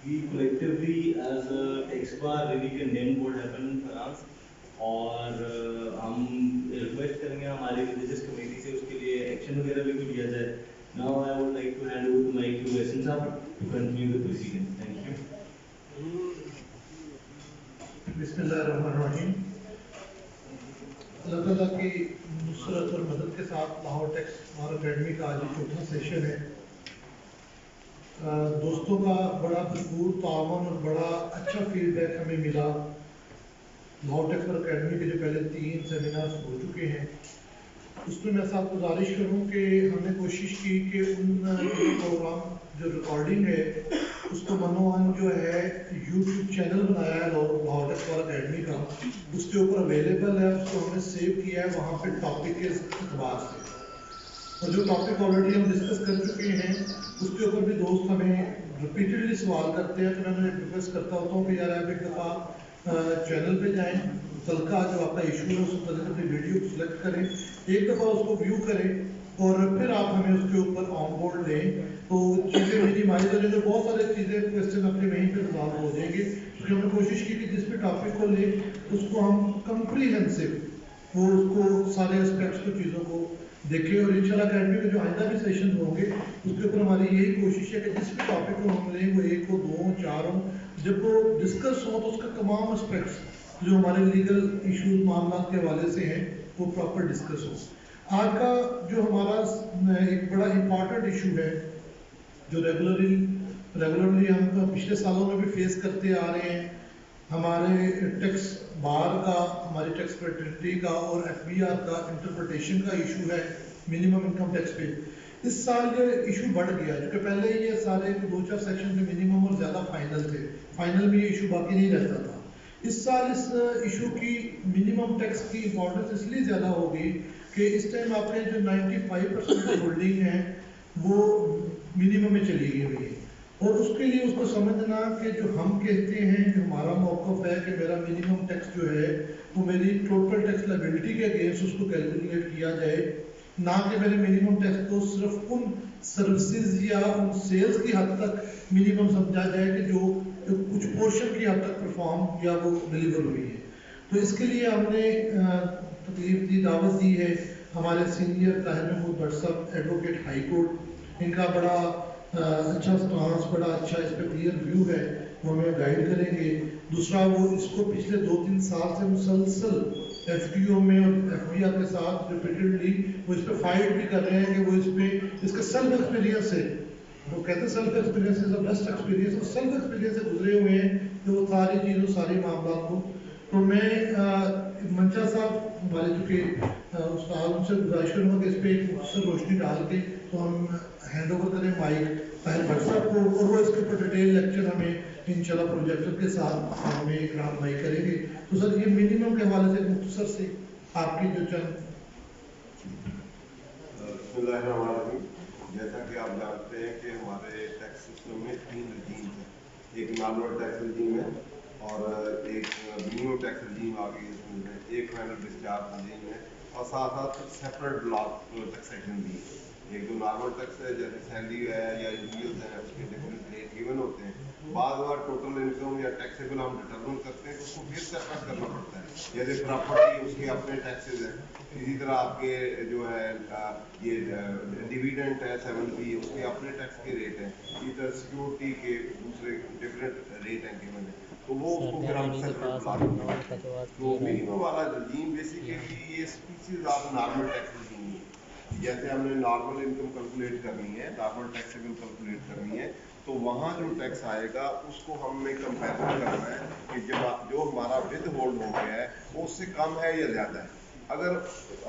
we collectively as a tax bar really condemn what happened in France और हम request करेंगे हमारी religious committee से उसके लिए एक्शन वगैरह भी कुछ लिया जाए. Now I would like to hand over the mic to Yasin Saab to continue the proceedings. Thank you. बिस्मिल्लाहिर्रहमानिर्रहीम. अल्लाह ताला की नुसरत और मदद के साथ लाहौर टैक्स बार अकेडमी का आज चौथा सेशन है. दोस्तों का बड़ा भरपूर तावन और बड़ा अच्छा फीडबैक हमें मिला. लाहौर टैक्स बार अकेडमी के जो पहले 3 सेमिनार्स हो चुके हैं उसमें मैं साथ गुजारिश करूं कि हमने कोशिश की कि उन प्रोग्राम जो रिकॉर्डिंग है उसको मनोहन जो है यूट्यूब चैनल बनाया है लाहौर टैक्स बार अकेडमी का, उसके ऊपर अवेलेबल है. उसको हमने सेव किया है वहाँ पे टॉपिक के अतबार से, और जो टॉपिक ऑलरेडी हम डिस्कस कर चुके हैं उसके ऊपर भी दोस्त हमें रिपीटेडली सवाल करते हैं. तो मैं उन्हें रिक्वेस्ट करता होता हूँ कि यार आप एक दफ़ा चैनल पे जाएं, कल का जो आपका इशू है उस पर अपनी वीडियो को सिलेक्ट करें, एक दफ़ा उसको व्यू करें और फिर आप हमें उसके ऊपर ऑन बोर्ड लें. तो चीज़ें मिनिमाइज हो जाएंगे, बहुत सारी चीज़ें क्वेश्चन अपने वहीं पर रिजॉल्व हो जाएंगे. क्योंकि हमने कोशिश की कि जिस भी टॉपिक को लें उसको हम कम्प्रीहेंसिव वो उसको सारे एस्पेक्ट्स को चीज़ों को देखें. और इंशाल्लाह अकेडमी के जो आइंदा भी सेशन होंगे उसके ऊपर हमारी यही कोशिश है कि जिस भी टॉपिक को हम लें वो 1 हो 2 हो 4 हो, जब वो डिस्कस हो तो उसका तमाम एस्पेक्ट्स जो हमारे लीगल इशूज मामला के हवाले से हैं वो प्रॉपर डिस्कस हो. आज का जो हमारा एक बड़ा इम्पॉर्टेंट इशू है जो रेगुलरली हम पिछले सालों में भी फेस करते आ रहे हैं, हमारे टैक्स बार का, हमारी टैक्स फ्रेटर्निटी का और FBR का इंटरप्रिटेशन का इशू है मिनिमम इनकम टैक्स पे. इस साल ये इशू बढ़ गया क्योंकि पहले ये सारे 2-4 सेक्शन के मिनिमम और ज़्यादा फाइनल थे, फाइनल में ये इशू बाकी नहीं रहता था. इस साल इस इशू की मिनिमम टैक्स की इम्पोर्टेंस इसलिए ज़्यादा हो गई कि इस टाइम आपने जो 95% की होल्डिंग है वो मिनिमम में चली गई हुई है. और उसके लिए उसको समझना कि जो हम कहते हैं जो हमारा मौक़िफ़ है कि मेरा मिनिमम टैक्स जो है वो मेरी टोटल टैक्स लायबिलिटी के अगेंस्ट उसको कैलकुलेट किया जाए, ना कि मेरे मिनिमम टैक्स को सिर्फ उन सर्विसेज या उन सेल्स की हद तक मिनिमम समझा जाए कि जो कुछ पोर्शन की हद तक परफॉर्म या वो डिलीवर हुई है. तो इसके लिए हमने तकलीफ दी, दावत दी है हमारे सीनियर ताहिर महमूद भट्ट साहब एडवोकेट हाई कोर्ट. इनका बड़ा अच्छा स्टांस, बड़ा अच्छा इस पर क्लियर व्यू है, वो हमें गाइड करेंगे. दूसरा वो इसको पिछले 2-3 साल से मुसलसल FTO में और FBR के साथ रिपीटेडली वो इस पर फाइट भी कर रहे हैं कि वो इस पर इसका सेल्फ एक्सपीरियंस है. वो कहते हैं self experience is the best experience, और सेल्फ एक्सपीरियंस से गुजरे हुए हैं कि वो सारी चीज़ों सारे मामला को. तो मैं मंचा साहब हमारे चूँकि उस्ताद उनसे गुजारिश करूँगा कि इस पर एक मुख्तसर रोशनी डाल के तो हम हैंड ओवर करें माइक ताहिर भट्ट साहब को, और वो इसके ऊपर डिटेल लेक्चर हमें इंशाल्लाह प्रोजेक्टर के साथ हमें इकराम भाई करेंगे. तो सर ये मिनिमम के हवाले से मुख्तसर से आपकी जो चंद. जैसा कि आप जानते हैं कि हमारे टैक्स सिस्टम में 3 रजीम है, एक नॉर्मल टैक्स रजीम है और एक मिनिमम टैक्स रजीम आ गई इसमें, एक फाइनल डिस्चार्ज रजीम है और साथ साथ सेपरेट ब्लॉक टैक्सेशन भी है. एक जो नॉर्मल टैक्स है जैसे सैलरी है या इंडिविजुअल्स हैं उसके डिफरेंट रेट गिवन होते हैं. बाद बार टोटल इनकम या टैक्सेबल हम डिटरमिन करते हैं तो उसको फिर सेपरेट करना पड़ता है. जैसे प्रॉपर्टी उसके अपने टैक्सेज हैं, इसी तरह आपके जो है ये डिविडेंट है 7p उसके अपने टैक्स के रेट हैं, इसी तरह सिक्योरिटी के दूसरे डिफरेंट रेट हैं गिवन है. तो वो उसको फिर हम सेपरेट ब्लॉक करते हैं. तो मिनिमम वाला रजीम बेसिकली ये स्पीसीज ऑफ नॉर्मल टैक्स रजीम है. जैसे हमने नॉर्मल इनकम कैलकुलेट करनी है, नॉर्मल टैक्सेबल कैलकुलेट करनी है, तो वहाँ जो टैक्स आएगा उसको हमें कंपेरिजन करना है कि जब जो हमारा विद होल्ड हो गया है वो उससे कम है या ज़्यादा है. अगर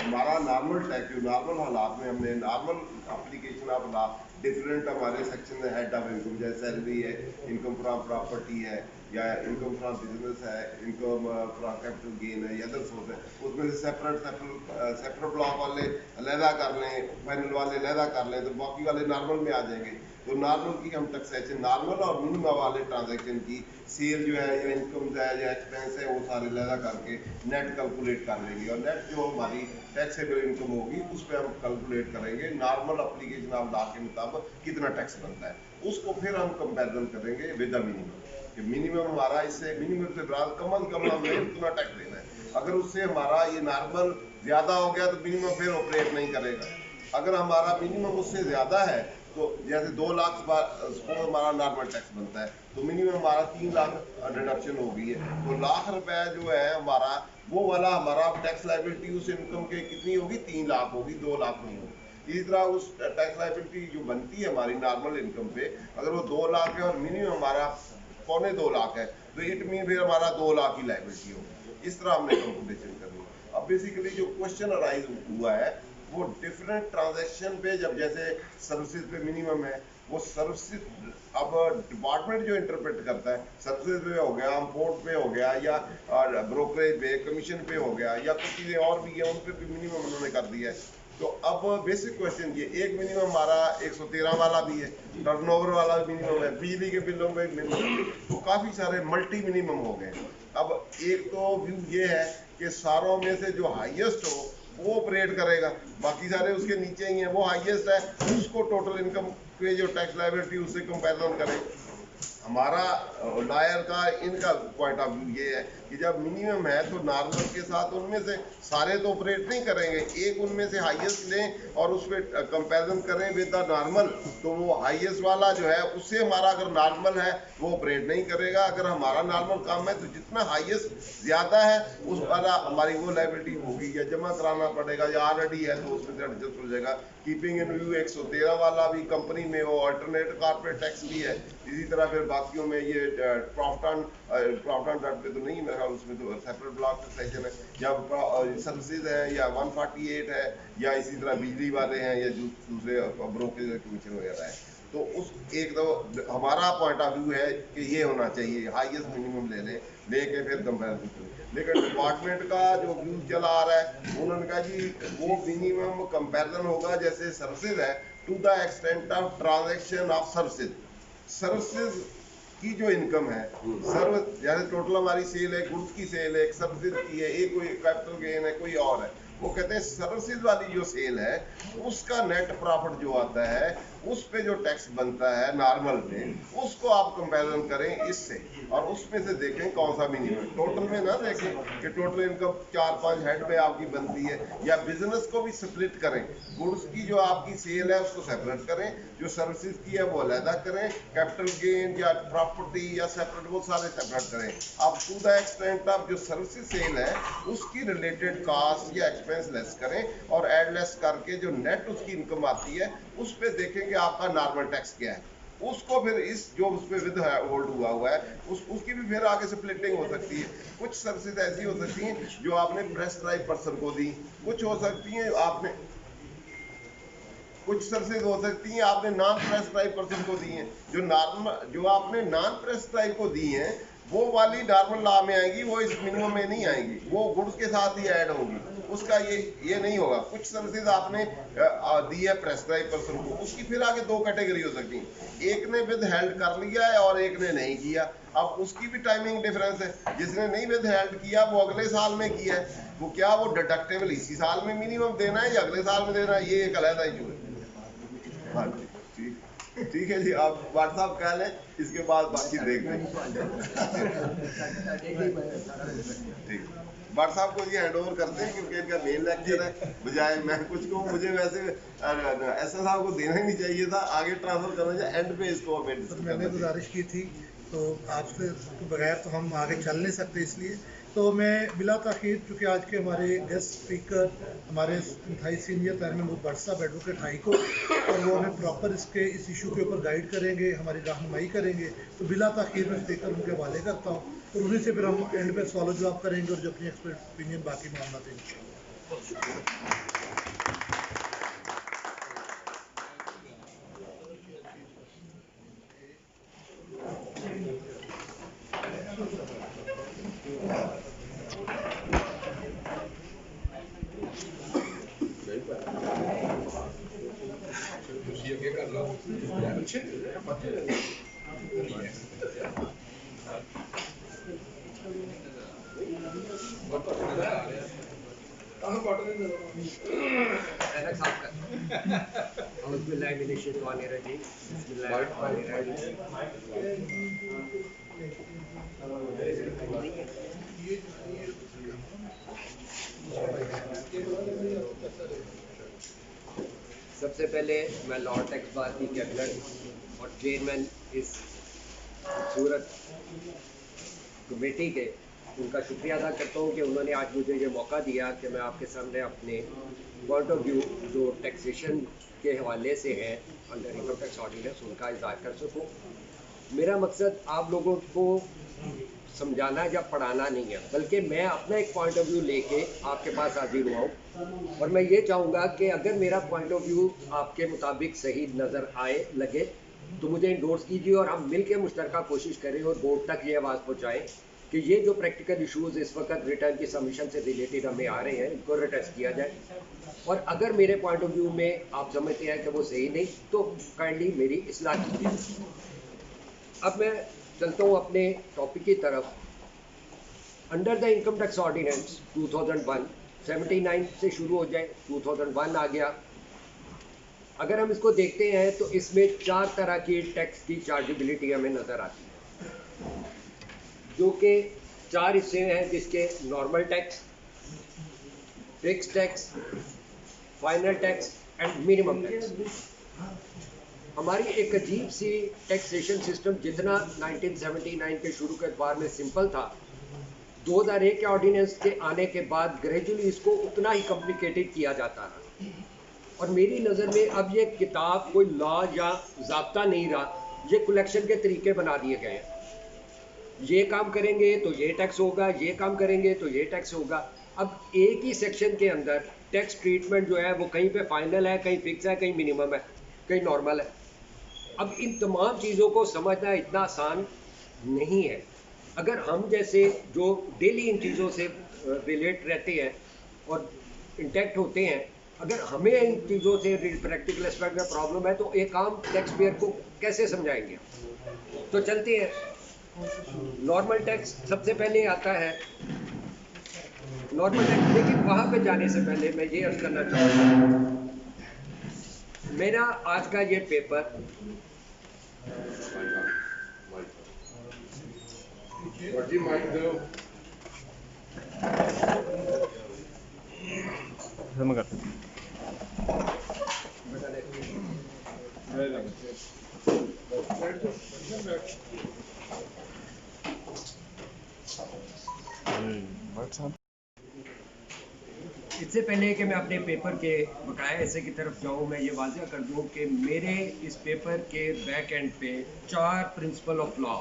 हमारा नॉर्मल टैक्स जो नॉर्मल हालात में हमने normal application of law different हमारे सेक्शन में हेड ऑफ इनकम जैसे सैलरी है, इनकम फ्रॉम प्रॉपर्टी है या इनकम फ्रॉम बिजनेस है, इनकम फ्रॉम कैपिटल गेन है या अदर सोर्स है, उसमें से सेपरेट ब्लॉक वाले अलहदा कर लें, फाइनल वाले अलहदा कर लें तो बाकी वाले नॉर्मल में आ जाएंगे. तो नॉर्मल की हम टैक्सेशन नॉर्मल और मिनिमम वाले ट्रांजैक्शन की सेल जो है या इनकम है या एक्सपेंस है वो सारे लगा करके नेट कैलकुलेट कर लेंगे और नेट जो हमारी टैक्सेबल इनकम होगी उस पर हम कैलकुलेट करेंगे नॉर्मल एप्लीकेशन ऑफ लॉ के मुताबिक कितना टैक्स बनता है उसको फिर हम कंपेरिजन करेंगे विद द मिनिमम कि मिनिमम हमारा इससे मिनिमम से कम हमें उतना टैक्स देना है। अगर उससे हमारा ये नॉर्मल ज़्यादा हो गया तो मिनिमम फिर ऑपरेट नहीं करेगा। अगर हमारा मिनिमम उससे ज़्यादा है तो जैसे 2 लाख सपोज हमारा नॉर्मल टैक्स बनता है तो मिनिमम हमारा 3 लाख डिडक्शन हो गई है तो लाख रुपए जो है हमारा वो वाला हमारा टैक्स लायबिलिटी उस इनकम के कितनी होगी 3 लाख होगी 2 लाख नहीं होगी। इसी तरह उस टैक्स लायबिलिटी जो बनती है हमारी नॉर्मल इनकम पे अगर वो 2 लाख है और मिनिमम हमारा 2.25 लाख है तो इट मीन फिर हमारा 2 लाख की लायबिलिटी होगी। इस तरह हमने कैलकुलेशन करनी है। अब बेसिकली जो क्वेश्चन अराइज हुआ है वो डिफरेंट ट्रांजैक्शन पे जब जैसे सर्विसेज पे मिनिमम है वो सर्विसेज अब डिपार्टमेंट जो इंटरप्रेट करता है सर्विसेज पे हो गया पोर्ट पे हो गया या ब्रोकरेज पे कमीशन पे हो गया या कुछ चीज़ें और भी है उन पे भी मिनिमम उन्होंने कर दिया है। तो अब बेसिक क्वेश्चन ये एक मिनिमम हमारा 113 वाला भी है टर्नओवर वाला भी मिनिमम है बिजली के बिलों में मिनिमम तो काफ़ी सारे मल्टी मिनिमम हो गए। अब एक तो व्यू ये है कि सारों में से जो हाईएस्ट हो वो ऑपरेट करेगा बाकी सारे उसके नीचे ही हैं वो हाईएस्ट है उसको टोटल इनकम पे जो टैक्स लायबिलिटी उससे कंपैरिजन करें। हमारा लॉयर का इनका पॉइंट ऑफ व्यू ये है कि जब मिनिमम है तो नॉर्मल के साथ उनमें से सारे तो ऑपरेट नहीं करेंगे एक उनमें से हाईएस्ट लें और उस पर कंपेरिजन करें विद द नॉर्मल तो वो हाईएस्ट वाला जो है उससे हमारा अगर नॉर्मल है वो ऑपरेट नहीं करेगा। अगर हमारा नॉर्मल कम है तो जितना हाईएस्ट ज़्यादा है उस वाला हमारी वो लायबिलिटी होगी या जमा कराना पड़ेगा या ऑलरेडी है तो उसमें से एडजस्ट हो जाएगा। कीपिंग इन व्यू 113 वाला भी कंपनी में वो अल्टरनेट कॉर्पोरेट टैक्स भी है। इसी तरह फिर बाकियों में ये प्रॉफिट पे तो नहीं मेरा उसमें तो सेपरेट ब्लॉक सेक्शन है या सर्विसेज है या 148 है या इसी तरह बिजली वाले हैं या दूसरे ब्रोकरेज कमीशन वगैरह है। तो उस एक तो हमारा पॉइंट ऑफ व्यू है कि ये होना चाहिए हाईएस्ट मिनिमम लेके फिर कंपेरिजन करें। लेकिन डिपार्टमेंट का जो व्यू चला आ रहा है उन्होंने कहा जी वो मिनिमम कंपेरिजन होगा जैसे सर्विसेज है to the extent of transaction of services की जो इनकम है जैसे टोटल हमारी सेल है गुड्स की सेल है एक सर्विसेज की है एक कोई कैपिटल गेन है कोई और है वो कहते हैं सर्विसेज वाली जो सेल है उसका नेट प्रॉफिट जो आता है उस पे जो टैक्स बनता है नॉर्मल पे उसको आप कंपैरिजन करें इससे और उसमें से देखें कौन सा मिनिमम टोटल में ना देखें कि टोटल इनकम 4-5 हेड पे आपकी बनती है या बिजनेस को भी स्प्लिट करें। गुड्स की जो आपकी सेल है उसको सेपरेट करें जो सर्विसेज की है वो अलहदा करें कैपिटल गेन या प्रॉपर्टी या सेपरेट वो सारे सेपरेट करें। आप टू द एक्सटेंट ऑफ जो सर्विसेज सेल है उसकी रिलेटेड कॉस्ट या एक्सपेंस लेस करें और एड लेस करके जो नेट उसकी इनकम आती है उस पर देखें कि आपका नॉर्मल टैक्स क्या है उसको फिर इस जो उस पर विद होल्ड हुआ है उसकी भी फिर आगे स्प्लिटिंग हो सकती है। कुछ सर्विसेज ऐसी हो सकती हैं जो आपने प्रेस्क्राइब पर्सन को दी कुछ हो सकती हैं आपने कुछ सर्विसेज हो सकती हैं आपने नॉन प्रेस्क्राइब पर्सन को दी हैं जो आपने नॉन प्रेस्क्राइब को दी हैं वो वाली नॉर्मल लॉ में आएगी वो इस मिनिमम में नहीं आएगी वो गुड्स के साथ ही ऐड होगी उसका ये नहीं होगा। कुछ सर्विसेज आपने दी है प्रेस्क्राइब पर्सन को उसकी फिर आगे 2 कैटेगरी हो सकती है एक ने विद हेल्ड कर लिया है और एक ने नहीं किया। अब उसकी भी टाइमिंग डिफरेंस है जिसने नहीं विद हेल्ड किया वो अगले साल में किया है वो क्या वो डिडक्टेबल इसी साल में मिनिमम देना है या अगले साल में देना है ये एक अलग इशू है। हाँ ठीक है जी आप व्हाट्सएप कह लें इसके बाद बाकी देख लें। ठीक व्हाट्सएप को ये हैंड ओवर करते हैं क्योंकि इनका मेन लेक्चर है बजाय मैं कुछ कहूँ मुझे वैसे ऐसा साहब को देना ही नहीं चाहिए था आगे ट्रांसफर करना चाहिए एंड पे इसको मैंने गुजारिश की थी तो आपसे बगैर तो हम आगे चल नहीं सकते इसलिए तो मैं बिला ताखीर चूँकि आज के हमारे गेस्ट स्पीकर हमारे इंतहाई सीनियर तैयार महमूद भट्ट साहब एडवोकेट हाई कोर्ट और वो हमें प्रॉपर इस इशू के ऊपर गाइड करेंगे हमारी रहनुमाई करेंगे तो बिला ताखीर में स्पीकर उनके हवाले करता हूँ और उन्हीं से फिर हम एंड पे सवाल जवाब करेंगे और जो अपनी एक्सपर्ट ओपिनियन बाकी मामला देंगे। कर लो सबसे पहले मैं लॉर्ड टैक्स बार की कैबिनेट और चेयरमैन इस खूबसूरत कमेटी के उनका शुक्रिया अदा करता हूँ कि उन्होंने आज मुझे ये मौका दिया कि मैं आपके सामने अपने पॉइंट ऑफ व्यू जो टैक्सेशन के हवाले से हैं अंडर इनकम टैक्स ऑर्डिनेंस उनका इज़हार कर सकूँ। मेरा मकसद आप लोगों को समझाना या पढ़ाना नहीं है, बल्कि मैं अपना एक पॉइंट ऑफ व्यू लेके आपके पास हाजिर हुआ हूँ और मैं ये चाहूँगा कि अगर मेरा पॉइंट ऑफ व्यू आपके मुताबिक सही नज़र आए लगे तो मुझे इंडोर्स कीजिए और हम मिल के मुश्तरका कोशिश करें और बोर्ड तक ये आवाज़ पहुँचाएँ कि ये जो प्रैक्टिकल इशूज़ इस वक्त रिटर्न की सबमिशन से रिलेटेड हमें आ रहे हैं इनको रिटेस्ट किया जाए और अगर मेरे पॉइंट ऑफ व्यू में आप समझते हैं कि वो सही नहीं तो काइंडली मेरी इस्लाह कीजिए। अब मैं चलता हूँ अपने टॉपिक की तरफ। Under the income tax ordinance 2001 79 से शुरू हो जाए, 2001 आ गया। अगर हम इसको देखते हैं तो इसमें 4 तरह की टैक्स की चार्जेबिलिटी हमें नज़र आती है, जो कि 4 हिस्से हैं, जिसके normal tax, fix tax, final tax and minimum tax. हमारी एक अजीब सी टैक्सेशन सिस्टम जितना 1979 के शुरू के बार में सिंपल था, 2001 के ऑर्डिनेंस के आने के बाद ग्रेजुअली इसको उतना ही कॉम्प्लिकेटेड किया जाता रहा और मेरी नज़र में अब ये किताब कोई लॉ या ज़ाब्ता नहीं रहा, ये कलेक्शन के तरीके बना दिए गए हैं। ये काम करेंगे तो ये टैक्स होगा, ये काम करेंगे तो ये टैक्स होगा। अब एक ही सेक्शन के अंदर टैक्स ट्रीटमेंट जो है वो कहीं पे फाइनल है, कहीं फिक्स है, कहीं मिनिमम है, कहीं नॉर्मल है। अब इन तमाम चीज़ों को समझना इतना आसान नहीं है। अगर हम जैसे जो डेली इन चीज़ों से रिलेट रहते हैं और इंटैक्ट होते हैं, अगर हमें इन चीज़ों से प्रैक्टिकल एस्पेक्ट में प्रॉब्लम है तो एक आम टैक्स पेयर को कैसे समझाएंगे। तो चलते हैं। नॉर्मल टैक्स सबसे पहले आता है। नॉर्मल टैक्स, लेकिन वहाँ पे जाने से पहले मैं ये अर्ज करना चाहूँगा, मेरा आज का ये पेपर इससे पहले कि मैं अपने पेपर के बकाया हिस्से की तरफ जाऊँ, मैं ये वाज़ह कर दूँ कि मेरे इस पेपर के बैक एंड पे 4 प्रिंसिपल ऑफ लॉ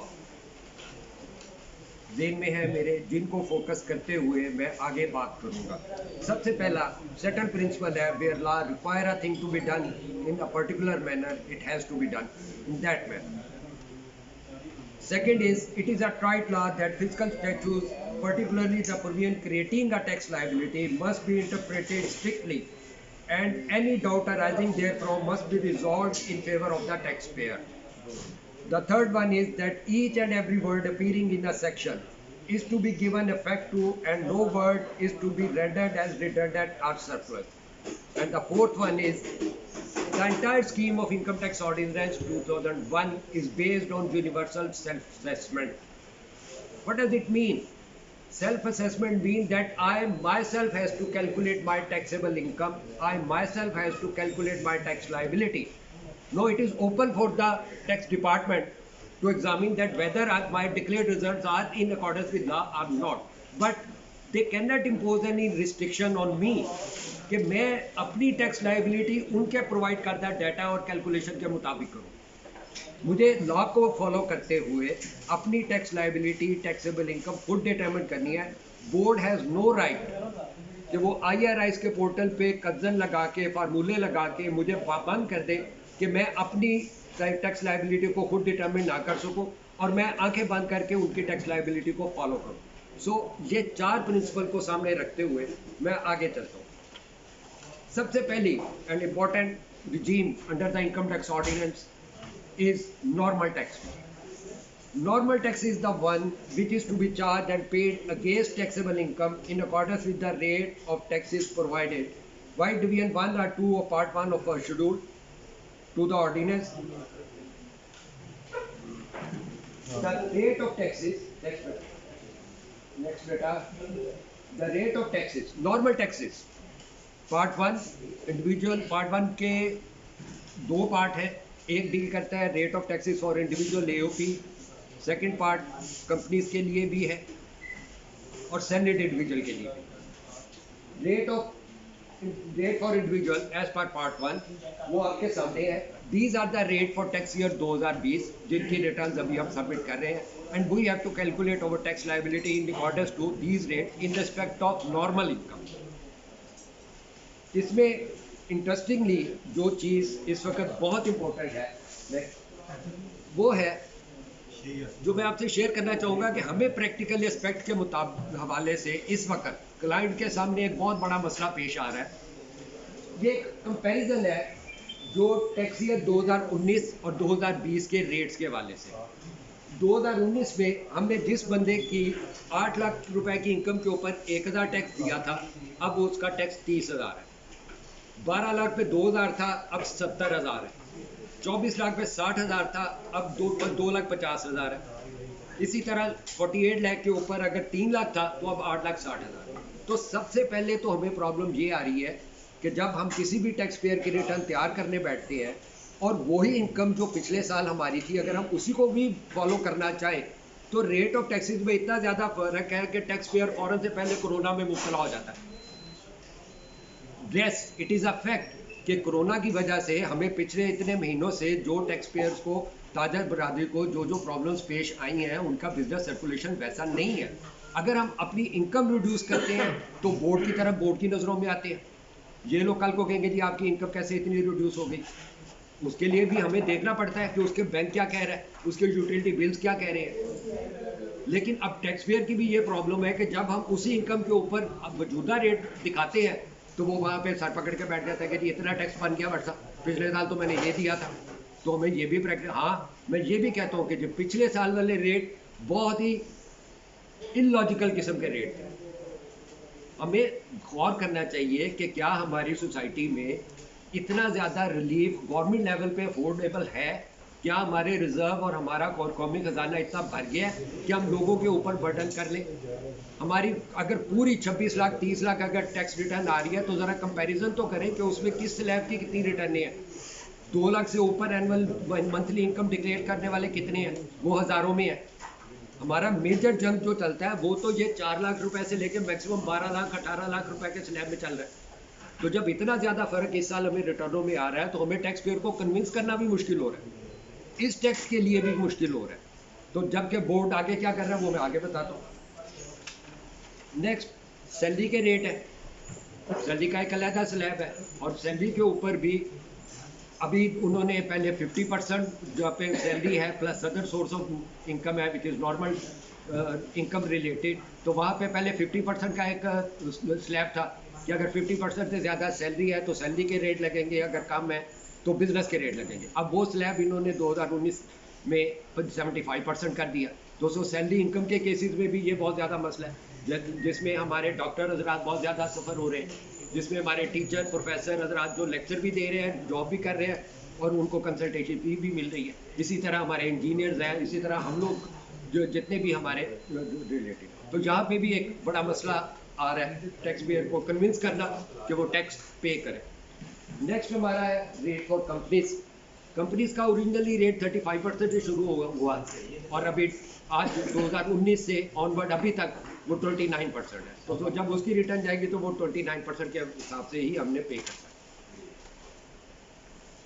ज़हन में है मेरे, जिनको फोकस करते हुए मैं आगे बात करूँगा। सबसे पहला सेटल प्रिंसिपल है, where law require a thing to be done in a particular manner, it has to be done in that manner. Second is, it is a trite law that fiscal statutes, particularly the provision creating a tax liability, must be interpreted strictly, and any doubt arising therefrom must be resolved in favor of the taxpayer. The third one is that each and every word appearing in a section is to be given effect to, and no word is to be rendered as redundant or surplus. And the fourth one is, the entire scheme of Income Tax Ordinance 2001 is based on universal self-assessment. What does it mean? Self-assessment means that I myself has to calculate my taxable income, I myself has to calculate my tax liability. No, it is open for the tax department to examine that whether my declared results are in accordance with law or not. But they cannot impose any restriction on me कि मैं अपनी tax liability उनके provide करता data और calculation के मुताबिक करूँ। मुझे लॉ को फॉलो करते हुए अपनी टैक्स लाइबिलिटी, टैक्सेबल इनकम खुद डिटरमिन करनी है। बोर्ड हैज़ नो राइट कि वो IRS के पोर्टल पे कज़न लगा के, फार्मूले लगा के मुझे बंद कर दे कि मैं अपनी टैक्स लाइबिलिटी को खुद डिटरमिन ना कर सकूँ और मैं आंखें बंद करके उनकी टैक्स लाइबिलिटी को फॉलो करूँ। ये 4 प्रिंसिपल को सामने रखते हुए मैं आगे चलता हूँ। सबसे पहली and important regime under the income tax ordinance is normal tax. Normal tax is the one which is to be charged and paid against taxable income in accordance with the rate of taxes provided by Division 1 or 2 of Part 1 of our schedule to the ordinance. The rate of taxes, next beta, the rate of taxes, normal taxes, Part 1 individual, Part 1 के दो part है, एक deal करता है rate of taxes for individual AOP, second part companies के लिए भी है और सैलरीड इंडिविजुअल के लिए भी। Rate for individual as per Part 1 वो आपके सामने है। These are the rate for tax year 2020 जिनकी रिटर्न्स अभी हम सबमिट कर रहे हैं and we have to calculate our tax liability in accordance to these rate in respect of normal income. इसमें इंटरेस्टिंगली जो चीज़ इस वक्त बहुत इम्पोर्टेंट है वो है जो मैं आपसे शेयर करना चाहूँगा कि हमें प्रैक्टिकल एस्पेक्ट के हवाले से इस वक्त क्लाइंट के सामने एक बहुत बड़ा मसला पेश आ रहा है। ये कंपैरिजन है जो टैक्स ईयर 2019 और 2020 के रेट्स के हवाले से। 2019 में हमने जिस बंदे की 8 लाख रुपए की इनकम के ऊपर 1000 टैक्स दिया था, अब उसका टैक्स 30,000 है। 12 लाख पे 2000 था, अब 70,000 है। 24 लाख पे 60,000 था, अब 2,50,000 है। इसी तरह 48 लाख के ऊपर अगर 3 लाख था तो अब 8,60,000। तो सबसे पहले तो हमें प्रॉब्लम ये आ रही है कि जब हम किसी भी टैक्स पेयर की रिटर्न तैयार करने बैठते हैं और वही इनकम जो पिछले साल हमारी थी अगर हम उसी को भी फॉलो करना चाहें तो रेट ऑफ टैक्सेस में इतना ज़्यादा फर्क है कि टैक्स पेयर फौरन से पहले कोरोना में मुब्तला हो जाता है। Yes, it is a fact कि कोरोना की वजह से हमें पिछले इतने महीनों से जो टैक्स पेयर्स को, ताजा बरादरी को जो प्रॉब्लम्स पेश आई हैं उनका बिजनेस सर्कुलेशन वैसा नहीं है। अगर हम अपनी इनकम रिड्यूस करते हैं तो बोर्ड की तरफ, बोर्ड की नज़रों में आते हैं। ये लोग कल को कहेंगे जी आपकी इनकम कैसे इतनी रिड्यूस हो गई। उसके लिए भी हमें देखना पड़ता है कि उसके बैंक क्या कह रहा है, उसके यूटिलिटी बिल्स क्या कह रहे हैं। लेकिन अब टैक्स पेयर की भी ये प्रॉब्लम है कि जब हम उसी इनकम के ऊपर मौजूदा रेट दिखाते हैं तो वो वहाँ पे सर पकड़ के बैठ जाता है कि जी इतना टैक्स बन गया वर्षा, पिछले साल तो मैंने ये दिया था। तो हमें ये भी मैं ये भी कहता हूँ कि जो पिछले साल वाले रेट बहुत ही इलॉजिकल किस्म के रेट थे। हमें गौर करना चाहिए कि क्या हमारी सोसाइटी में इतना ज़्यादा रिलीफ गवर्नमेंट लेवल पे अफोर्डेबल है, क्या हमारे रिजर्व और हमारा कौमी खजाना इतना भर गया है कि हम लोगों के ऊपर बर्डन कर लें। हमारी अगर पूरी 26 लाख 30 लाख अगर टैक्स रिटर्न आ रही है तो ज़रा कंपैरिजन तो करें कि उसमें किस स्लैब की कितनी रिटर्न है। 2 लाख से ऊपर एनुअल मंथली इनकम डिक्लेयर करने वाले कितने हैं, वो हज़ारों में है। हमारा मेजर जंग जो चलता है वो तो ये 4 लाख रुपए से लेकर मैक्सिमम 12 लाख 18 लाख रुपए के स्लैब में चल रहा है। तो जब इतना ज़्यादा फ़र्क इस साल हमें रिटर्नों में आ रहा है तो हमें टैक्स पेयर को कन्विंस करना भी मुश्किल हो रहा है, इस टैक्स के लिए भी मुश्किल हो रहा है। तो जबकि बोर्ड आगे क्या कर रहा है वो मैं आगे बताता हूँ। नेक्स्ट सैलरी के रेट है, सैलरी का एक अलग स्लैब है और सैलरी के ऊपर भी अभी उन्होंने पहले 50% जो पे सैलरी है plus other source of income है which is normal income related, तो वहाँ पे पहले 50% का एक स्लैब था कि अगर 50% से ज़्यादा सैलरी है तो सैलरी के रेट लगेंगे, अगर कम है तो बिजनेस के रेट लगेंगे। अब वो स्लैब इन्होंने 2019 में 75% कर दिया। दोस्तों सैलरी इनकम के केसेस में भी ये बहुत ज़्यादा मसला है, जिसमें हमारे डॉक्टर हजरात बहुत ज़्यादा सफ़र हो रहे हैं, जिसमें हमारे टीचर प्रोफेसर हजरात जो लेक्चर भी दे रहे हैं, जॉब भी कर रहे हैं और उनको कंसल्टेशन फी भी मिल रही है। इसी तरह हमारे इंजीनियर्स हैं, इसी तरह हम लोग जो जितने भी हमारे रिलेटेड, तो जहाँ पे भी एक बड़ा मसला आ रहा है टैक्स पेयर को कन्विंस करना कि वो टैक्स पे करें। नेक्स्ट हमारा है रेट फॉर कंपनीज का ओरिजिनली रेट 35% से शुरू हुआ और अभी आज 2019 से ऑनवर्ड अभी तक वो 29% है। तो जब उसकी रिटर्न जाएगी तो वो 29% के हिसाब से ही हमने पे करना है।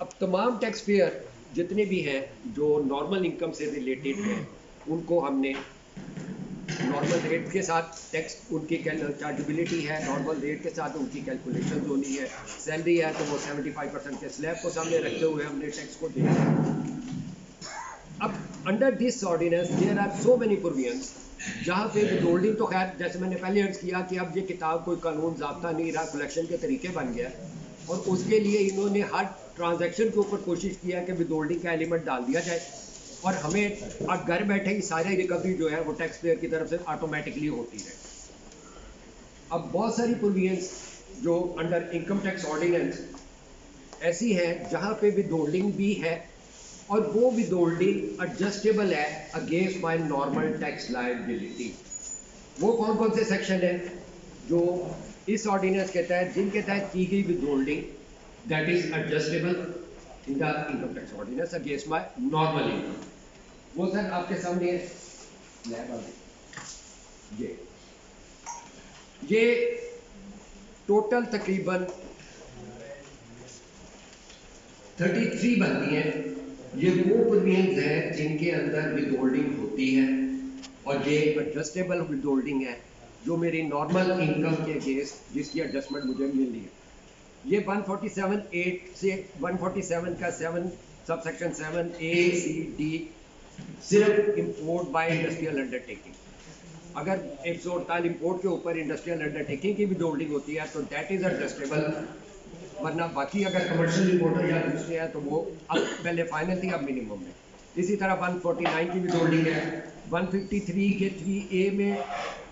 अब तमाम टैक्स पेयर जितने भी हैं जो नॉर्मल इनकम से रिलेटेड हैं उनको हमने नॉर्मल रेट के साथ टैक्स उनकी चार्जेबिलिटी है, नॉर्मल रेट के साथ उनकी कैलकुलेशन होनी है। सैलरी है तो वो 75% के स्लैब को सामने रखते हुए हमने टैक्स को दिया। अब under this ordinance there are so many provisions जहाँ पे विथहोल्डिंग तो खैर जैसे मैंने पहले अर्ज किया कि अब ये किताब कोई कानून ज़ाब्ता नहीं रहा, कलेक्शन के तरीके बन गया और उसके लिए इन्होंने हर ट्रांजैक्शन के ऊपर कोशिश किया कि विद होल्डिंग का एलिमेंट डाल दिया जाए और हमें अब घर बैठे ही सारी रिकवरी जो है वो टैक्स पेयर की तरफ से ऑटोमेटिकली होती है। अब बहुत सारी प्रोविजंस जो अंडर इनकम टैक्स ऑर्डिनेंस ऐसी है जहाँ पे विद होल्डिंग भी है और वो विद होल्डिंग एडजस्टेबल है against my normal tax liability. वो कौन कौन से सेक्शन है जो इस ऑर्डिनेंस के तहत जिनके तहत की गई withholding that is adjustable in the income tax ordinance against my normal income. वो सर आपके सामने है ये टोटल तकरीबन 33 बनती हैं। ये वो प्रोविजंस हैं जिनके अंदर विद होल्डिंग होती है और ये एडजस्टेबल विद होल्डिंग है जो मेरी नॉर्मल इनकम के अगेंस्ट जिसकी एडजस्टमेंट मुझे मिल रही है। ये 147(8) से 147 का 7 सबसेक्शन 7(a)(c)(d) सिर्फ इंपोर्ट बाय इंडस्ट्रियल अंडरटेकिंग। अगर 148 इंपोर्ट के ऊपर इंडस्ट्रियल अंडरटेकिंग की भी होल्डिंग होती है तो दैट इज एडजस्टेबल, वरना बाकी अगर कमर्शियल इंपोर्टर या दूसरे हैं तो वो अब पहले फाइनल थी अब मिनिमम है। इसी तरह 149 की भी होल्डिंग है। 153 के 3A में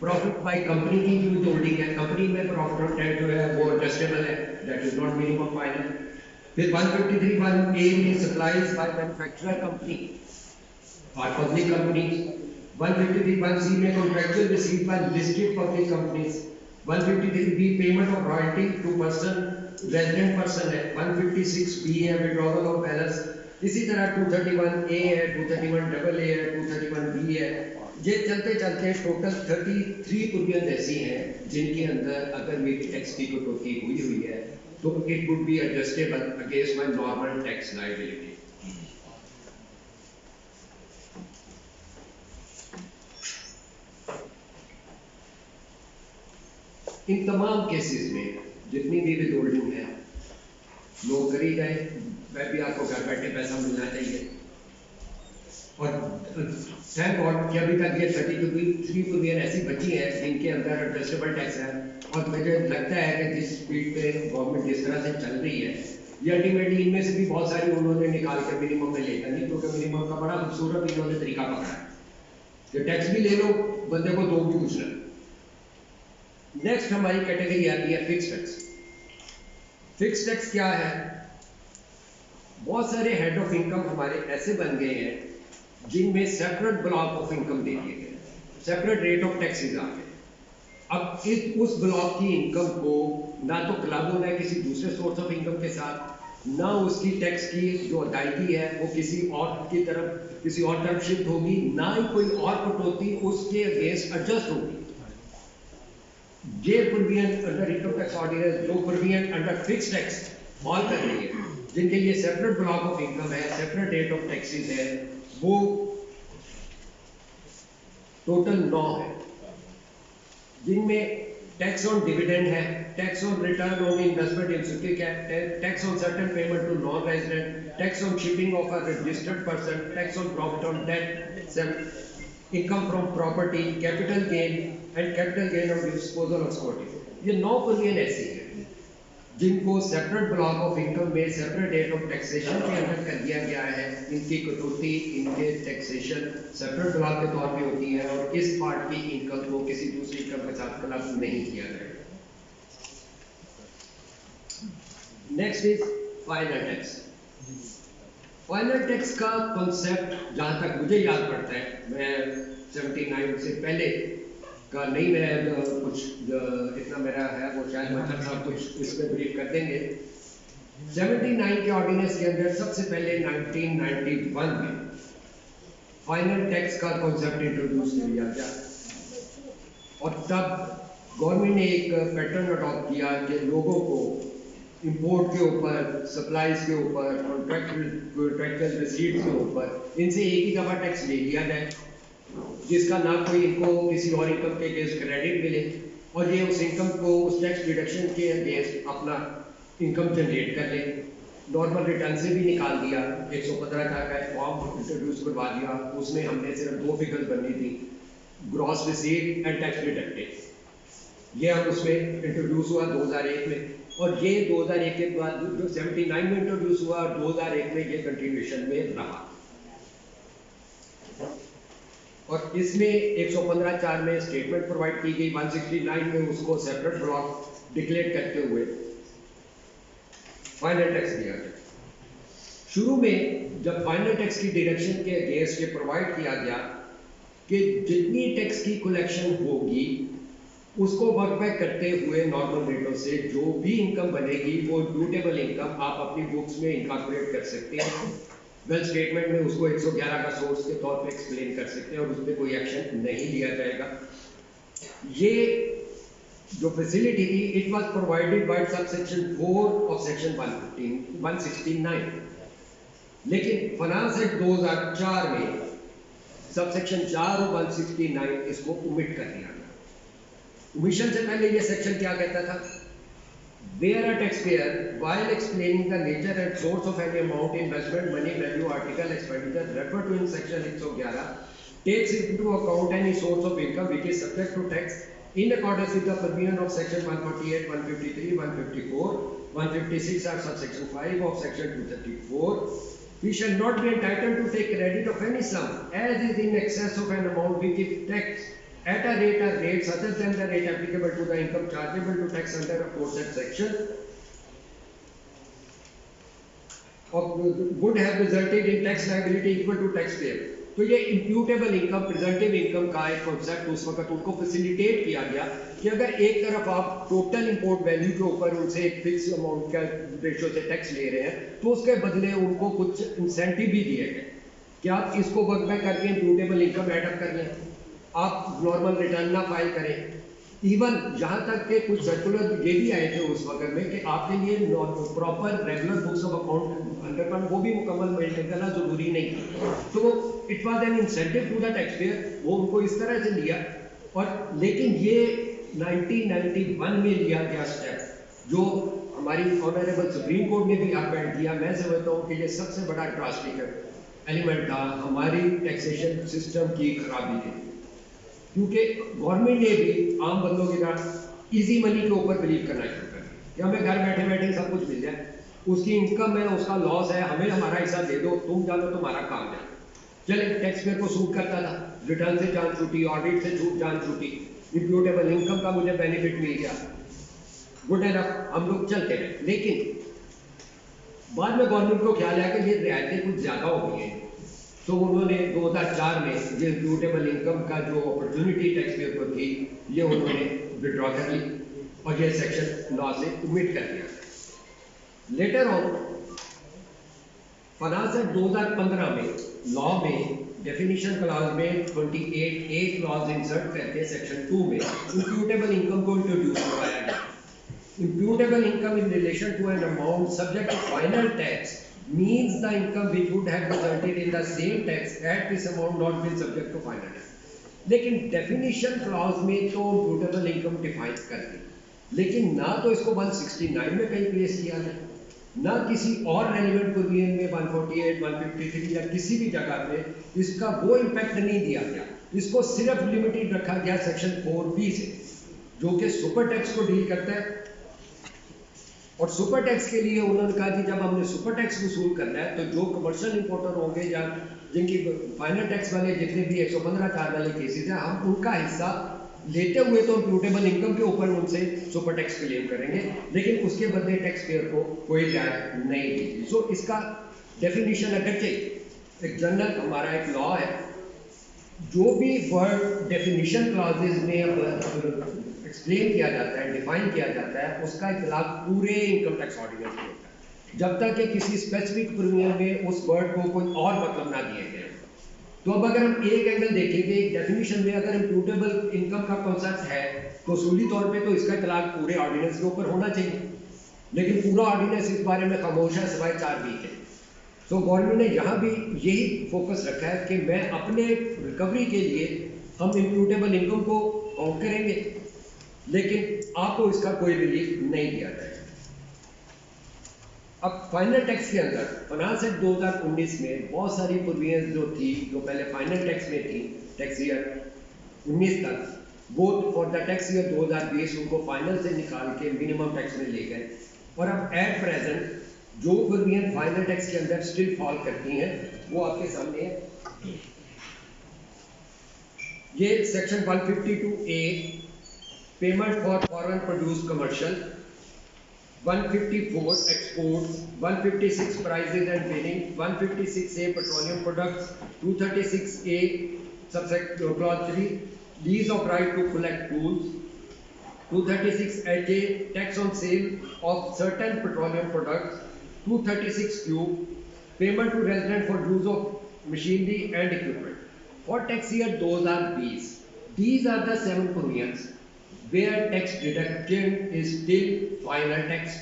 प्रॉफिट बाय कंपनी की भी होल्डिंग है। कंपनी में प्रॉफिट ऑन टैक्स जो है वो एडजस्टेबल है, that is not minimum final. फिर 153 1A में सप्लाईज बाय मैन्युफैक्चरर कंपनी और पब्लिक कंपनीज। 153 1C में contractual receipt by listed public companies. 153B payment of royalty to person resident person है। 156B है विड्रॉवल ऑफ बैलेंस। इसी तरह 231A है, 231AA है, 231B है। ये चलते चलते टोटल 33 प्रोविजन ऐसी हैं जिनके अंदर अगर मेरी टैक्स की कटौती हुई है तो it would be adjustable against my normal tax liability. इन तमाम केसेस में जितनी भी विद होल्डिंग है लोग करी गए, वह भी आपको घर बैठे पैसा मिलना चाहिए। और थैंक गॉड कि अभी तक ये 33 प्रोविजन ऐसी बची हैं जिनके अंदर एडजस्टेबल टैक्स है। और मुझे लगता है कि जिस स्पीड पे गवर्नमेंट जिस तरह से चल रही है ये अल्टीमेटली इनमें से भी बहुत सारी उन्होंने निकाल कर मिनिमम में लेकर नहीं, क्योंकि मिनिमम का बड़ा खूबसूरत इन्होंने तरीका पकड़ा है कि टैक्स भी ले लो बंदे को दो भी कुछ ना। नेक्स्ट हमारी कैटेगरी आती है फिक्स टैक्स। फिक्स टैक्स क्या है? बहुत सारे हेड ऑफ इनकम हमारे ऐसे बन गए हैं जिनमें सेपरेट ब्लॉक ऑफ इनकम दे दिए गए, सेपरेट रेट ऑफ टैक्सेस आ गए। अब उस ब्लॉक की इनकम को ना तो क्लब होना है किसी दूसरे सोर्स ऑफ इनकम के साथ, ना उसकी टैक्स की जो अदायगी है वो किसी और तरफ शिफ्ट होगी, ना ही कोई और कटौती उसके अगेंस्ट एडजस्ट होगी। ये provision under income tax ordinance जो provision under fix tax fall कर रही है, जिनके लिए सेपरेट ब्लॉक ऑफ इनकम है, सेपरेट रेट ऑफ टैक्सेस है, वो टोटल 9 है। जिनमें टैक्स ऑन डिविडेंड है, tax on return on investment in security, tax on certain payment to non resident, tax on shipping of a registered person, tax on profit on debt, income from property, capital gain and capital gain on disposal of security. ये 9 provision ऐसी है जिनको separate block of income में separate rate of taxation के अंदर कर दिया गया है। इनकी कटौती, इनके टैक्सेशन सेपरेट ब्लॉक के तौर पे होती है और इस पार्ट की इनकम को किसी दूसरी इनकम के साथ क्लब नहीं किया जाएगा। Next is final tax. Final tax का कॉन्सेप्ट जहाँ तक मुझे याद पड़ता है, मैं 79 से पहले का नहीं, मैं कुछ इतना मेरा है वो शायद मतलब साहब कुछ इसमें ब्रीफ कर देंगे। 79 के ऑर्डिनेंस के अंदर सबसे पहले 1991 में फाइनल टैक्स का कॉन्सेप्ट इंट्रोड्यूस किया गया और तब गवर्नमेंट ने एक पैटर्न अडॉप्ट किया कि लोगों को इंपोर्ट के ऊपर, सप्लाईज के ऊपर, कॉन्ट्रैक्चुअल रिसीट्स के ऊपर इनसे एक ही दफ़ा टैक्स ले लिया जाए जिसका ना कोई इनको किसी और इनकम के अगेंस्ट क्रेडिट मिले और ये उस इनकम को उस टैक्स डिडक्शन के अगेंस्ट अपना इनकम जनरेट कर ले। नॉर्मल रिटर्न से भी निकाल दिया, 115 का फॉर्म इंट्रोड्यूस करवा दिया, उसमें हमने सिर्फ 2 फिगर्स बननी थी, gross receipt and tax deducted. ये हम उसमें इंट्रोड्यूस हुआ 2001 में। और ये 2001 के बाद जो 79 में इंट्रोड्यूस हुआ और 2001 में ये कंटिन्यूएशन में रहा। और इसमें 115(4) में स्टेटमेंट प्रोवाइड की गई, 169 में उसको सेपरेट ब्लॉक डिक्लेयर करते हुए फाइनल टैक्स दिया गया। शुरू में जब फाइनल टैक्स की डायरेक्शन के अगेंस्ट ये प्रोवाइड किया गया कि जितनी टैक्स की कलेक्शन होगी उसको वर्क बैक करते हुए नॉर्मल रेटों से जो भी इनकम बनेगी वो इम्प्यूटेबल इनकम आप अपनी बुक्स में इनकॉर्पोरेट कर सकते हैं, वेल स्टेटमेंट में उसको 111 का सोर्स के तौर पे एक्सप्लेन कर सकते हैं और उसमें कोई एक्शन नहीं लिया जाएगा। ये जो फैसिलिटी थी it was provided by subsection 4 of section 169, लेकिन फाइनेंस एक्ट 2004 में सबसेक्शन 4 और 169 इसको ओमिट कर दिया गया। ओमिशन से पहले ये सेक्शन क्या कहता था? Where a taxpayer, while explaining the nature and source of any amount, investment, money, value, article, expenditure referred to in section 111, takes into account any source of income which is subject to tax in accordance with the provision of section 148, 153, 154, 156 or subsection 5 of section 234, we shall not be entitled to take credit of any sum as is in excess of an amount which is taxed at a rate or rates other than the rate applicable to the income chargeable to tax under aforesaid section would have resulted in tax liability equal to taxpayer। तो ये इम्प्यूटेबल income, प्रेजेंटिव income का एक concept उस वक्त उनको facilitate किया गया कि अगर एक तरफ आप टोटल इंपोर्ट वैल्यू के ऊपर उनसे एक फिक्स अमाउंट का रेशो से टैक्स ले रहे हैं तो उसके बदले उनको कुछ इंसेंटिव भी दिए गए कि आप इसको वर्क बैक करके इम्प्यूटेबल इनकम एडअप कर लें, आप नॉर्मल रिटर्न ना फाइल करें। इवन यहाँ तक के कुछ सर्कुलर ये भी आए थे उस वक्त में कि आपके लिए proper regular books of account under वो भी मुकम्मल मेंटेन करना जरूरी नहीं था। तो it was an incentive to the taxpayer, वो उनको इस तरह से लिया। और लेकिन ये 1991 में लिया गया स्टेप जो हमारी ऑनरेबल सुप्रीम कोर्ट ने भी अपॉइंट किया, मैं समझता हूँ कि ये सबसे बड़ा ड्रास्टिक एलिमेंट था हमारी टैक्सेशन सिस्टम की खराबी के, क्योंकि गवर्नमेंट ने भी आम बंदों की तरह इजी मनी के ऊपर बिलीव करना शुरू कर दिया कि हमें घर बैठे बैठे सब कुछ मिल जाए, उसकी इनकम है, उसका लॉस है, हमें हमारा हिस्सा दे दो, तुम जानो तुम्हारा काम जाए। चले टैक्स पेयर को सूट करता था, रिटर्न से जान छूटी, ऑडिट से जान छूटी, इम्प्यूटेबल इनकम का मुझे बेनिफिट मिल गया, गुड एनफ, हम लोग चलते रहे। लेकिन बाद में गवर्नमेंट को ख्याल आया कि ये रियायतें कुछ ज़्यादा हो गई हैं, तो उन्होंने 2004 में ये इम्प्यूटेबल इनकम का जो अपॉर्चुनिटी टैक्स पेयर को थी ये उन्होंने विड्रॉ कर ली और ये सेक्शन लॉ से ओमिट कर दिया। लेटर ऑन फाइनेंस एक्ट 2015 में लॉ में डेफिनेशन क्लॉज में 28A क्लॉज इंसर्ट करके सेक्शन 2 में इम्प्यूटेबल इनकम को इंट्रोड्यूस करवाया गया। Imputable income in relation to an amount subject to final tax means the income which would have resulted in the same tax at this amount not been subject to final tax। लेकिन definition clause में तो इम्प्यूटेबल income define कर दी, लेकिन ना तो इसको 169 में कहीं प्लेस किया गया, ना किसी और रेलिवेंट प्रोविजन में 148, 153 या किसी भी जगह पे इसका वो इम्पैक्ट नहीं दिया गया। इसको सिर्फ लिमिटेड रखा गया सेक्शन 4B से जो कि सुपर टैक्स को डील करता है। और सुपर टैक्स के लिए उन्होंने कहा कि जब हमने सुपर टैक्स वसूल करना है तो जो कमर्शियल इंपोर्टर होंगे या जिनकी फाइनल टैक्स वाले जितने भी 115(4) वाले केसेस हैं हम उनका हिस्सा लेते हुए तो इम्प्यूटेबल इनकम के ऊपर उनसे सुपर टैक्स क्लेम करेंगे, लेकिन उसके बदले टैक्स पेयर को कोई रियायत नहीं दी। सो इसका डेफिनेशन अगर एक जनरल हमारा एक लॉ है, जो भी वर्ड डेफिनेशन क्लॉजेज में एक्सप्लेन किया जाता है, डिफाइन किया जाता है, उसका इतलाक पूरे इनकम टैक्स ऑर्डिनेंस में होता है जब तक कि किसी स्पेसिफिक प्रोविजन में उस वर्ड को कोई और मतलब ना दिए गए। तो अब अगर हम एक एंगल देखेंगे डेफिनेशन में, अगर इम्प्यूटेबल इनकम का कॉन्सेप्ट है तो उसूली तौर पे तो इसका इतलाक पूरे ऑर्डिनेंस के ऊपर होना चाहिए, लेकिन पूरा ऑर्डिनेंस इस बारे में खामोश है सिवाय 4B के। तो गवर्नमेंट ने यहाँ भी यही फोकस रखा है कि मैं अपने रिकवरी के लिए हम इम्प्यूटेबल इनकम को काउंट करेंगे, लेकिन आपको इसका कोई रिलीफ नहीं दिया जाएगा। अब फाइनल टैक्स के अंदर फाइनेंस एक्ट 2019 में बहुत सारी प्रोविजंस जो थी जो पहले फाइनल टैक्स में थी, टैक्स ईयर 19 तक, वो फॉर द टैक्स ईयर 2020 उनको फाइनल से निकाल के मिनिमम टैक्स में ले गए। और अब एट प्रेजेंट जो प्रोविजन फाइनल टैक्स के अंदर स्टिल फॉल करती हैं वो आपके सामने है। ये section 152A payment for foreign produce commercial, 154 exports, 156 prizes and billing, 156A petroleum products, 236A subsection clause 3 lease of right to collect tolls, 236HA tax on sale of certain petroleum products, 236Q payment to resident for use of machinery and equipment. For tax year 2020, these are the 7 provisions where tax deduction is still final tax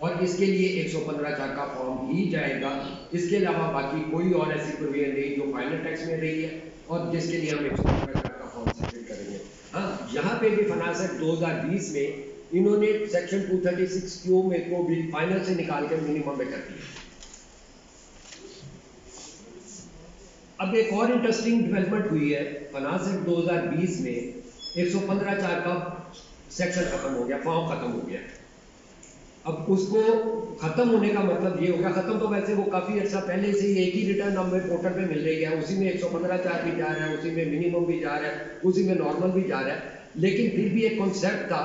और इसके लिए 115(4) का form ही जाएगा। इसके अलावा बाकी कोई और ऐसी प्रोविजन नहीं जो फाइनल टैक्स में रही है और जिसके लिए हम 115(4) का फॉर्म सबमिट करेंगे। हाँ, यहाँ पे भी फाइनेंस एक्ट 2020 में इन्होंने सेक्शन 236Q में को भी फाइनल से निकाल कर मिनिमम में कर दिया। अब एक और इंटरेस्टिंग डेवलपमेंट हुई है, फाइनेंस एक्ट 2020 में 115(4) का सेक्शन खत्म हो गया, फॉर्म खत्म हो गया। अब उसको खत्म होने का मतलब ये होगा, खत्म तो वैसे वो काफी अच्छा पहले से ही एक ही रिटर्न हमें पोर्टल पे मिल रही है, उसी में 115(4) भी जा रहा है, उसी में मिनिमम भी जा रहा है, उसी में नॉर्मल भी जा रहा है। लेकिन फिर भी एक कॉन्सेप्ट था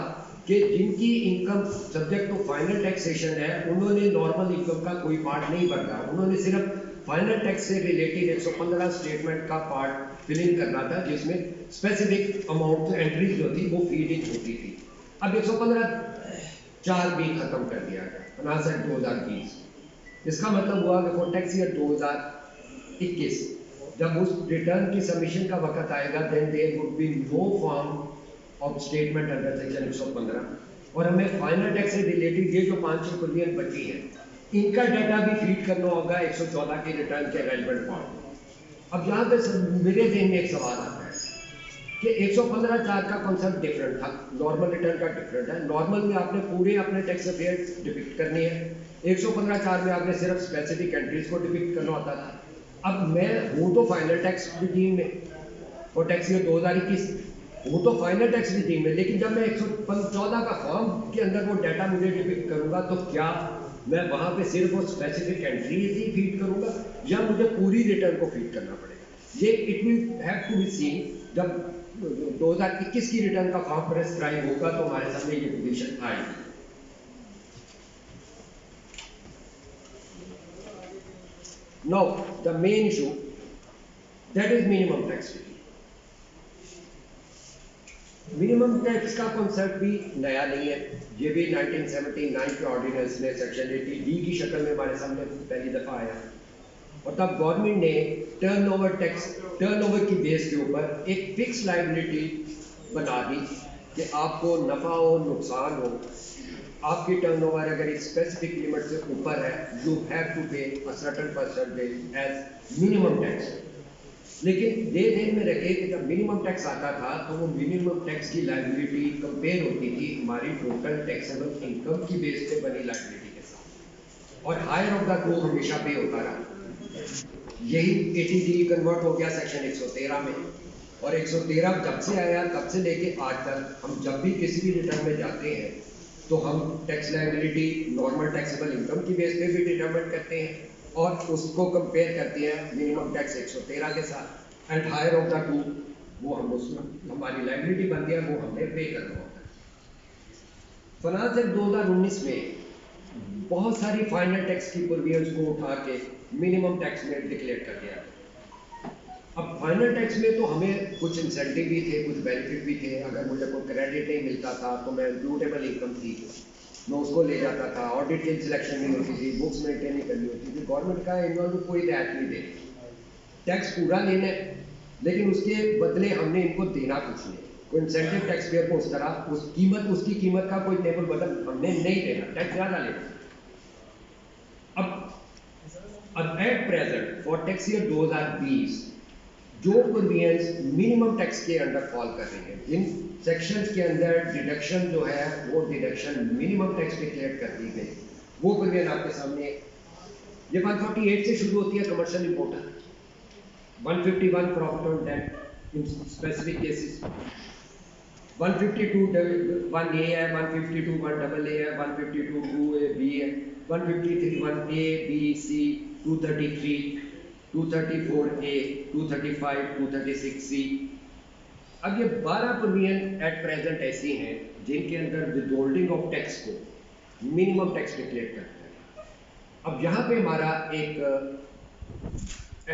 कि जिनकी income subject to final taxation है उन्होंने नॉर्मल इनकम का कोई पार्ट नहीं भरना, उन्होंने सिर्फ फाइनल टैक्स से रिलेटेड 115 स्टेटमेंट का पार्ट फिलिंग करना था जिसमें स्पेसिफिक अमाउंट एंट्रीज जो थी वो फीड इन होती थी। अब 115(4) भी खत्म कर दिया गया फाइनेंस एक्ट 2020। इसका मतलब हुआ कि फॉर टैक्स ईयर 2021 जब उस रिटर्न की सबमिशन का वक्त आएगा then there would be no form of statement under section 115 और हमें फाइनल टैक्स से रिलेटेड ये जो 500 बिलियन बची है इनका डाटा भी फीड करना होगा 114 के रिटर्न के रेलेवेंट फॉर्म। अब यहाँ पे मेरे ज़हन में एक सवाल आता है कि 115(4) का कॉन्सेप्ट डिफरेंट था, नॉर्मल रिटर्न का डिफरेंट है। नॉर्मल में आपने पूरे अपने टैक्स अफेयर्स डिपिक्ट करने हैं, 115(4) में आपने सिर्फ स्पेसिफिक एंट्रीज को डिपिक्ट करना होता था। अब मैं हूँ तो फाइनल टैक्स रिजीम में और टैक्स ईयर 2021 हूँ तो फाइनल टैक्स रिजीम में, लेकिन जब मैं 114 का फॉर्म के अंदर वो डाटा मुझे डिपिक्ट करूँगा तो क्या मैं वहाँ पे सिर्फ वो स्पेसिफिक एंट्रीज ही फीड करूँगा या मुझे पूरी रिटर्न को फीड करना पड़ेगा? ये it will have to be seen जब 2021 की रिटर्न का फॉर्म प्रेस्क्राइब होगा तो हमारे सामने ये पोजीशन आएगी। Now the main issue that is minimum tax regime. Minimum tax का कॉन्सेप्ट भी नया नहीं है, ये भी 1979 के ऑर्डिनेंस में सेक्शन 80D की शक्ल में हमारे सामने पहली दफा आया और तब गवर्नमेंट ने टर्नओवर की बेस के ऊपर एक फिक्स लायबिलिटी बना दी कि आपको नफा हो नुकसान हो, आपकी टर्नओवर अगर एक स्पेसिफिक लिमिट से ऊपर है you have to pay a certain percentage as minimum tax. लेकिन ये ध्यान में रखे कि जब मिनिमम टैक्स आता था तो वो मिनिमम टैक्स की लायबिलिटी कंपेयर होती थी हमारी टोटल टैक्सेबल इनकम की बेस पे बनी लायबिलिटी के साथ और हायर ऑफ द टू हमेशा पे होता रहा। यही 80D कन्वर्ट हो गया सेक्शन 113 में और 113 जब से आया तब से लेके आज तक हम जब भी किसी भी रिटर्न में जाते हैं तो हम tax liability normal taxable income की बेस पे भी डिटरमाइन करते हैं और उसको कंपेयर करती है मिनिमम टैक्स 113 के साथ and higher of the two वो हम उसमें हमारी लायबिलिटी बनती है वो हमें पे करना होता है। फाइनेंस एक्ट 2019 में बहुत सारी फाइनल टैक्स की प्रोविजंस को उठा के मिनिमम टैक्स में डिक्लेयर कर दिया। अब फाइनल टैक्स में तो हमें कुछ इंसेंटिव भी थे, कुछ बेनिफिट भी थे। अगर मुझे कोई क्रेडिट नहीं मिलता था तो मैं इम्प्यूटेबल इनकम थी मैं उसको ले जाता था, ऑडिट की सिलेक्शन नहीं होती थी, बुक्स मेंटेन नहीं करनी होती थी। गवर्नमेंट का इन्वॉल्व कोई रियायत नहीं दे, टैक्स पूरा लेने लेकिन उसके बदले हमने इनको देना कुछ नहीं। कोई इंसेंटिव टैक्स पेयर को उस तरह उसकी कीमत का कोई टेबल बदल हमने नहीं देना, टैक्स ज़्यादा लेना। अब at present for tax year 2020 जो प्रोविजंस मिनिमम टैक्स के अंडर फॉल कर रही हैं, जिन सेक्शंस के अंदर डिडक्शन जो है वो डिडक्शन मिनिमम टैक्स डिक्लेयर कर दी गई, वो प्रोविजन आपके सामने ये 148 से शुरू होती है commercial importer, 151 profit on debt in specific cases, 152 1A है, 152 1AA है, 152 2A B है, 153 1A B C, 233 234A, 235 236 C। अब ये 12 प्रोविजन एट प्रेजेंट ऐसी हैं जिनके अंदर विदहोल्डिंग ऑफ टैक्स को मिनिमम टैक्स डिक्लेयर करता है। अब यहाँ पे हमारा एक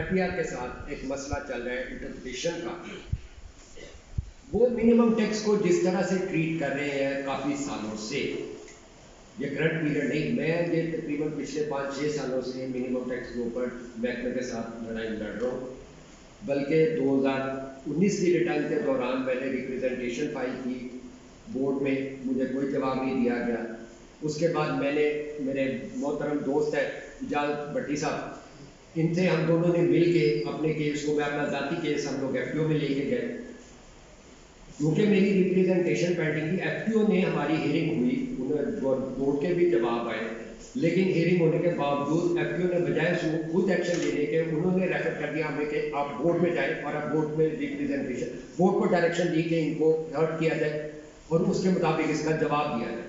FBR के साथ एक मसला चल रहा है इंटरप्रिटेशन का। वो मिनिमम टैक्स को जिस तरह से ट्रीट कर रहे हैं काफ़ी सालों से, ये करंट पीरियड नहीं, मैं ये तकरीबन पिछले 5-6 सालों से मिनिमम टैक्स के ऊपर महकमे के साथ लड़ाई लड़ रहा हूँ। बल्कि 2019 की रिटर्न के दौरान मैंने रिप्रेजेंटेशन फाइल की बोर्ड में, मुझे कोई जवाब नहीं दिया गया। उसके बाद मैंने, मेरे मोहतरम दोस्त है इजाज भट्टी साहब, इनसे हम दोनों ने मिल के अपने केस को, मैं अपना ज़ाती केस हम लोग FTO में लेके गए, क्योंकि मेरी रिप्रेजेंटेशन पेंडिंग थी। FTO ने हमारी हियरिंग हुई, उन्हें बोर्ड के भी जवाब आए, लेकिन हियरिंग होने के बावजूद FTO ने बजाय खुद एक्शन लेने के उन्होंने रेफर कर दिया हमें कि आप बोर्ड में जाएं और आप बोर्ड में रिप्रेजेंटेशन, बोर्ड को डायरेक्शन दी कि इनको हर्ट किया जाए और उसके मुताबिक इसका जवाब दिया जाए।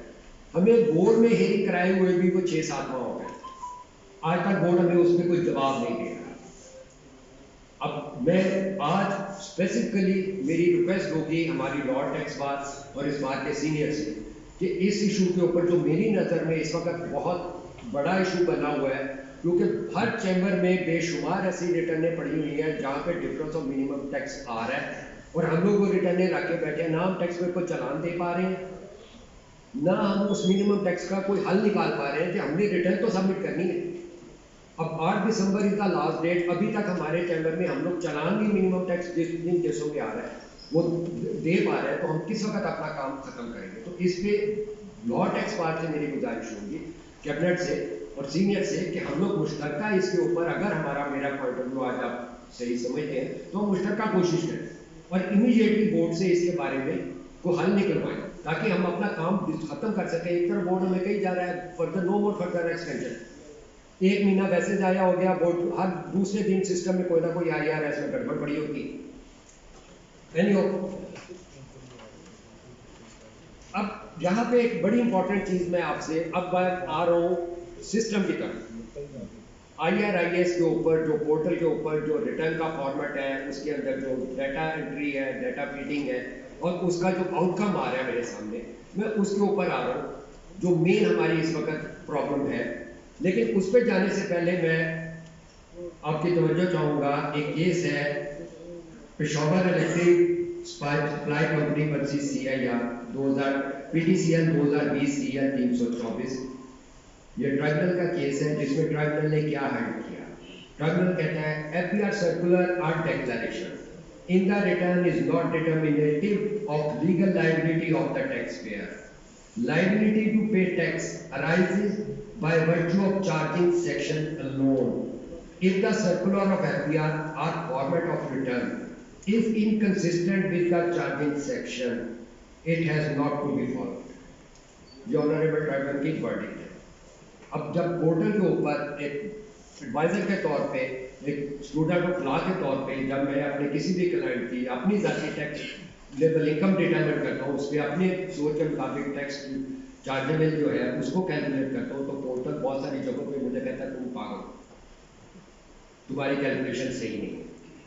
हमें बोर्ड में हियरिंग कराए हुए भी वो 6-7 माह हो गए, आज तक बोर्ड हमें उसमें कोई जवाब नहीं दे रहा। अब मैं आज स्पेसिफिकली मेरी रिक्वेस्ट होगी हमारी लॉ टैक्स बार और इस बार के सीनियर से कि इस इशू के ऊपर, जो मेरी नज़र में इस वक्त बहुत बड़ा इशू बना हुआ है, क्योंकि हर चैम्बर में बेशुमार ऐसी रिटर्नें पड़ी हुई हैं जहाँ पे डिफरेंस ऑफ मिनिमम टैक्स आ रहा है और हम लोग वो रिटर्नें रख के बैठे हैं, ना हम टैक्स पेपर को चलान दे पा रहे हैं, ना हम उस मिनिमम टैक्स का कोई हल निकाल पा रहे हैं कि हमने रिटर्न तो सबमिट करनी है। अब 8 दिसंबर इज द लास्ट डेट, अभी तक हमारे चैम्बर में हम लोग चलान भी मिनिमम टैक्स जिन केसों में आ रहा है वो दे पा रहे हैं, तो हम किस वक्त अपना काम खत्म करेंगे? तो इस पे लॉ टैक्स पार्ट से मेरी गुजारिश होगी कैबिनेट से और सीनियर से कि हम लोग मुश्तरका इसके ऊपर, अगर हमारा मेरा पॉइंट ऑफ व्यू आज आप सही समझते हैं तो हम मुश्तरका कोशिश करें और इमीडिएटली बोर्ड से इसके बारे में को हल निकलवाएं ताकि हम अपना काम खत्म कर सकें। एक तरफ बोर्ड हमें कही जा रहा है further, no more further extension, 1 महीना वैसे जाया हो गया, बोर्ड हर दूसरे दिन सिस्टम में कोई ना कोई IRS में गड़बड़ पड़ी होती। अब यहाँ पे एक बड़ी इंपॉर्टेंट चीज मैं आपसे अब आ रहा हूँ सिस्टम की तरफ। IRIS के ऊपर, जो पोर्टल के ऊपर जो रिटर्न का फॉर्मेट है, उसके अंदर जो डाटा एंट्री है, डाटा फीडिंग है और उसका जो आउटकम आ रहा है मेरे सामने, मैं उसके ऊपर आ रहा हूँ जो मेन हमारी इस वक्त प्रॉब्लम है। लेकिन उस पर जाने से पहले मैं आपकी तवज्जो चाहूँगा, एक केस है Peshawar electric supply company versus CIR 2000 PTCL 2020 CL 324। ये ट्राइब्यूनल का केस है जिसमें ट्राइब्यूनल ने क्या हैंड किया। ट्राइब्यूनल कहता है FBR circular or declaration in the return is not determinative of legal liability of the tax payer. Liability to pay tax arises by virtue of charging section alone. If the circular of FBR or format of return is inconsistent with the charging section, it has not to be followed. ये honourable tribunal की verdict है। अब जब portal के ऊपर एक adviser के तौर पे, एक स्टूडेंट ऑफ लॉ के तौर पे, जब मैं अपने किसी भी क्लाइंट की अपनी जाती टैक्स लेवल इनकम डिटरमाइन करता हूँ, उस पर अपने सोच के मुताबिक टैक्स चार्जेबल जो है उसको कैलकुलेट करता हूँ, तो पोर्टल बहुत सारी जगहों पे मुझे कहता है तुम पागल, तुम्हारी कैलकुलेशन सही नहीं है।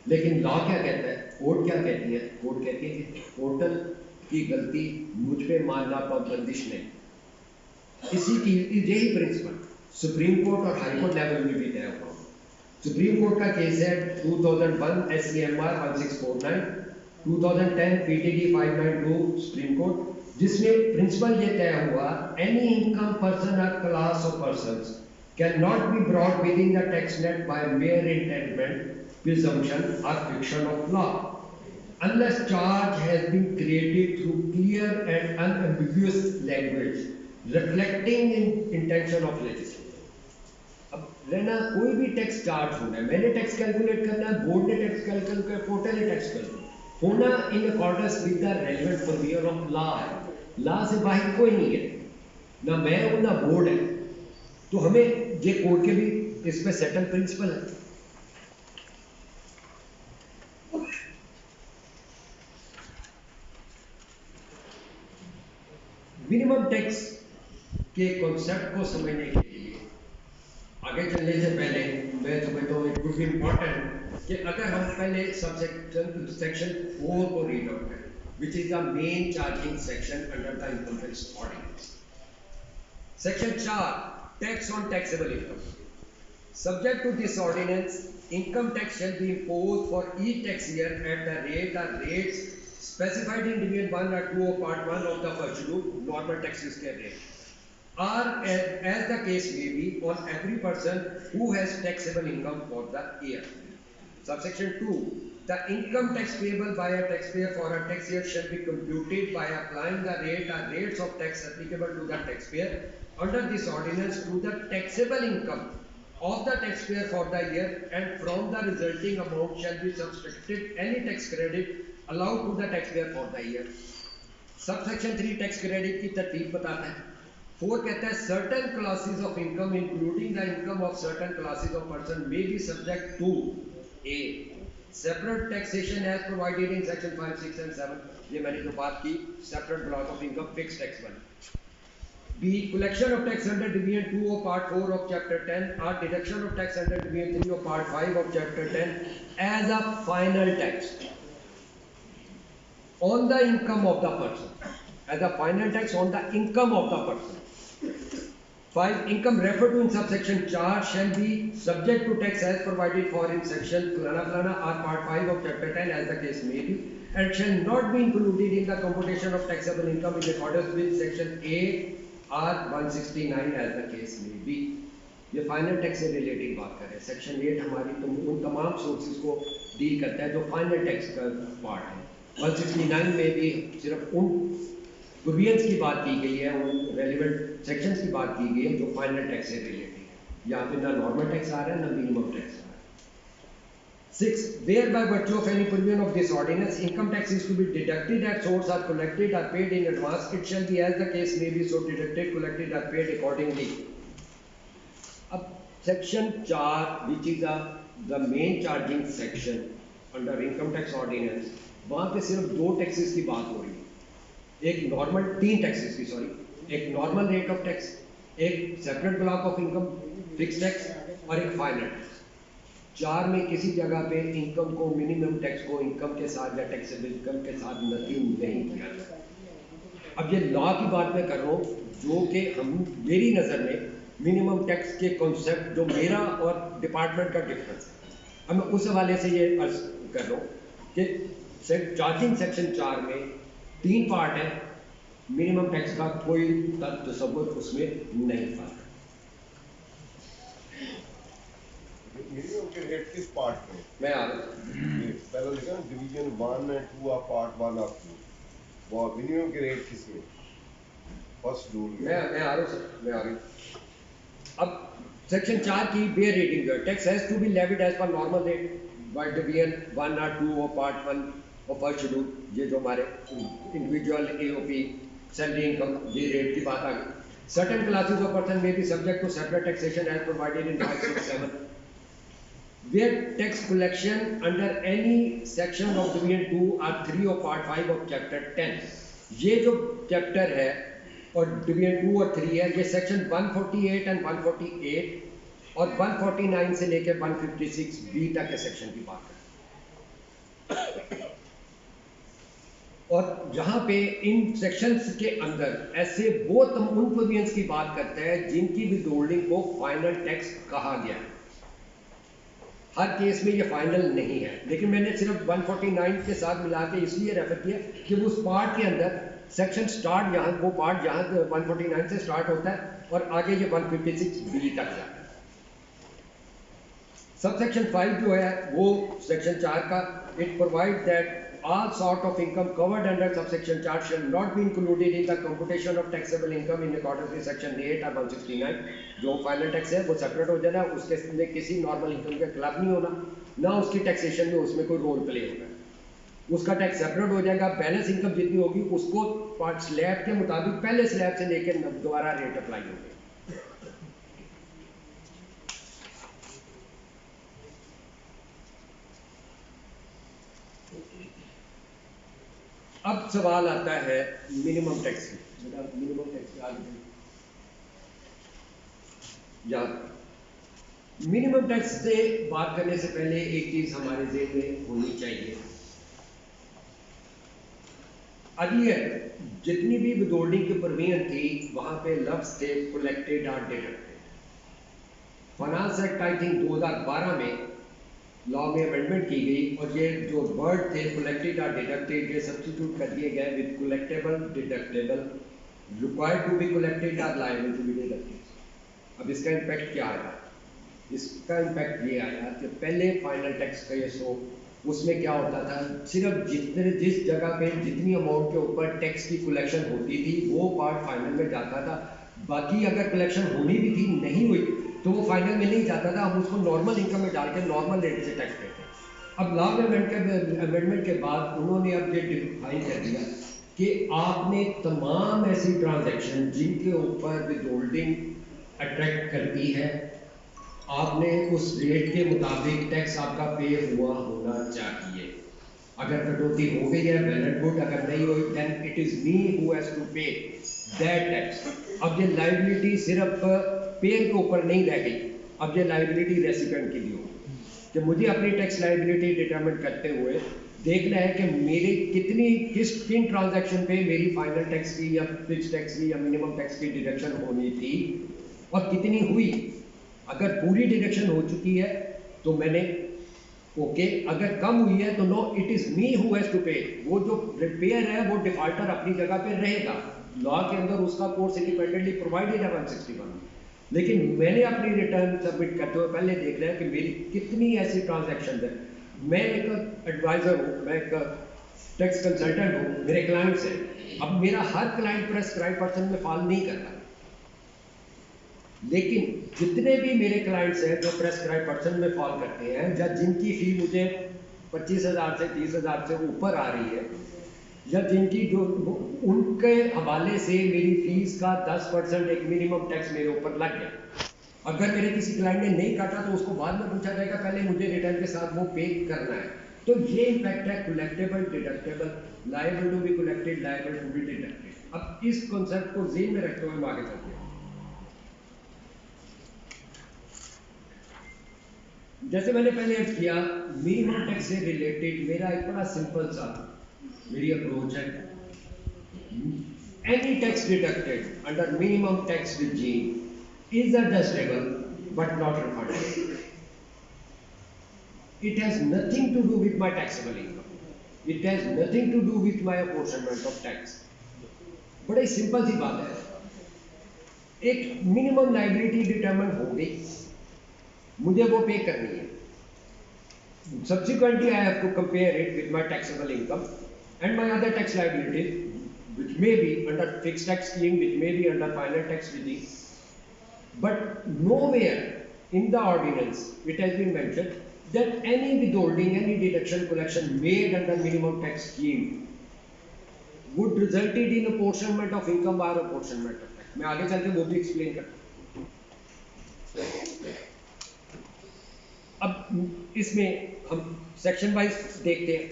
लेकिन लॉ क्या कहता है, कोर्ट क्या कहती है? कोर्ट कहती है कि पोर्टल की गलती मुझ पे मानना बंदिश नहीं। इसी की यही प्रिंसिपल सुप्रीम कोर्ट और हाई कोर्ट लेवल में भी तय हुआ। सुप्रीम कोर्ट का केस है 2001 SCMR 1649, 2010 PTD 592 सुप्रीम कोर्ट, जिसमें प्रिंसिपल ये तय हुआ एनी इनकम पर्सन और class of persons can not be brought within the tax net by mere intendment, presumption or fiction of law unless charge has been created through clear and unambiguous language reflecting in intention of legislature। अब लेना कोई भी tax charge होना है, मैंने tax calculate करना है, board ने टैक्स कैलकुलेट कर, पोर्टल ने टैक्स कैलकुलेट होना in accordance with the relevant provision of law है। लॉ से बाहर कोई नहीं है, ना मैं हूं ना बोर्ड है, तो हमें ये कोर्ट के भी इस पे सेटल प्रिंसिपल है। मिनिमम टैक्स के कॉन्सेप्ट को समझने के लिए आगे चलने से पहले मैं समझता हूँ इट वुड बी इम्पोर्टेंट कि अगर हम पहले सेक्शन 4 को रीड आउट करें, which is the main charging section under the income tax ordinance. Section 4, tax on taxable income. Subject to this ordinance, income tax shall be imposed for each tax year at the rate or rates specified in Division 1 or 2 of Part 1 of the first schedule, normal tax system rate, or as the case may be, on every person who has taxable income for the year. Subsection 2. The income tax payable by a taxpayer for a tax year shall be computed by applying the rate or rates of tax applicable to the taxpayer under this ordinance to the taxable income of the taxpayer for the year, and from the resulting amount shall be subtracted any tax credit allowed to the taxpayer for the year. Subsection 3 tax credit की तरतीब बताता है. 4 कहता है certain classes of income including the income of certain classes of person may be subject to A. Separate taxation as provided in section 5, 6 and 7. ये मैंने जो बात की separate block of income fixed tax वाली. B. Collection of tax under division 2 of part 4 of chapter 10 or deduction of tax under division 3 of part 5 of chapter 10 as a final tax on the income of the person. As a final tax on the income of the person. 5. Income referred to in subsection 4 shall be subject to tax as provided for in section Fulana or part 5 of chapter 10 as the case may be, and shall not be included in the computation of taxable income in accordance with section 8 or 169 as the case may be. ये final tax से related बात कर रहे हैं. Section 8 हमारी उन तमाम sources को डील करता है जो फाइनल टैक्स का पार्ट है. 169 में भी सिर्फ उन प्रोविजंस की बात की गई है, उन रेलिवेंट सेक्शंस की बात की गई है जो फाइनल टैक्स से रिलेटेड है. यहाँ पे ना नॉर्मल टैक्स आ रहा है ना मिनिमम टैक्स आ रहा है. 6. Where by virtue of any provision of this ordinance, income tax is to be deducted at source or collected or paid in advance, it shall be as the case may be so deducted, collected or paid accordingly. अब section 4 which is the main charging section under income tax ordinance, वहाँ पे सिर्फ 2 taxes की बात हो रही है. एक नॉर्मल 3 टैक्सेस की एक नॉर्मल रेट ऑफ टैक्स, एक separate block of income fix tax और एक फाइनल टैक्स. 4 में किसी जगह पे इनकम को मिनिमम टैक्स को इनकम के साथ या टैक्सेबल इनकम के साथ नथिंग नहीं किया जाता. अब ये लॉ की बात मैं कर रहा हूँ जो कि हम मेरी नज़र में मिनिमम टैक्स के कॉन्सेप्ट जो मेरा और डिपार्टमेंट का डिफरेंस है, अब मैं उस हवाले से ये अर्ज कर रहा हूँ कि चार्जिंग सेक्शन 4 में 3 पार्ट है. मिनिमम टैक्स का कोई तस्वुर उसमें नहीं था. मिनिमम के रेट किस पार्ट में? मैं आ रहा हूँ. पहले लिखा division 1 and 2 of part 1 of 2. वो मिनिमम के रेट किस में? फर्स्ट रूल में. मैं आ रहा हूँ सर, मैं आ रहा हूँ. अब सेक्शन 4 की बेयर रेटिंग है. Tax has to be levied as per normal rate by division 1 और 2 ऑफ पार्ट 1 और फर्स्ट शेड्यूल. ये जो हमारे इंडिविजुअल एओपी सैलरी इनकम ये रेट की बात आ गई. सर्टेन क्लासेस ऑफ पर्सन में be subject to separate taxation as provided in 5, 6, 7. Where tax collection under any section of division 2 or 3 of part 5 of chapter 10, ये जो चैप्टर है और डिवीजन 2 और 3 है, ये सेक्शन 148 एंड 148 और 149 से लेकर 156 बी तक के सेक्शन की बात है. और जहाँ पे इन सेक्शंस के अंदर ऐसे वो उन प्रोविजंस की बात करते हैं जिनकी भी होल्डिंग को फाइनल टैक्स कहा गया है. हर केस में ये फाइनल नहीं है, लेकिन मैंने सिर्फ 149 के साथ मिला के इसलिए रेफर किया कि उस पार्ट के अंदर सेक्शन स्टार्ट यहाँ वो पार्ट जहाँ 149 से स्टार्ट होता है और आगे ये 156 बी तक जाता है. सबसेक्शन 5 जो है वो सेक्शन 4 का it provide that all sort of income covered under subsection 4 shall not be included in the computation of taxable income in accordance with section 8 or 169. जो फाइनल टैक्स है वो सेपरेट हो जाना, उसके लिए किसी नॉर्मल इनकम के खिलाफ नहीं होना, ना उसकी टैक्सेशन में उसमें कोई रोल प्ले होगा. उसका टैक्स सेपरेट हो जाएगा. बैलेंस इनकम जितनी होगी उसको स्लैब के मुताबिक पहले स्लैब से लेकर दोबारा रेट अप्लाई होगा. अब सवाल आता है मिनिमम टैक्स. बेटा मिनिमम टैक्स याद, मिनिमम टैक्स से बात करने से पहले एक चीज हमारे जेहन में होनी चाहिए। अर्लियर जितनी भी विदहोल्डिंग की प्रोविजन थी वहां पे लफ्ज थे कलेक्टेड और deducted. Finance act I think 2012 में लॉ में अमेंडमेंट की गई और ये जो वर्ड थे कलेक्टेड और डिडक्टेड ये सब्स्टिट्यूट कर दिए गए with collectable, deductible, required to be collected और लायबल टू बी डिडक्टेड। अब इसका इम्पैक्ट क्या आया? इसका इम्पैक्ट ये आया कि पहले फाइनल टैक्स का ये सो उसमें क्या होता था, सिर्फ जिस जगह पे जितनी अमाउंट के ऊपर टैक्स की कलेक्शन होती थी वो पार्ट फाइनल में जाता था। बाकी अगर कलेक्शन होनी भी थी नहीं हुई तो वो फाइनल में नहीं जाता था, हम उसको नॉर्मल इनकम में डाल के नॉर्मल रेट से टैक्स देते। अब लॉ अमेंडमेंट के बाद उन्होंने अब ये डिफाइन कर दिया कि आपने तमाम ऐसी ट्रांजैक्शन जिनके ऊपर विदहोल्डिंग अट्रैक्ट करती है आपने उस रेट के मुताबिक टैक्स आपका पे हुआ होना चाहिए। अगर कटौती हो गई है वेल एंड गुड, अगर नहीं हुई then it is me who has to pay that tax. अब ये लायबिलिटी सिर्फ पेयर के ऊपर नहीं रह गई, अब ये लायबिलिटी रेसिडेंट की भी होगी कि मुझे अपनी टैक्स लायबिलिटी डिटरमिन करते हुए देखना है कि मेरे किन ट्रांजैक्शन पे मेरी फाइनल टैक्स की या फिक्स टैक्स की या मिनिमम टैक्स की डिडक्शन होनी थी और कितनी हुई। अगर पूरी डिडक्शन हो चुकी है तो मैंने ओके, अगर कम हुई है तो no, it is me who has to pay. वो जो पेयर है वो डिफॉल्टर अपनी जगह पे रहेगा, लॉ के अंदर उसका कोर्स इंडिपेंडेंटली प्रोवाइडेड है 161। लेकिन मैंने अपनी रिटर्न सबमिट करते हुए पहले देखना है कि मेरी कितनी ऐसी ट्रांजैक्शन है। मैं एक एडवाइजर हूँ, मैं एक टैक्स कंसल्टेंट हूँ, मेरे क्लाइंट्स हैं। अब मेरा हर क्लाइंट प्रेस्क्राइब पर्सन में फॉल नहीं करता, लेकिन जितने भी मेरे क्लाइंट्स हैं जो प्रेस्क्राइब पर्सन में फॉल करते हैं या जिनकी फी मुझे 25,000 से 30,000 से ऊपर आ रही है या जिनकी जो उनके हवाले से मेरी फीस का 10% एक मिनिमम टैक्स मेरे ऊपर लग गया। अगर मेरे किसी क्लाइंट ने नहीं काटा तो उसको बाद में पूछा जाएगा, पहले मुझे रिटर्न के साथ वो पे करना है। तो ये इम्पैक्ट है collectable, deductible, liable to be collected, liable to be deducted. अब इस कॉन्सेप्ट को ज़हन में रखते हुए हम आगे चलते हैं। जैसे मैंने पहले अर्ज किया, मिनिमम टैक्स से रिलेटेड मेरा एक बड़ा सिंपल सा मेरी अप्रोच है। Any tax deducted under minimum tax regime is adjustable but not refundable. It has nothing to do with my taxable income. It has nothing to do with my apportionment of tax. बड़ी simple सी बात है, एक minimum liability determine हो गई, मुझे वो पे करनी है। Subsequently, I have to compare it with my taxable income and my other tax liabilities, which may be under fixed tax scheme, which may be under final tax regime. But nowhere in the ordinance it has been mentioned that any withholding, any deduction collection made under minimum tax scheme would result in apportionment of income or apportionment of tax. मैं आगे चल के वो भी explain करता हूँ। अब इसमें हम सेक्शन वाइज देखते हैं।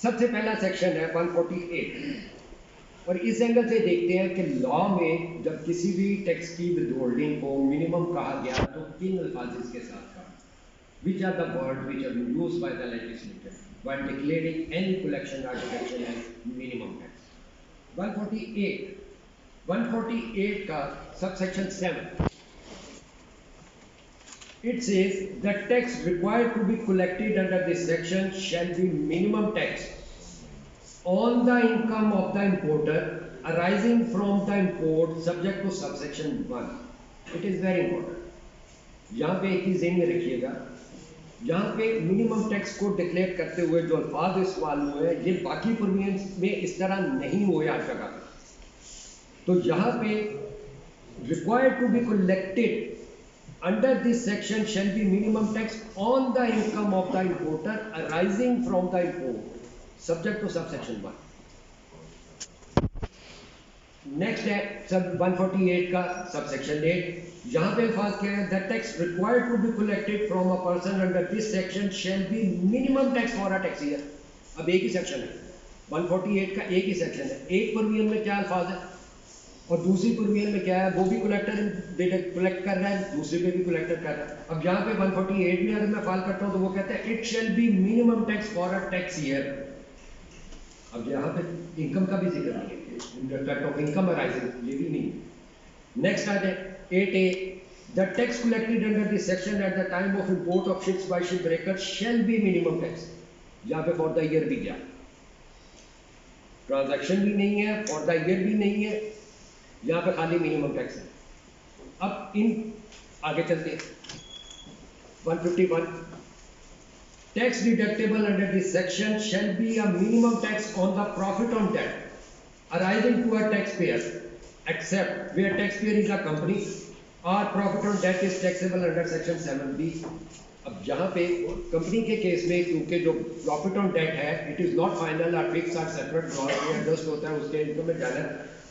सबसे पहला सेक्शन है 148 और इस एंगल से देखते हैं कि लॉ में जब किसी भी टैक्स की विदहोल्डिंग को मिनिमम कहा गया तो किन अल्फाज के साथ कहा। Which are the word which are used by the legislator while declaring any collection और डिडक्शन एज मिनिमम टैक्स। 148 का subsection 7 it says the tax required to be collected under this section shall be minimum tax on the income of the importer arising from the import subject to subsection 1. It is very important। यहाँ पे एक ही ज़हन में रखिएगा, यहाँ पे minimum tax को declare करते हुए जो अल्फाज इस्तेमाल हुए हैं ये बाकी प्रोविजंस में इस तरह नहीं हुए हर जगह। तो यहाँ पे required to be collected under this section shall be minimum tax on the income of the importer arising from the import subject to subsection 1. Next है सब 148 का सबसेक्शन 8। यहाँ पे अल्फाज क्या है, the tax required to be collected from a person under this section shall be minimum tax for a tax year. अब एक ही सेक्शन है 148 का, एक ही सेक्शन है, एक प्रोविजन में क्या अल्फाज है और दूसरी प्रीमियम में क्या है, वो भी कलेक्ट कर रहा है, दूसरे पे भी कलेक्टर कर रहा है। अब यहाँ पे 148 में अगर मैं फाइल करता हूँ तो वो कहता है it shall be minimum tax for a tax year. अब यहाँ पे इनकम का भी जिक्र नहीं है, ऑफ इनकम अराइजिंग ये भी नहीं। नेक्स्ट आ जाए 8A, the tax collected under this section at the time of import of ships by ship breaker shall be minimum tax. यहाँ पे फॉर द ईयर भी गया, ट्रांजैक्शन भी नहीं है, फॉर द ईयर भी नहीं है, यहाँ पे खाली मिनिमम टैक्स है। अब इन आगे चलते हैं 151, tax deductible under this section shall be a minimum tax on the profit on debt arising to a tax payer except where tax payer is a company और profit on debt is taxable under section 7B। अब यहाँ पे company के case में क्योंकि जो profit on date है it is not final और फिक्स और सेपरेट ग्रॉस एडजस्ट होता है उसके इनकम में जाना,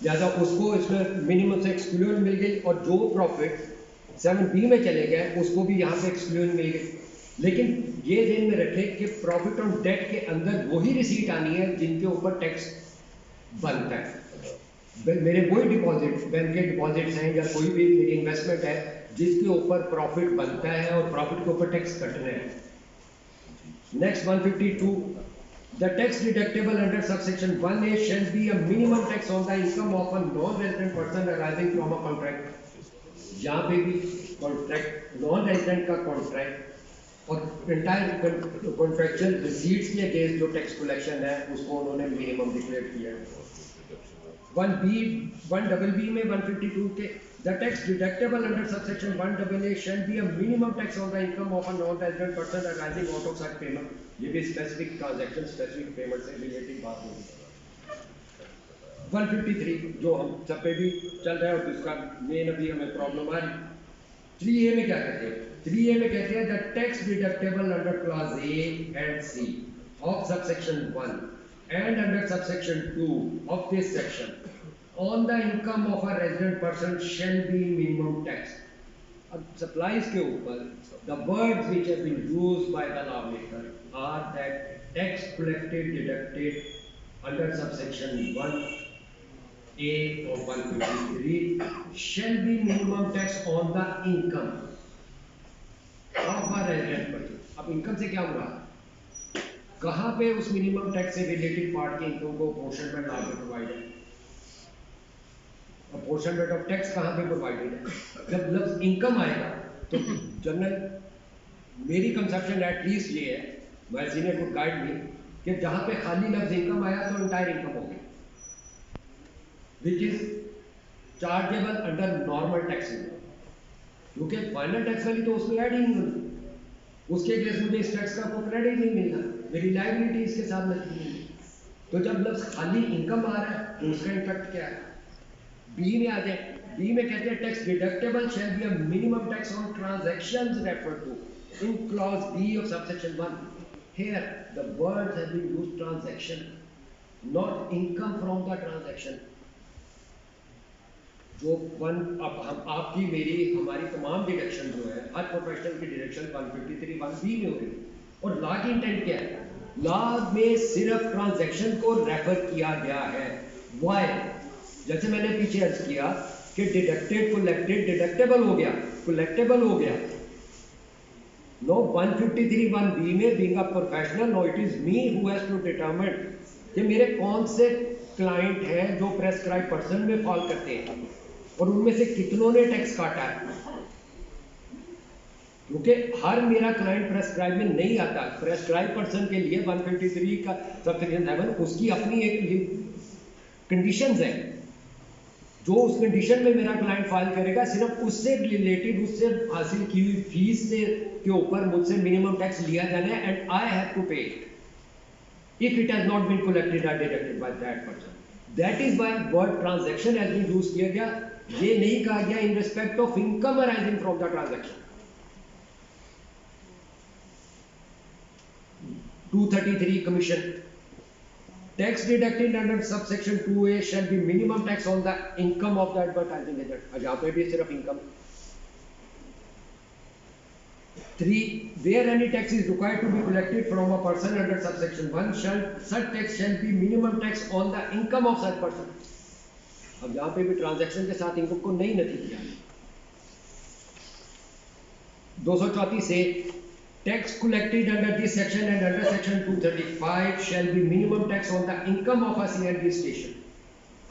लिहाजा उसको इसमें मिनिमम से एक्सक्लूजन मिल गई और जो प्रॉफिट 7B में चले गए उसको भी यहाँ पे एक्सक्लूजन मिल गई। लेकिन ये ध्यान में रखें कि प्रॉफिट ऑन डेट के अंदर वही रिसीट आनी है जिनके ऊपर टैक्स बनता है। मेरे वही डिपॉजिट, बैंक के डिपॉजिट्स हैं या कोई भी मेरी इन्वेस्टमेंट है जिसके ऊपर प्रॉफिट बनता है और प्रॉफिट के ऊपर टैक्स कटना है। Next 152, the tax deductible under subsection 1A shall be a minimum tax on the income of a non-resident person arising from a contract। यहाँ पे भी कॉन्ट्रैक्ट, नॉन रेजिडेंट का कॉन्ट्रैक्ट और इंटायर कॉन्ट्रैक्चुअल रिसीट्स के against जो tax collection है उसको उन्होंने मिनिमम डिक्लेयर किया है। 1BB में 152 के the tax deductible under subsection 1AA shall be a minimum tax on the income of a non-resident person arising out of such payment। ये भी स्पेसिफिक ट्रांजैक्शन स्पेसिफिक पेमेंट से रिलेटेड बात होगी। 153 जो हम सब पे भी चल रहा है और जिसका मेन अभी हमें प्रॉब्लम आ रही। 3A में क्या कहते हैं, 3A में कहते हैं the tax deductible under clause A and C of subsection 1 and under subsection 2 of this section on the income of a resident person shall be minimum tax। अब supplies के ऊपर the words which have been used by the lawmaker are that tax collected deducted under subsection 1A of 153 shall be minimum tax on the income of a resident person। अब income से क्या हुआ, कहाँ पे उस minimum tax से related part के income को अपोर्शनमेंट लॉ में प्रोवाइडेड है, अपोर्शनमेंट ऑफ टैक्स कहाँ पे प्रोवाइडेड है। जब लफ्ज इनकम आएगा तो जनरल मेरी कंसेप्शन एटलीस्ट ये है, my senior would guide me, कि जहाँ पे खाली लफ्ज इनकम आया तो इंटायर इनकम हो गई which is chargeable under normal tax, क्योंकि फाइनल टैक्स वाली तो उसमें ऐड ही नहीं होती, उसके केस मुझे इस टैक्स का कोई क्रेडिट नहीं मिलना, मेरी लायबिलिटी इसके साथ नहीं मिली। तो जब लफ्ज खाली इनकम आ रहा है तो उसका इम्पैक्ट क्या है। बी में आ जाए, बी में कहते हैं tax deductible shall be a minimum tax on transactions referred to in clause B of subsection 1। Here the words have been used transaction not income from the transaction. जो one अब हम आपकी मेरी हमारी तमाम डिडक्शन जो है हर प्रोफेशनल की डिडक्शन 153 1B में हो रही है और लॉ की इंटेंट क्या है, लॉ में सिर्फ ट्रांजैक्शन को रेफर किया गया है। व्हाई, जैसे मैंने पीछे अर्ज किया कि डिडक्टेड कलेक्टेड डिडक्टेबल हो गया, कलेक्टेबल हो गया। नो 153 1B में being a professional, no it is me who has to determine कि मेरे कौन से क्लाइंट हैं जो प्रेस्क्राइब पर्सन में फॉल करते हैं और उनमें से कितनों ने टैक्स काटा है, क्योंकि हर मेरा क्लाइंट प्रेस्क्राइब में नहीं आता। प्रेस्क्राइब पर्सन के लिए 153 का सबसेक्शन 7 उसकी अपनी एक कंडीशंस है, जो उस कंडीशन में मेरा क्लाइंट फाइल करेगा सिर्फ उससे रिलेटेड उससे हासिल की हुई फीस से के ऊपर मुझसे मिनिमम टैक्स लिया जाना है and I have to pay if it has not been collected और deducted by that person. That is why word transaction has been use किया गया, ये नहीं कहा गया in respect of income arising from the transaction. 233 commission tax deducted under subsection 2A shall be minimum tax on the income of the advertising agent। यहाँ पे भी सिर्फ income. 3 where any tax is required to be collected from a person under subsection 1 such tax shall be minimum tax on the income of such person। अब यहाँ पे भी transaction के साथ इनकम को नहीं नफी किया। 234 से tax collected under this section and under section 235 shell be minimum tax on the income of a CNG station.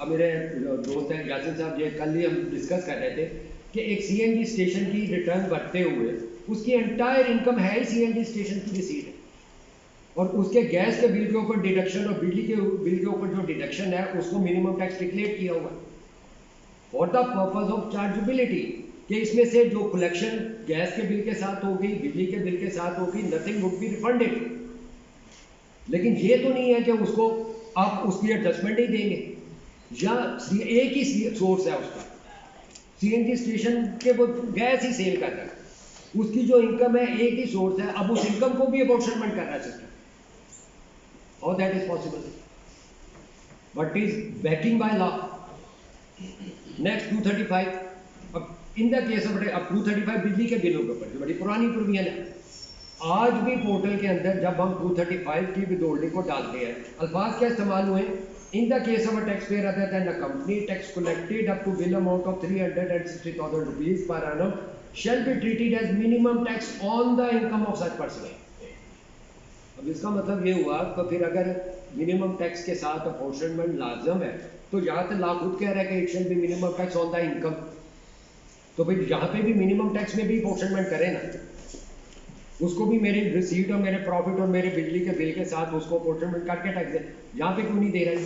अब मेरे दोस्त हैं यासिन साहब, ये कल ही हम डिस्कस कर रहे थे कि एक सीएनजी स्टेशन की रिटर्न भरते हुए उसकी एंटायर इनकम है ही सीएनजी स्टेशन की रिसीट है, और उसके गैस के बिल के ऊपर डिडक्शन और बिजली के बिल के ऊपर जो डिडक्शन है उसको मिनिमम टैक्स डिक्लेयर किया हुआ for the purpose of chargeability, कि इसमें से जो कलेक्शन गैस के बिल के साथ होगी, बिजली के बिल के साथ होगी, नथिंग वुड बी रिफंडेड। लेकिन ये तो नहीं है कि उसको आप उसकी एडजस्टमेंट ही देंगे, या एक ही सोर्स है उसका, सीएनजी स्टेशन के वो गैस ही सेल कर रहा है, उसकी जो इनकम है एक ही सोर्स है, अब उस इनकम को भी अपॉर्शनमेंट कर रहा है system. How that is possible? What is banking by law? Next 235। अब इन द केस ऑफ अब 235 बिजली के बिलों के ऊपर जो बड़ी पुरानी प्रोविजन है, आज भी पोर्टल के अंदर जब हम 235 की विदहोल्डिंग को डालते हैं, अल्फाज क्या इस्तेमाल हुए? In the case of a tax payer other than the company, tax collected up to bill amount of 360,000 rupees per annum shall be treated as minimum tax on the income of such person। अब इसका मतलब ये हुआ तो फिर अगर minimum tax के साथ अपॉर्शनमेंट लाजम है, तो यहाँ तो ला खुद कह रहा है कि it shall be minimum tax on the income, तो फिर यहाँ पे भी मिनिमम टैक्स में भी अपॉर्शनमेंट करें ना, उसको भी मेरे रिसीट और मेरे प्रॉफिट और मेरे बिजली के बिल के साथ उसको अपॉर्शनमेंट करके टैक्स दे। यहाँ पे क्यों नहीं दे रहे?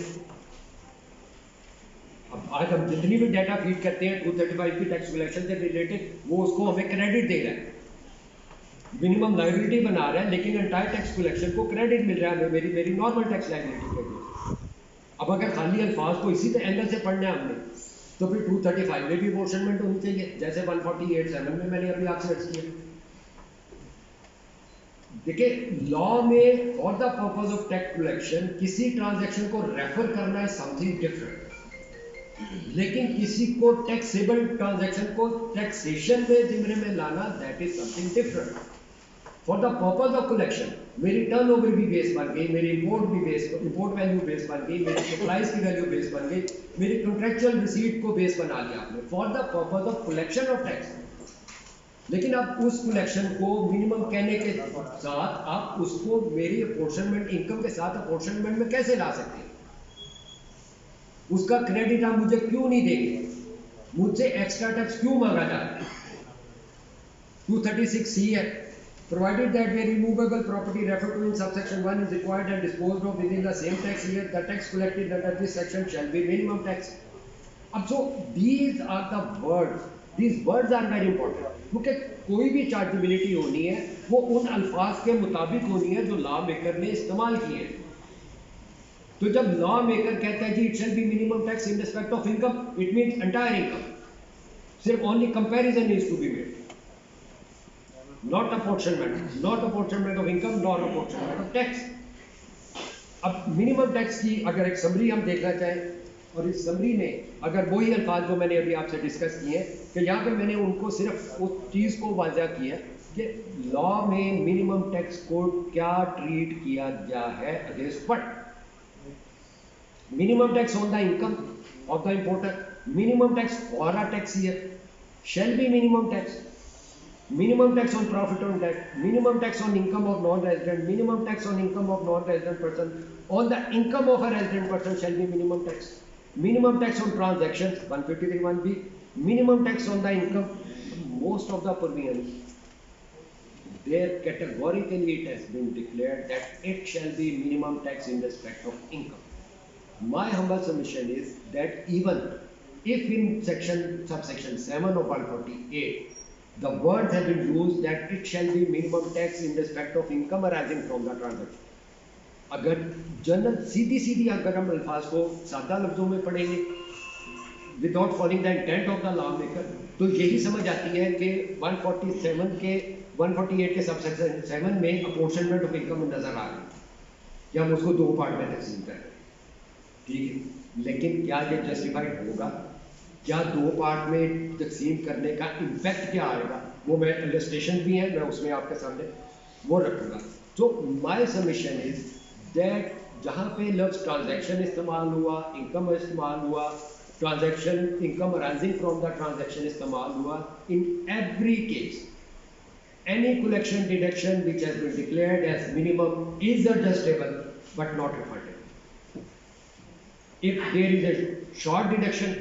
अब आज हम जितनी भी डाटा फीड करते हैं 235 की टैक्स कलेक्शन से रिलेटेड, वो उसको हमें क्रेडिट दे रहा है, मिनिमम लायबिलिटी बना रहा है, लेकिन एंटायर टैक्स कलेक्शन को क्रेडिट मिल रहा है मेरी नॉर्मल टैक्स लायबिलिटी के लिए। अब अगर खाली अल्फाज को इसी एंगल से पढ़ना है हमने, तो फिर 235 में भी अपॉर्शनमेंट होनी चाहिए, जैसे 148(7) में मैंने अभी आपसे अर्ज किया। देखिए, लॉ में for the purpose of tax collection किसी ट्रांजैक्शन को रेफर करना है समथिंग डिफरेंट, लेकिन किसी को टैक्सेबल ट्रांजैक्शन को टैक्सेशन में जिम्मे में लाना, that is something different. For the purpose of collection मेरी टर्नओवर भी बेस बन गई, मेरी इंपोर्ट वैल्यू बेस बन गई, मेरी सप्लाईज की वैल्यू बेस बन गई, मेरी कॉन्ट्रेक्चुअल रिसीट को बेस बना लिया आपने for the purpose of collection of tax. लेकिन आप उस कलेक्शन को मिनिमम कहने के साथ आप उसको मेरी अपॉर्शनमेंट इनकम के साथ अपॉर्शनमेंट में कैसे ला सकते हैं? उसका क्रेडिट आप मुझे क्यों नहीं देंगे? मुझसे एक्स्ट्रा टैक्स क्यों मांगा जा रहा है? 236C है, provided that where removable property referred to in subsection 1 is required and disposed of within the same tax year, the tax collected under this section shall be minimum tax। अब so these are the words, these words are very important, क्योंकि कोई भी chargeability होनी है वो उन अल्फाज के मुताबिक होनी है जो लॉ मेकर ने इस्तेमाल किए हैं। तो जब लॉ मेकर कहता है कि it shall be minimum tax in respect of income, it means entire income, सिर्फ only comparison is to be made, not apportionment of income, nor apportionment of tax। अब मिनिमम टैक्स की अगर एक summary हम देखना चाहें, और इस समरी में अगर वही अल्फाज जो मैंने अभी आपसे डिस्कस किए कि यहाँ पे मैंने उनको सिर्फ उस चीज़ को वाज़ा किया कि लॉ में मिनिमम टैक्स को क्या ट्रीट किया गया है against what. Minimum tax on the income of the importer, minimum tax for a tax year shell be minimum tax, minimum tax on profit on debt, minimum tax on income of non-resident, minimum tax on income of non-resident person, on the income of a resident person shall be minimum tax, minimum tax on transactions 153(1)(b), minimum tax on the income, most of the provisions there categorically it has been declared that it shall be minimum tax in respect of income। My humble submission is that even if in subsection 7 of 148 the words have been used that it shall be minimum tax in respect of income arising from the transaction, अगर general सीधी अगर हम अल्फाज को सादा लफ्जों में पढ़ेंगे without following the intent of the law maker, तो यही समझ आती है कि 148 के सबसेक्शन 7 में अपॉर्शनमेंट ऑफ इनकम नजर आ रही है कि हम उसको दो पार्ट में तकसीम कर रहे हैं, ठीक है। लेकिन क्या ये जस्टिफाइड होगा? क्या दो पार्ट में तकसीम करने का इम्पैक्ट क्या आएगा? वो मैं इलस्ट्रेशन भी है, मैं उसमें आपके सामने वो रखूँगा। तो माय सबमिशन इज दैट जहाँ पे लफ्ज़ ट्रांजैक्शन इस्तेमाल हुआ, इनकम इस्तेमाल हुआ, transaction income arising from the transaction इस्तेमाल हुआ in every case any collection deduction which has been declared as minimum is adjustable but not refundable. If there is a short deduction,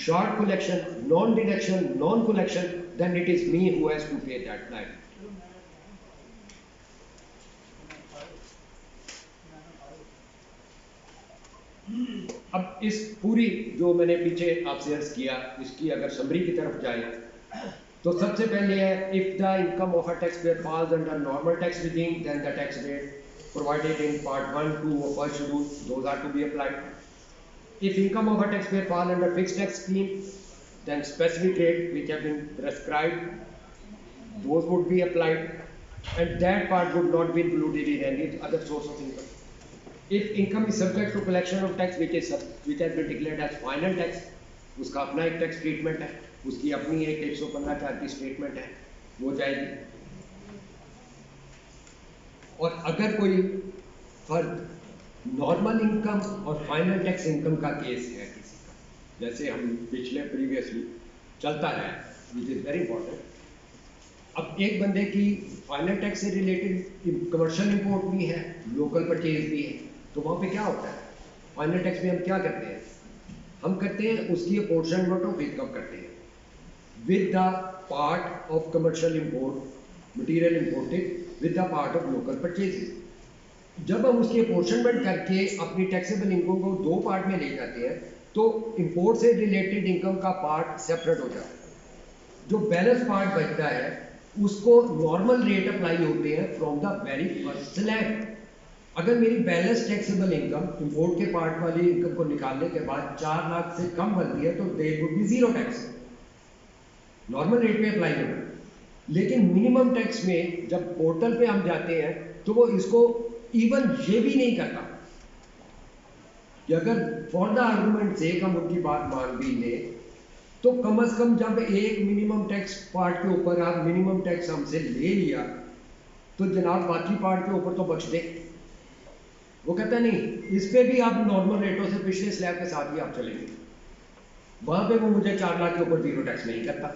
short collection, non-deduction, non-collection, then it is me who has to pay that liability. अब इस पूरी जो मैंने पीछे आपसे अर्ज किया इसकी अगर समरी की तरफ जाए तो सबसे पहले है if the income of a tax payer falls under normal tax regime then the tax rate provided in part 1, 2 of first schedule, those are to be applied. If income of a taxpayer fall under fixed tax scheme, then specific rate which have been prescribed, those would be applied, and that part would not be included in any other source of income. If income is subject to collection of tax which has been declared as final tax, उसका अपना एक tax treatment है, उसकी अपनी एक 115(4) की statement है, वो जाएगी। और अगर कोई फर्द नॉर्मल इनकम और फाइनल टैक्स इनकम का केस है किसी का, जैसे हम पिछले प्रीवियसली चलता है विच इज़ वेरी इंपॉर्टेंट, अब एक बंदे की फाइनल टैक्स से रिलेटेड कमर्शियल इंपोर्ट भी है, लोकल परचेज भी है, तो वहाँ पे क्या होता है? फाइनल टैक्स में हम क्या करते हैं? हम करते हैं उसकी अपॉर्शनमेंट ऑफ इनकम करते हैं with the part of commercial import material imported with the part of local purchases. जब हम उसकी अपॉर्शनमेंट करके अपनी टैक्सेबल इनकम को दो पार्ट में ले जाते हैं तो इंपोर्ट से रिलेटेड इनकम का पार्ट सेपरेट हो जाता है, जो बैलेंस पार्ट बचता है उसको नॉर्मल रेट अप्लाई होते हैं from the very first slab. अगर मेरी बैलेंस टैक्सेबल इनकम इंपोर्ट के पार्ट वाली इनकम को निकालने के बाद 4 लाख से कम बनती है तो there would be zero tax, normal rate में अप्लाई होगा। लेकिन मिनिमम टैक्स में जब पोर्टल पे हम जाते हैं तो वो इसको इवन ये भी नहीं करता कि अगर फॉर द आर्गूमेंट से हम उनकी बात मान भी ले तो कम से कम जब एक मिनिमम टैक्स पार्ट के ऊपर आप मिनिमम टैक्स हमसे ले लिया तो जनाब बाकी पार्ट के ऊपर तो बच दे। वो कहता नहीं, इस पे भी आप नॉर्मल रेटों से पिछले स्लैब के साथ ही आप चलेंगे, वहां पे वो मुझे 4 लाख के ऊपर जीरो टैक्स नहीं करता।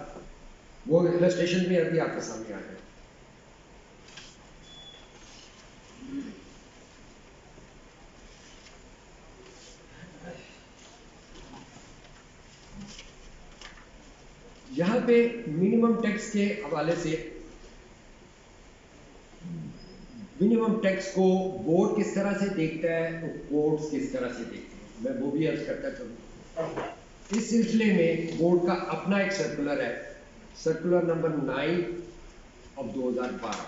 वो इलस्ट्रेशन में अभी आपके सामने आ गया। यहां पे मिनिमम टैक्स के हवाले से मिनिमम टैक्स को बोर्ड किस तरह से देखता है तो कोर्ट्स किस तरह से देखते हैं, मैं वो भी अर्ज करता चलूं। इस सिलसिले में बोर्ड का अपना एक सर्कुलर है, सर्कुलर नंबर 9 ऑफ 2012।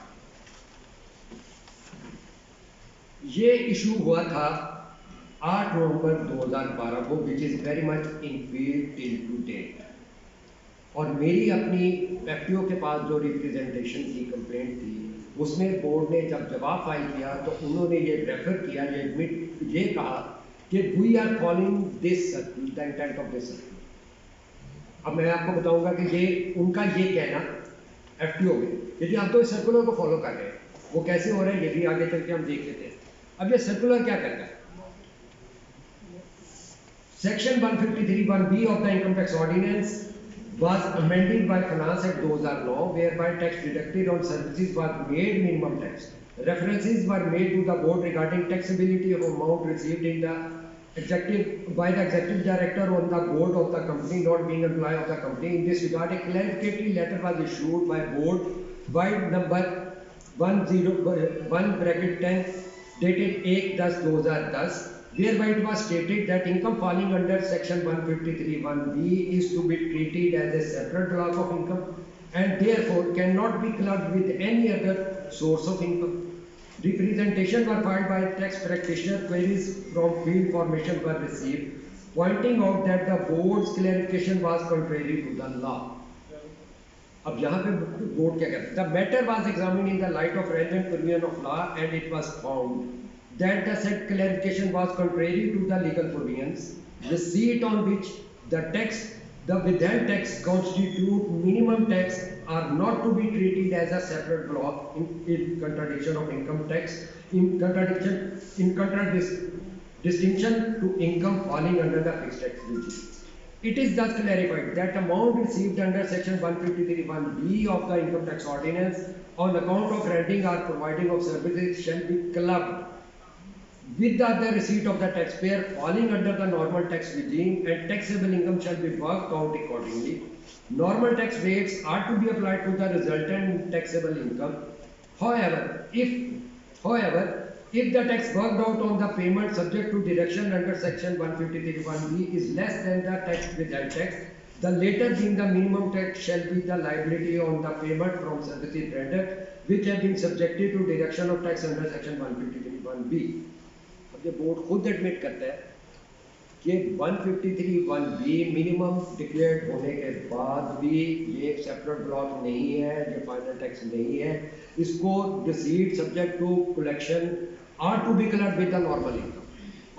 ये इशू हुआ था 8 नवंबर 2012 को, which is very much in field till to date. और मेरी अपनी एफटीओ के पास जो रिप्रेजेंटेशन की कंप्लेंट थी उसमें बोर्ड ने जब जवाब फाइल किया तो उन्होंने ये रेफर किया, ये कहा कि we are following this the intent of this circular. अब मैं आपको बताऊंगा कि ये उनका ये कहना एफटीओ में, यदि आप तो इस सर्कुलर को फॉलो कर रहे हैं, वो कैसे हो रहा है ये भी आगे चल के हम देख लेते हैं। अब ये सर्कुलर क्या कहता है? Section 153(1)(b) of the income tax ordinance was amended by Finance Act 2009 whereby tax deducted on services was made minimum tax. References were made to the board regarding taxability of amount received in the by the executive director on the board of the company not being employee of the company. In this regard, a clarificatory letter was issued by board by number 101/10 dated 1/10/2010, whereby it was stated that income falling under section 153(1)(b) is to be treated as a separate block of income and therefore cannot be clubbed with any other source of income. Representation were filed by tax practitioner, queries from field formation were received, pointing out that the board's clarification was contrary to the law. अब यहाँ पे board क्या कहता है? The matter was examined in the light of relevant provision of law and it was found that the said clarification was contrary to the legal provisions, receipt on which the withheld tax constitute minimum tax are not to be treated as a separate block in contradiction of income tax, distinction to income falling under the fixed tax regime. It is thus clarified that amount received under section 153(1)(b of the income tax ordinance on account of renting or providing of services shall be clubbed with the other receipt of the taxpayer falling under the normal tax regime, and taxable income shall be worked out accordingly. Normal tax rates are to be applied to the resultant taxable income. However, if the tax worked out on the payment subject to deduction under section 153(1)(b is less than the tax without tax, the latter being the minimum tax shall be the liability on the payment from services rendered which have been subjected to deduction of tax under section 153(1)(b. अब ये board खुद admit करता है कि 153(1)(b minimum declared होने के बाद भी ये एक सेपरेट ब्लॉक नहीं है, ये फाइनल टैक्स नहीं है, इसको receipt subject to collection are to be coloured with the normal income,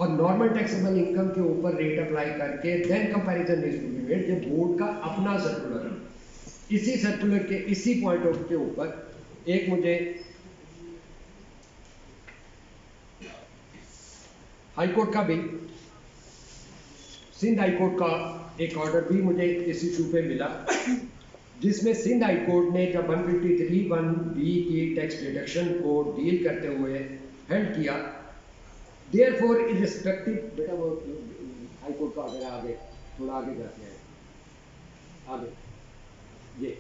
और नॉर्मल टैक्सेबल इनकम के ऊपर रेट अप्लाई करके then comparison is to be made. ये बोर्ड का अपना सर्कुलर है। इसी सर्कुलर के इसी पॉइंट ऑफ के ऊपर एक मुझे हाईकोर्ट का भी, सिंध हाईकोर्ट का एक ऑर्डर भी मुझे इस इशू पे मिला, जिसमें सिंध हाईकोर्ट ने जब 153(1)(b की टैक्स डिडक्शन को डील करते हुए हेल्ड किया, देयरफॉर इररिस्पेक्टिव, बेटा वो हाईकोर्ट का ऑर्डर आगे थोड़ा आगे जाते हैं, आगे ये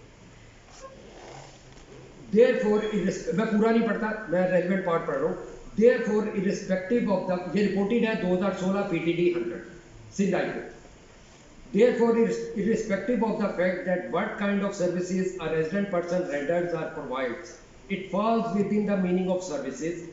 देयरफॉर मैं पूरा नहीं पढ़ता, मैं रेलेवेंट पार्ट पढ़ रहा हूँ। देयरफॉर इररिस्पेक्टिव ऑफ द, ये रिपोर्टेड है 2016 PTD 100 Sindh high court. Therefore, irrespective of the fact that what kind of services a resident person renders or provides, it falls within the meaning of services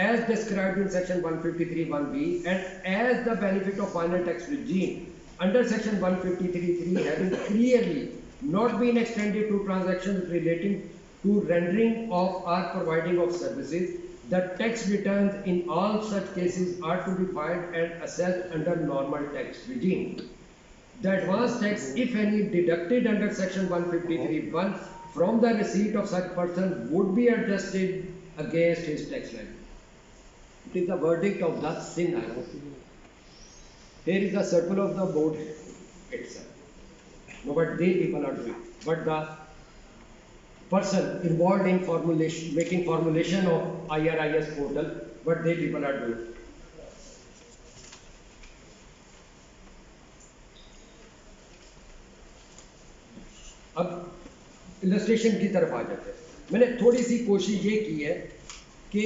as described in section 153(1)(b, and as the benefit of final tax regime under section 153(3) having clearly not been extended to transactions relating to rendering of or providing of services, the tax returns in all such cases are to be filed and assessed under normal tax regime. The advance tax, if any, deducted under section 153(1) from the receipt of such person would be adjusted against his tax liability. It is the verdict of the Sindh High Court. Here is the circle of the board itself. No, but they people are doing. But the person involved in formulation, making formulation of IRIS portal, what they people are doing. अब illustration की तरफ आ जाते हैं। मैंने थोड़ी सी कोशिश ये की है कि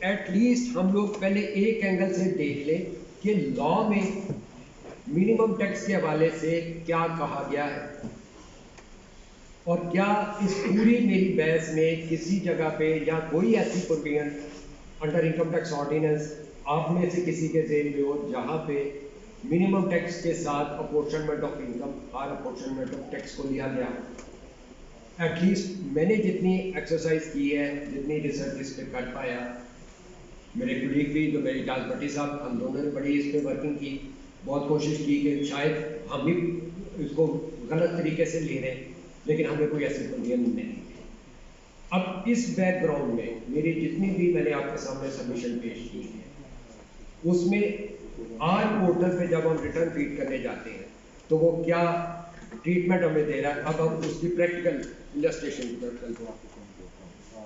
एटलीस्ट हम लोग पहले एक एंगल से देख लें कि लॉ में मिनिमम टैक्स के हवाले से क्या कहा गया है, और क्या इस पूरी मेरी बहस में किसी जगह पे या कोई ऐसी provision under income tax ordinance आप में से किसी के ज़हन में हो जहाँ पे मिनिमम टैक्स के साथ अपॉर्चनमेंट ऑफ इनकम और अपॉर्चनमेंट ऑफ टैक्स को लिया गया। एटलीस्ट मैंने जितनी एक्सरसाइज की है, जितनी रिसर्च इस पर कर पाया, मेरे कुलीग भी जो मेरे इजाज भट्टी साहब, हम दोनों ने बड़ी इस पर वर्किंग की, बहुत कोशिश की कि शायद हम भी इसको गलत तरीके से ले रहे हैं, लेकिन हमें कोई ऐसी प्रोविजन नहीं है। अब इस बैकग्राउंड में मेरी जितनी भी मैंने आपके सामने सबमिशन पेश की है, उसमें आर पोर्टल पे जब हम रिटर्न फीड करने जाते हैं तो वो क्या ट्रीटमेंट हमें दे रहा है। अब हम उसकी प्रैक्टिकल इलस्ट्रेशन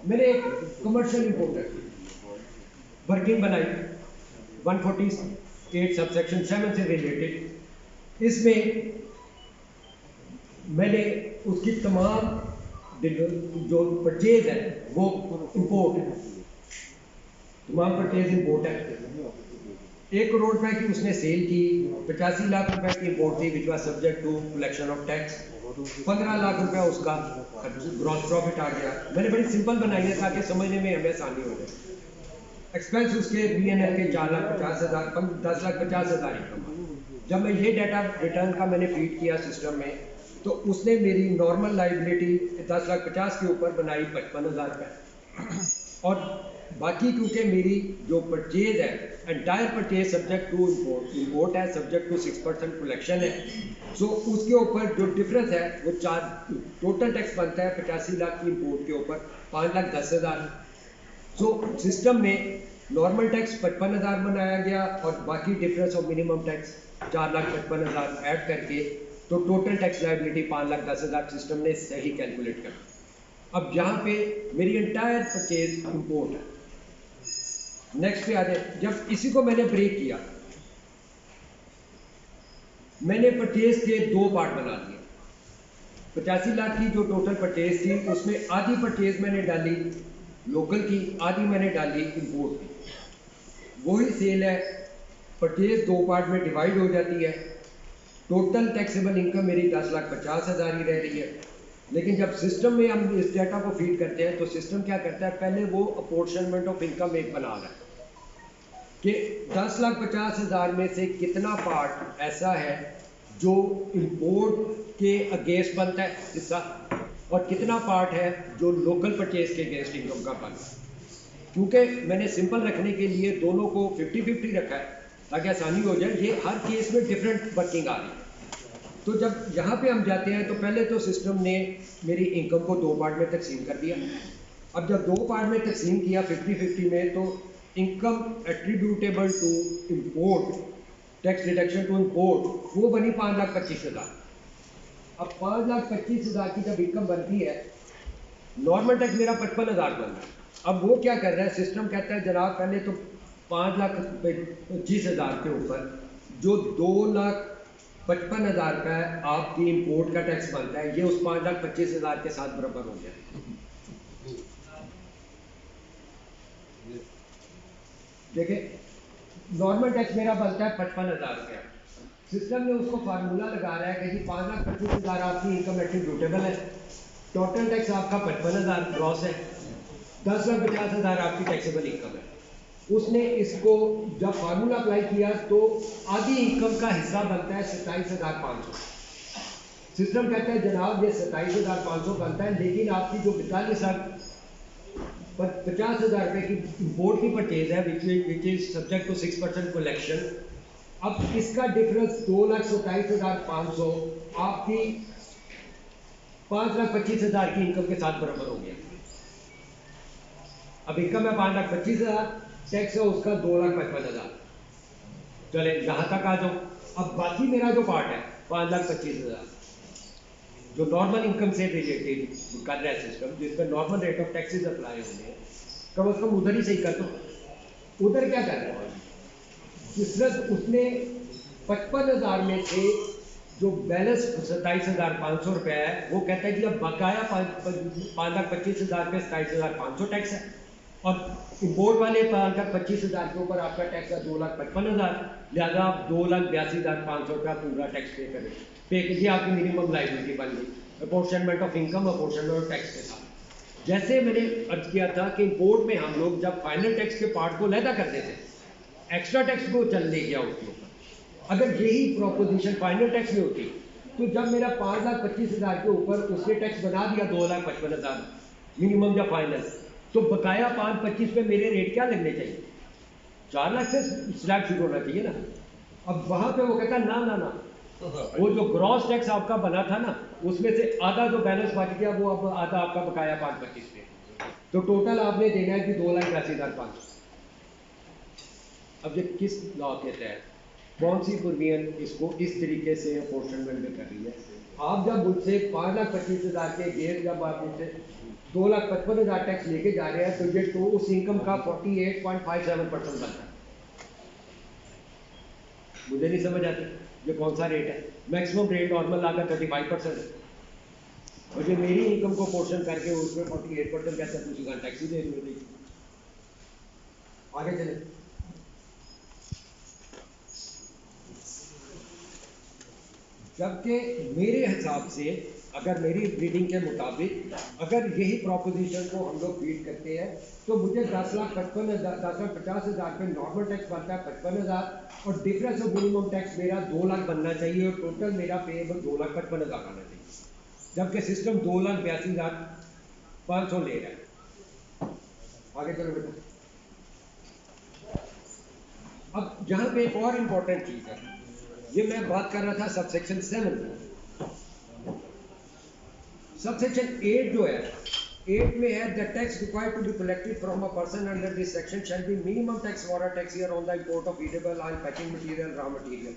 मैंने एक कमर्शियल रिपोर्टर वर्किंग बनाई 148 सबसेक्शन 7 से रिलेटेड। इसमें मैंने उसकी तमाम जो परचेज है वो इंपोर्ट है, तमाम परचेज इंपोर्ट है। 1 करोड़ रुपए की उसने सेल की, 85 लाख रुपए की इंपोर्ट थी which was subject to collection of tax, 15 lakh रुपए उसका ग्रॉस प्रॉफिट आ गया। मैंने बड़ी सिंपल बनाई है ताकि समझने में हमें आसानी हो जाए। एक्सपेंस उसके BNL के 4,50,000 10,50,000 इनकम। जब मैं ये डाटा रिटर्न का मैंने फीड किया सिस्टम में तो उसने मेरी नॉर्मल लाइबिलिटी 10,50,000 के ऊपर बनाई 55,000 रुपये, और बाकी क्योंकि मेरी जो परचेज है entire purchase subject to import है, सब्जेक्ट टू 6% कलेक्शन है, सो उसके ऊपर जो डिफरेंस है वो टोटल टैक्स बनता है 85 लाख की इंपोर्ट के ऊपर 5,10,000। सो सिस्टम में नॉर्मल टैक्स 55,000 बनाया गया और बाकी difference of minimum tax 4,55,000 add करके तो टोटल टैक्स लाइबिलिटी 5,10,000 सिस्टम ने सही कैलकुलेट कर। अब यहाँ पे मेरी एंटायर परचेज इंपोर्ट है। नेक्स्ट पे आ जाए, जब इसी को मैंने ब्रेक किया, मैंने परचेज के दो पार्ट बना दिए। 85 लाख की जो टोटल परचेज थी उसमें आधी परचेज मैंने डाली लोकल की, आधी मैंने डाली इंपोर्ट की। वही सेल है, परचेज दो पार्ट में डिवाइड हो जाती है। टोटल टैक्सेबल इनकम मेरी 10,50,000 ही रह रही है। लेकिन जब सिस्टम में हम इस डाटा को फीड करते हैं तो सिस्टम क्या करता है, पहले वो अपॉर्शनमेंट ऑफ इनकम एक बना रहा है कि 10,50,000 में से कितना पार्ट ऐसा है जो इंपोर्ट के अगेंस्ट बनता है हिस्सा, और कितना पार्ट है जो लोकल परचेज के अगेंस्ट इनकम का बनता है। क्योंकि मैंने सिंपल रखने के लिए दोनों को 50-50 रखा है ताकि आसानी हो जाए। ये हर केस में डिफरेंट वर्किंग आ रही है। तो जब यहाँ पे हम जाते हैं तो पहले तो सिस्टम ने मेरी इनकम को दो पार्ट में तकसीम कर दिया। अब जब दो पार्ट में तकसीम किया 50-50 में, तो income attributable to import, tax deduction to import, वो बनी 5,25,000। अब 5,25,000 की जब इनकम बनती है, नॉर्मल टैक्स मेरा 55,000 बन रहा है। अब वो क्या कर रहा है, सिस्टम कहता है जनाब पहले तो 5,25,000 के ऊपर जो 2,55,000 का आपकी इंपोर्ट का टैक्स बनता है, ये उस 5,25,000 के साथ बराबर हो गया। देखिए, नॉर्मल टैक्स मेरा बनता है 55,000 का। सिस्टम ने उसको फार्मूला लगा रहा है कि जी 5,25,000 आपकी इनकम एट्रीब्यूटेबल है, टोटल टैक्स आपका 55,000 ग्रॉस है, 10,50,000 आपकी टैक्सेबल इनकम है। उसने इसको जब फार्मूला अप्लाई किया तो आधी इनकम का हिस्सा बनता है 27,500। सिस्टम कहता है जनाब ये 27,500 बनता है, लेकिन आपकी जो 50,000 रुपये की इंपोर्ट की परचेज है which is subject to 6% collection. अब इसका डिफरेंस 2,27,500 आपकी 5,25,000 की इनकम के साथ बराबर हो गया। अब इनकम है 5,25,000, टैक्स है उसका 2,55,000। चले यहाँ तक आ जाओ। अब बाकी मेरा जो पार्ट है 5,25,000 जो नॉर्मल इनकम से रिलेटेड कर रहा है सिस्टम, जिसमें normal rate of taxes apply होंगे, कम से कम उधर ही सही कर दो। उधर क्या कर रहा है, जिसमें उसने 55,000 में से जो बैलेंस 27,500 रुपये है, वो कहता है कि अब बकाया 5,25,000 पे 27,500 टैक्स है, और इंपोर्ट वाले 5,25,000 के ऊपर आपका टैक्स है 2,55,000, लिहाजा आप 2,82,500 रुपया पूरा टैक्स पे करें। पे कीजिए, आपकी मिनिमम लाइबिलिटी बन गई, apportionment of income, apportionment of tax के साथ। जैसे मैंने अर्ज किया था कि इंपोर्ट में हम लोग जब फाइनल टैक्स के पार्ट को लैदा करते थे, एक्स्ट्रा टैक्स को चल ले गया उसके ऊपर। अगर यही प्रोपोजिशन फाइनल टैक्स में होती तो जब मेरा 5,25,000 के ऊपर उसने टैक्स बना दिया 2,55,000 मिनिमम या फाइनल, तो बकाया 5,25 पे मेरे रेट क्या लगने चाहिए, 4 लाख से स्लैब शुरू होना चाहिए ना। अब वहां पे वो कहता ना ना ना, वो जो ग्रॉस टैक्स आपका बना था ना, उसमें से आधा जो बैलेंस बच गया वो अब आधा आपका बकाया 5,25 पे, तो टोटल आपने देना है कि 2,82,500। अब ये किस लॉ के तहत कौन सी प्रोविजन इसको इस तरीके से अपॉर्शनमेंट में कर रही है। आप जब मुझसे 5,25,000 के गेर, जब आप मुझसे 2,55,000 टैक्स लेके जा रहे हैं, तो ये तो उस इनकम का 48.57% बनता है। मुझे नहीं समझ आती ये कौन सा रेट है। मैक्सिमम रेट नॉर्मल लागत 35% है, और ये मेरी इनकम को पोर्शन करके उसमें 48% कहता है, दूसरी टैक्स ही दे रही। आगे चले, जबकि मेरे हिसाब से अगर मेरी रीडिंग के मुताबिक अगर यही प्रोपोजिशन को हम लोग फीड करते हैं, तो मुझे 10,50,000 पे नॉर्मल टैक्स बनता है 55,000, और डिफरेंस ऑफ मिनिमम टैक्स मेरा 2 लाख बनना चाहिए, और टोटल मेरा पेएबल 2,55,000 आना चाहिए, जबकि सिस्टम 2,82,500 ले रहा है। आगे चलो बेटा। अब यहाँ पे एक और इम्पोर्टेंट चीज़ है, ये मैं बात कर रहा था सबसेक्शन 7। सबसेक्शन 8 जो है, 8 में है the tax required to be collected from a person under this section shall be minimum tax for a tax year on the import of edible oil, packing material, raw material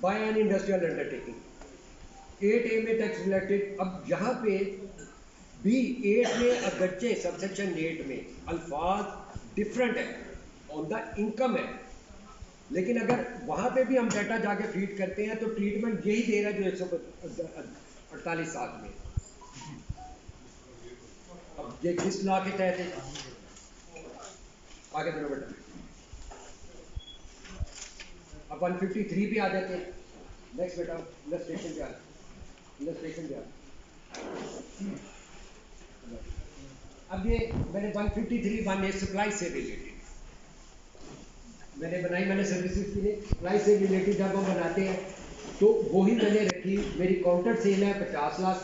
by an industrial undertaking. 8A में tax related, अब यहाँ पे B8 में अगरचे subsection 8 में अल्फाज different है, on the income है, लेकिन अगर वहाँ पे भी हम डाटा जाके फीड करते हैं तो ट्रीटमेंट यही दे रहा है जो 148(7) में। अब ये किस लॉ के तहत है, आगे बढ़ो बेटा। अब 153 पे आ जाते हैं। नेक्स्ट बेटा इलस्ट्रेशन क्या है, इलस्ट्रेशन क्या है। अब ये मैंने 153(1) सप्लाई से रिलेटेड मैंने बनाई, मैंने सर्विसेज के लिए सप्लाई से रिलेटेड जब हम बनाते हैं तो वही मैंने रखी। मेरी काउंटर सेल है 50 लाख,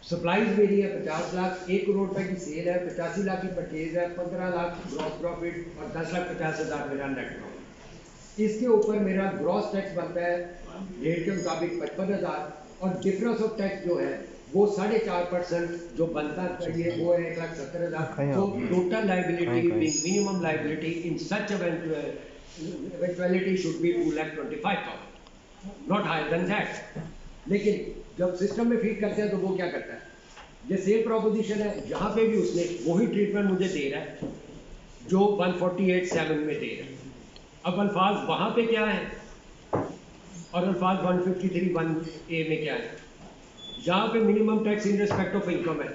सप्लाईज मेरी है 50 लाख, 1 करोड़ रुपए की सेल है, 85 लाख की परचेज है, 15 लाख ग्रॉस प्रॉफिट और 10,50,000 मेरा नेट प्रॉफिट। इसके ऊपर मेरा ग्रॉस टैक्स बनता है रेट के मुताबिक 55,000 और डिफरेंस ऑफ टैक्स जो है वो 4.5% जो बनता चाहिए वो है 1,70,000। तो total liability minimum liability in such eventuality should be 2,25,000, not higher than that. लेकिन जब सिस्टम में फीड करते हैं तो वो क्या करता है, ये सेम प्रोपोजिशन है, यहाँ पे भी उसने वही ट्रीटमेंट मुझे दे रहा है जो 148(7) में दे रहा है। अब अल्फाज वहाँ पे क्या है और अल्फाज 153(1)A में क्या है। जहाँ पे minimum tax in respect of income है,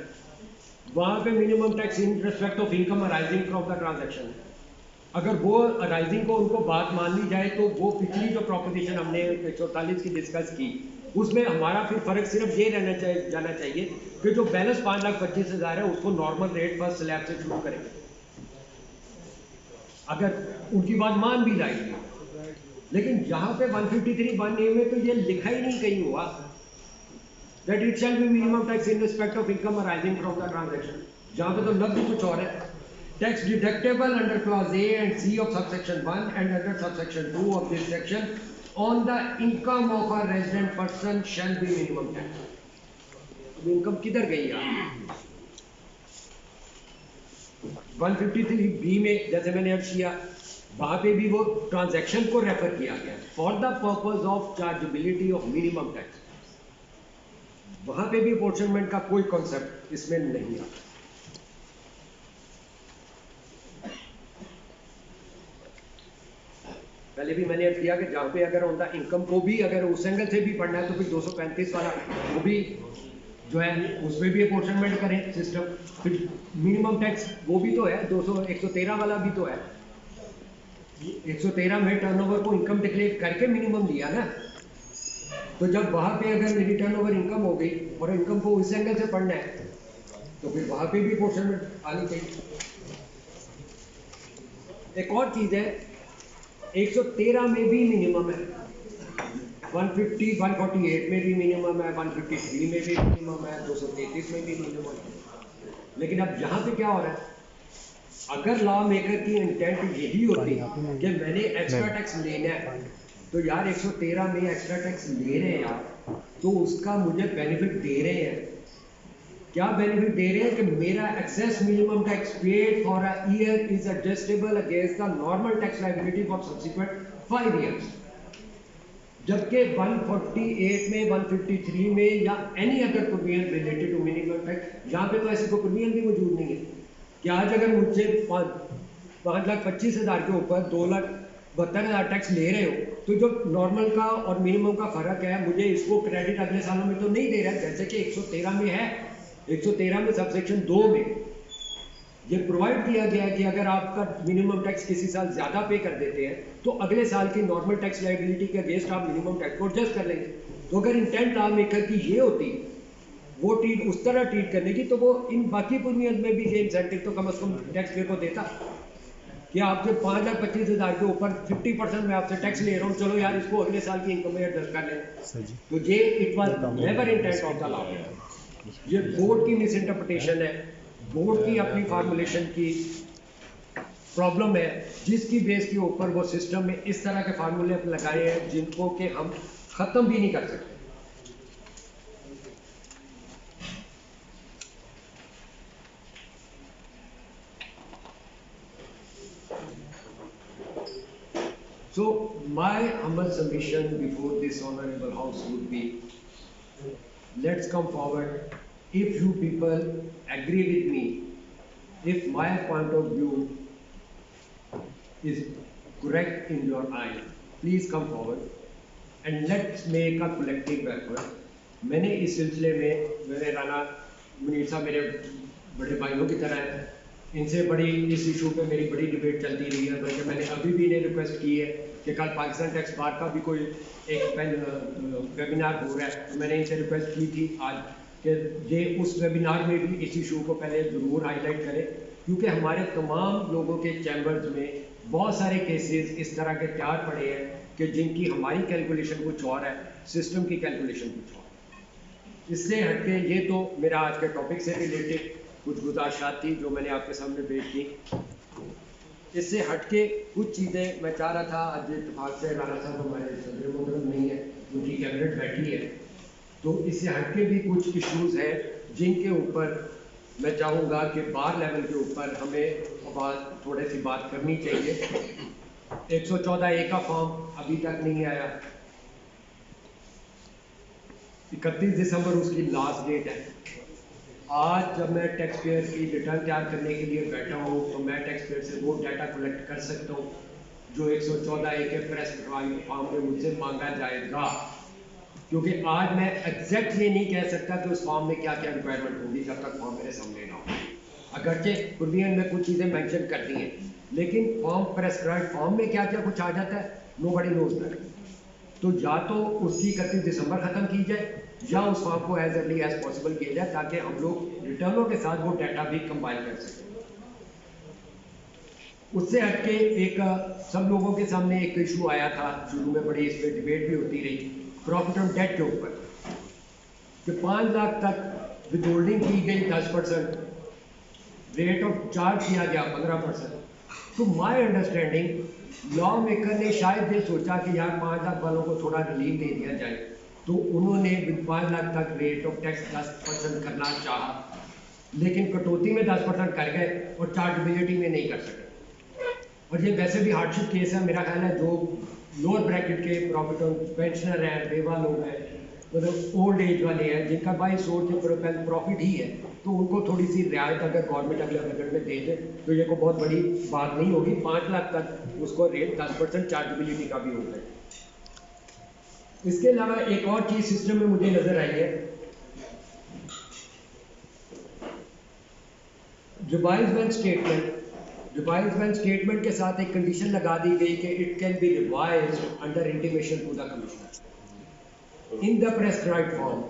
वहाँ पे minimum tax in respect of income arising from the transaction है। अगर वो अराइजिंग को उनको बात मान ली जाए तो वो पिछली जो प्रोपोजिशन हमने 148 की डिस्कस की उसमें हमारा फिर फर्क सिर्फ ये जाना चाहिए कि जो बैलेंस 5,25,000 है उसको नॉर्मल रेट फर्स्ट स्लैब से शुरू करेंगे, अगर उनकी बात मान भी जाएगी। लेकिन यहाँ पे 153(1)A में तो ये लिखा ही नहीं कहीं हुआ that it shall be minimum tax in respect of income arising from the transaction। जहाँ पे तो लफ्ज़ कुछ और है, tax deductible under clause A and C of subsection 1 and under subsection 2 of this section on the income of a resident person shall be minimum tax। अब income किधर गई यार। 153(B) में जैसे मैंने अब किया वहाँ पे भी वो ट्रांजैक्शन को रेफर किया गया for the purpose of chargeability of minimum tax. वहाँ पे भी अपॉर्चुनमेंट का कोई कॉन्सेप्ट इसमें नहीं आता। पहले भी मैंने किया कि जहाँ पे अगर ऑन द इनकम को भी अगर उस एंगल से भी पढ़ना है तो फिर 235 वाला वो भी जो है उसमें भी अपॉर्चुनमेंट करें सिस्टम। फिर मिनिमम टैक्स वो भी तो है 113 वाला भी तो है। 113 में टर्नओवर को इनकम डिक्लेयर करके मिनिमम लिया ना, तो जब वहाँ पे अगर मेरी टर्नओवर इनकम हो गई और इनकम को इस एंगल से पढ़ना है तो फिर वहाँ पे भी अपॉर्चुनमेंट आनी चाहिए। एक और चीज़ है 113 में भी मिनिमम है, 150 148 में भी मिनिमम है, 153 में भी मिनिमम है, 233 में भी मिनिमम है। लेकिन अब यहाँ पे क्या हो रहा है, अगर लॉ मेकर की इंटेंट यही होती कि मैंने एक्स्ट्रा टैक्स लेना है तो यार 113 में एक्स्ट्रा टैक्स ले रहे हैं यार तो उसका मुझे बेनिफिट दे रहे हैं। क्या बेनिफिट दे रहे हैं कि मेरा excess minimum tax paid for a year is adjustable against the normal tax liability for subsequent 5 years. जबकि 148 में 153 में या any other provision related to minimum tax यहाँ पे तो ऐसी कोई प्रोविजन भी मौजूद नहीं है कि आज अगर मुझसे 5,25,000 के ऊपर 2,72,000 टैक्स ले रहे हो तो जो नॉर्मल का और मिनिमम का फर्क है मुझे इसको क्रेडिट अगले सालों में तो नहीं दे रहा है, जैसे कि 113 में है। 113 में सबसेक्शन 2 में ये प्रोवाइड किया गया है कि अगर आपका मिनिमम टैक्स किसी साल ज़्यादा पे कर देते हैं तो अगले साल की नॉर्मल टैक्स लायबिलिटी के अगेंस्ट आप मिनिमम टैक्स को एडजस्ट कर लेंगे। तो अगर इंटेंट लॉ मेकर की ये होती वो ट्रीट उस तरह ट्रीट करने की तो वो इन बाकी प्रीमियम में भी ये इंसेंटिव तो कम से कम टैक्स पेयर को देता कि आपसे 5,25,000 के ऊपर 50% मैं आपसे टैक्स ले रहा हूँ, चलो यार इसको अगले साल की इनकम में एडजस्ट कर लें। तो ये it was never intent of the law. ये बोर्ड की मिस इंटरप्रिटेशन है, बोर्ड की अपनी फार्मूलेशन की प्रॉब्लम है जिसकी बेस के ऊपर वो सिस्टम में इस तरह के फार्मूले लगाए हैं जिनको कि हम ख़त्म भी नहीं कर सकते। So my humble submission before this honorable house would be let's come forward. If you people agree with me, if my point of view is correct in your eyes, please come forward and let's make a collective effort. मैंने इस सिलसिले में मेरे राना मुनीर साहब मेरे बड़े भाइयों की तरह हैं, इनसे बड़ी इस इशू पे मेरी बड़ी डिबेट चलती रही है, बल्कि मैंने अभी भी इन्हें रिक्वेस्ट की है कि कल पाकिस्तान टैक्स बार का भी कोई एक वेबिनार हो रहा है, तो मैंने इनसे रिक्वेस्ट की थी आज कि ये उस वेबिनार में भी इस इशू को पहले ज़रूर हाईलाइट करें, क्योंकि हमारे तमाम लोगों के चैम्बर्स में बहुत सारे केसेस इस तरह के तैयार पड़े हैं कि जिनकी हमारी कैलकुलेशन कुछ और है, सिस्टम की कैलकुलेशन कुछ और। इससे हटके ये तो मेरा आज के टॉपिक से रिलेटेड कुछ गुजारिशात थी जो मैंने आपके सामने पेश की। इससे हटके कुछ चीज़ें मैं चाह रहा था, आज इत्तेफाक से राना साहब हमारे सदर मोहतरम नहीं है, उनकी कैबिनेट बैठी है, तो इससे हटके भी कुछ इश्यूज़ हैं जिनके ऊपर मैं चाहूँगा कि बार लेवल के ऊपर हमें थोड़ी सी बात करनी चाहिए। 114A का फॉर्म अभी तक नहीं आया, 31 दिसंबर उसकी लास्ट डेट है। आज जब मैं टैक्स पेयर की रिटर्न तैयार करने के लिए बैठा हूँ तो मैं टैक्स पेयर से वो डाटा कलेक्ट कर सकता हूँ जो 114A के प्रेस फॉर्म में मुझसे मांगा जाएगा, क्योंकि आज मैं एग्जैक्ट ये नहीं कह सकता कि उस फॉर्म में क्या क्या रिक्वायरमेंट होगी जब तक फॉर्म मेरे सामने ना हो। अगरचे प्रोविजन में कुछ चीज़ें मेंशन कर दी हैं, लेकिन फॉर्म प्रेस्क्राइब्ड फॉर्म में क्या क्या कुछ आ जाता है नोबडी नोज दैट। तो या तो उसकी 31 दिसंबर ख़त्म की जाए या उस फॉर्म को एज अर्ली एज पॉसिबल किया जाए ताकि हम लोग रिटर्नों के साथ वो डाटा भी कंबाइन कर सकें। उससे हटके एक सब लोगों के सामने एक इशू आया था, शुरू में बड़ी इस पर डिबेट भी होती रही, प्रॉफिट ऑन डेट के ऊपर कि 5 लाख तक विदहोल्डिंग की गई 10%, रेट ऑफ चार्ज किया गया 15%। तो माय अंडरस्टैंडिंग लॉ मेकर ने शायद ये सोचा कि यार 5 लाख वालों को थोड़ा रिलीफ दे दिया जाए, तो उन्होंने 5 लाख तक रेट ऑफ टैक्स 10% करना चाहा, लेकिन कटौती में 10% कर गए और चार्जेबिलिटी में नहीं कर सके। और ये वैसे भी हार्डशिप केस है, मेरा ख्याल है जो लोअर ब्रैकेट के प्रॉफिट ऑन पेंशनर हैं, बेवा लोग हैं, मतलब ओल्ड एज वाले हैं जिनका बाई सोर्स प्रॉफिट ही है, तो उनको थोड़ी सी रियायत अगर गवर्नमेंट अगले बजट में दे दे तो ये को बहुत बड़ी बात नहीं होगी। 5 लाख तक उसको रेट 10% चार्जेबिलिटी का भी होता है। इसके अलावा एक और चीज सिस्टम में मुझे नजर आई है, रिवाइज्ड स्टेटमेंट के साथ एक कंडीशन लगा दी गई कि it can be revised under intimation to the commissioner in the prescribed form,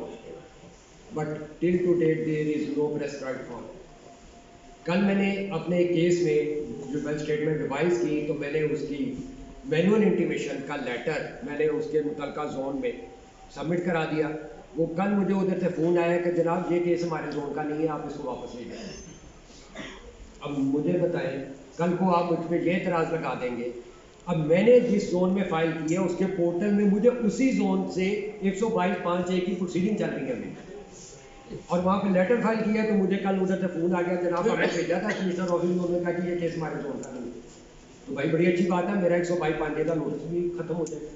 but till to date there is no prescribed form. कल मैंने अपने केस में रिवाइज्ड स्टेटमेंट रिवाइज की तो मैंने उसकी मैनुअल इंटीमेशन का लेटर मैंने उसके मुतलका जोन में सबमिट करा दिया। वो कल मुझे उधर से फ़ोन आया कि जनाब ये केस हमारे जोन का नहीं है, आप इसको वापस ले जाएं। अब मुझे बताएं, कल को आप मुझ पर ये एतराज़ लगा देंगे। अब मैंने जिस जोन में फ़ाइल की है उसके पोर्टल में मुझे उसी जोन से 122(5)(a) की प्रोसीडिंग चल रही है मेरी, और वहाँ पे लेटर फाइल किया तो मुझे कल उधर से फ़ोन आ गया, जनाब हमें भेजा था कमिश्नर ऑफिस में, उन्होंने कहा कि ये केस हमारे जोन का नहीं है। तो भाई बड़ी अच्छी बात है, मेरा 122(5)(a) का नोटिस भी खत्म हो जाएगा।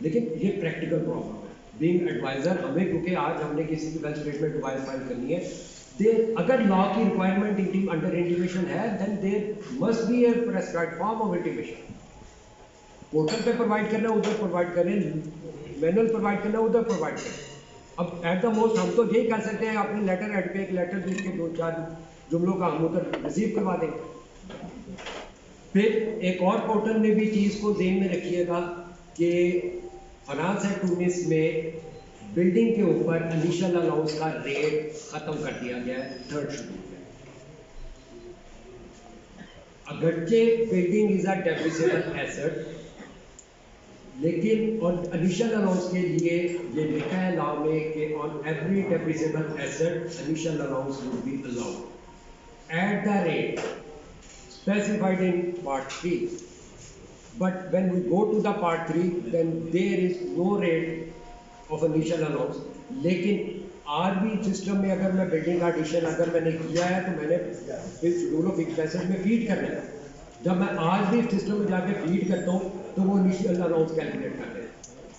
लेकिन ये प्रैक्टिकल प्रॉब्लम है बीइंग एडवाइज़र हमें, क्योंकि आज हमने किसी की वेल्थ स्टेटमेंट रिवाइज फाइल करनी है, अगर लॉ की रिक्वायरमेंट अंडर इंटीमेशन है then there must be a prescribed form of intimation. Portal पे प्रोवाइड करना उधर प्रोवाइड करें, मैनुअल प्रोवाइड करना उधर प्रोवाइड करें। अब एट द मोस्ट हम तो यही कर सकते हैं, अपने लेटर हेड पे एक लेटर लिख के 2-4 जुमलों का हम उधर रिसीव करवा दें। फिर एक और पोर्टल में भी चीज़ को ध्यान में रखिएगा कि फाइनेंस एक्ट 19 में बिल्डिंग के ऊपर इनिशियल अलाउंस का रेट खत्म कर दिया गया है 3rd शेड्यूल में। अगरचे building is a depreciable asset, लेकिन और इनिशियल अलाउंस के लिए ये लिखा है लॉ में कि on every depreciable asset initial allowance will be allowed at the rate specified in part 3, but when we go to the part 3 then there is no rate of initial allowance। लेकिन आज भी system में अगर मैं building का addition अगर मैंने किया है तो मैंने फिर शेड्यूल ऑफ फिक्स्ड एसेट में फीड करना है। जब मैं आज भी सिस्टम में जाके फीड करता हूँ तो वो इनिशियल अलाउंस कैलकुलेट कर रहे हैं।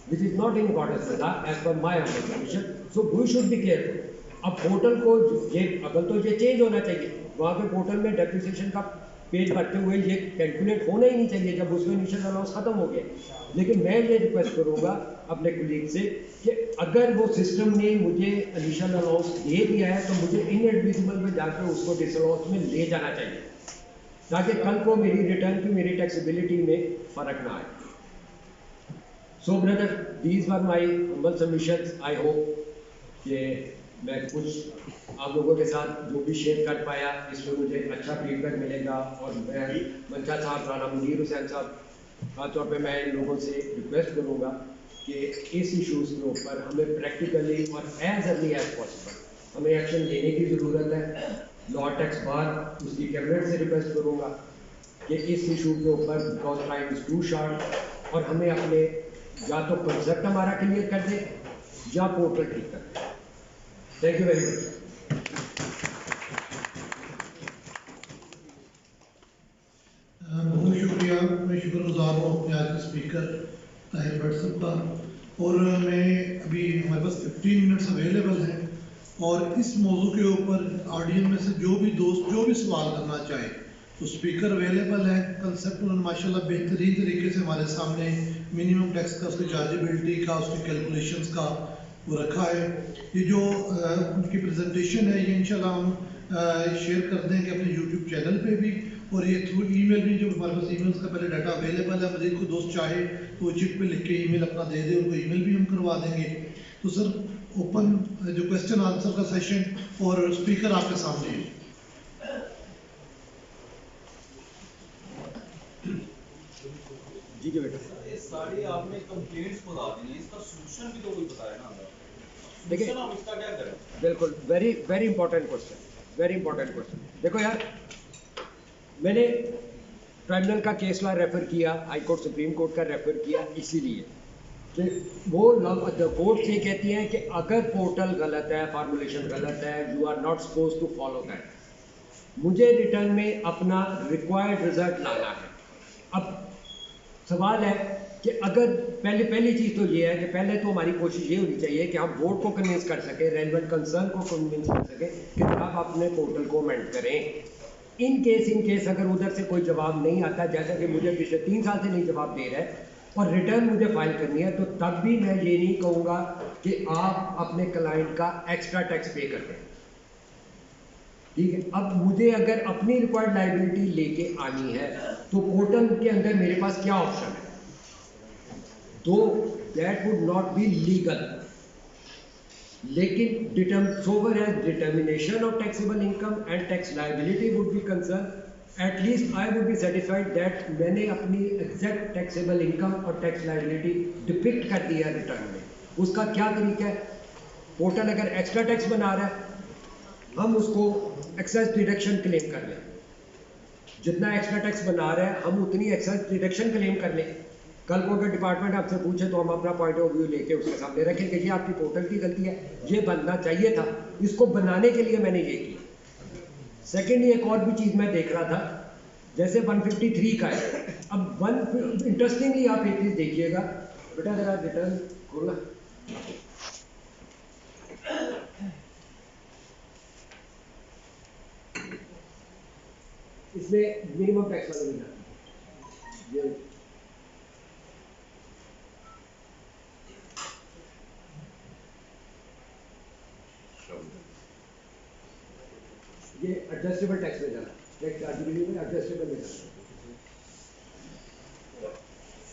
which is not in accordance with that as per my understanding. So we should be careful. अब पोर्टल को ये अगर तो ये चेंज होना चाहिए, वहाँ पे पोर्टल में डेप्रिसिएशन का पेज भरते हुए ये कैलकुलेट होना ही नहीं चाहिए जब उसमें इनिशियल अलाउंस खत्म हो गया। लेकिन मैं ये रिक्वेस्ट करूँगा अपने कुलीग से कि अगर वो सिस्टम ने मुझे इनिशियल अलाउंस दे दिया है तो मुझे इनएडमिसिबल में जाकर उसको डिसअलाउंस में ले जाना चाहिए, ताकि कल को मेरी रिटर्न की मेरी टैक्सेबिलिटी में फ़र्क ना आए। So brother, these were my humble submissions. I hope कि मैं कुछ आप लोगों के साथ जो भी शेयर कर पाया इसमें मुझे अच्छा फीडबैक मिलेगा। और मैं मंशा साहब, राना मुनीर हुसैन साहब, खासतौर पे मैं इन लोगों से रिक्वेस्ट करूँगा कि इस इशूज़ के ऊपर हमें प्रैक्टिकली और एज अर्ली एज पॉसिबल हमें एक्शन लेने की ज़रूरत है। लॉ टैक्स बार उसकी कैबिनेट से रिक्वेस्ट करूँगा कि इस इशू के ऊपर because time is too short और हमें अपने या तो कंसेप्ट हमारा क्लियर कर दे या पोर्टल ठीक कर दे। Thank you very much. बहुत शुक्रिया, मैं शुक्रगुजार हूँ अपने आज के स्पीकर ताहिर भट्ट साहब का। और मैं अभी हमारे पास 15 मिनट्स अवेलेबल हैं और इस मौजू के ऊपर ऑडियंस में से जो भी दोस्त जो भी सवाल करना चाहे तो स्पीकर अवेलेबल है। कंसेप्ट उन्होंने माशाल्लाह बेहतरीन तरीके से हमारे सामने मिनिमम टैक्स का, उसकी चार्जेबिलिटी का, उसकी कैलकुलेशंस का वो रखा है। ये जो उनकी प्रेजेंटेशन है ये इंशाल्लाह हम शेयर कर देंगे अपने यूट्यूब चैनल पे भी, और ये थ्रू ईमेल भी, जो हमारे पास ईमेल्स का पहले डाटा अवेलेबल है। मजीद को दोस्त चाहे तो वो चिट पे लिख के ईमेल अपना दे दे, उनको ईमेल भी हम करवा देंगे। तो सर ओपन जो क्वेश्चन आंसर का सेशन और स्पीकर आपके सामने है। जी के बेटा, ये सारी आपने कंप्लेंट्स बता दी हैं, इसका सॉल्यूशन भी तो कोई बताया ना। देखिए, सॉल्यूशन हम इसका क्या करें? बिल्कुल very very important question, very important question. देखो यार, मैंने ट्राइब्यूनल का केस ला रेफर किया, हाई कोर्ट सुप्रीम कोर्ट का रेफर किया इसीलिए कि वो कोर्ट ये कहती हैं कि अगर पोर्टल गलत है, फार्मूलेशन गलत है, you are not suppose to follow that. मुझे रिटर्न में अपना रिक्वायर्ड रिजल्ट लाना है। अब सवाल है कि अगर पहली चीज़ तो ये है कि पहले तो हमारी कोशिश ये होनी चाहिए कि हम बोर्ड को कन्विंस कर सकें, रेलिवेंट कंसर्न को कन्विंस कर सकें कि आप अपने पोर्टल को अमेंड करें। इन केस अगर उधर से कोई जवाब नहीं आता, जैसा कि मुझे पिछले 3 साल से नहीं जवाब दे रहा है और रिटर्न मुझे फाइल करनी है, तो तब भी मैं ये नहीं कहूँगा कि आप अपने क्लाइंट का एक्स्ट्रा टैक्स पे कर दें। ठीक है, अब मुझे अगर अपनी रिक्वायर्ड लाइबिलिटी लेके आनी है तो पोर्टल के अंदर मेरे पास क्या ऑप्शन है? तो that would not be legal, लेकिन so far as determination of taxable income and tax liability would be concern, at least I would be satisfied that मैंने अपनी एग्जैक्ट टैक्सेबल इनकम और टैक्स लाइबिलिटी डिपिक्ट कर दी है रिटर्न में। उसका क्या तरीका है? पोर्टल अगर एक्स्ट्रा टैक्स बना रहा है, हम उसको एक्साइज डिडक्शन क्लेम कर लें। जितना एक्स्ट्रा टैक्स बना रहा है हम उतनी एक्साइज डिडक्शन क्लेम कर लें। कल को अगर डिपार्टमेंट आपसे पूछे तो हम अपना पॉइंट ऑफ व्यू लेके उसके सामने रखें कि ये आपकी पोर्टल की गलती है, ये बनना चाहिए था, इसको बनाने के लिए मैंने ये किया। सेकेंडली एक और भी चीज़ मैं देख रहा था, जैसे 153 का है। अब इंटरेस्टिंगली आप एक चीज़ देखिएगा बेटा, जरा रिटर्न खोलना। इसमें मिनिमम टैक्स वाले नहीं आते। ये एडजस्टेबल टैक्स में जाना, टैक्स चार्जेबिलिटी में एडजस्टेबल में जाना,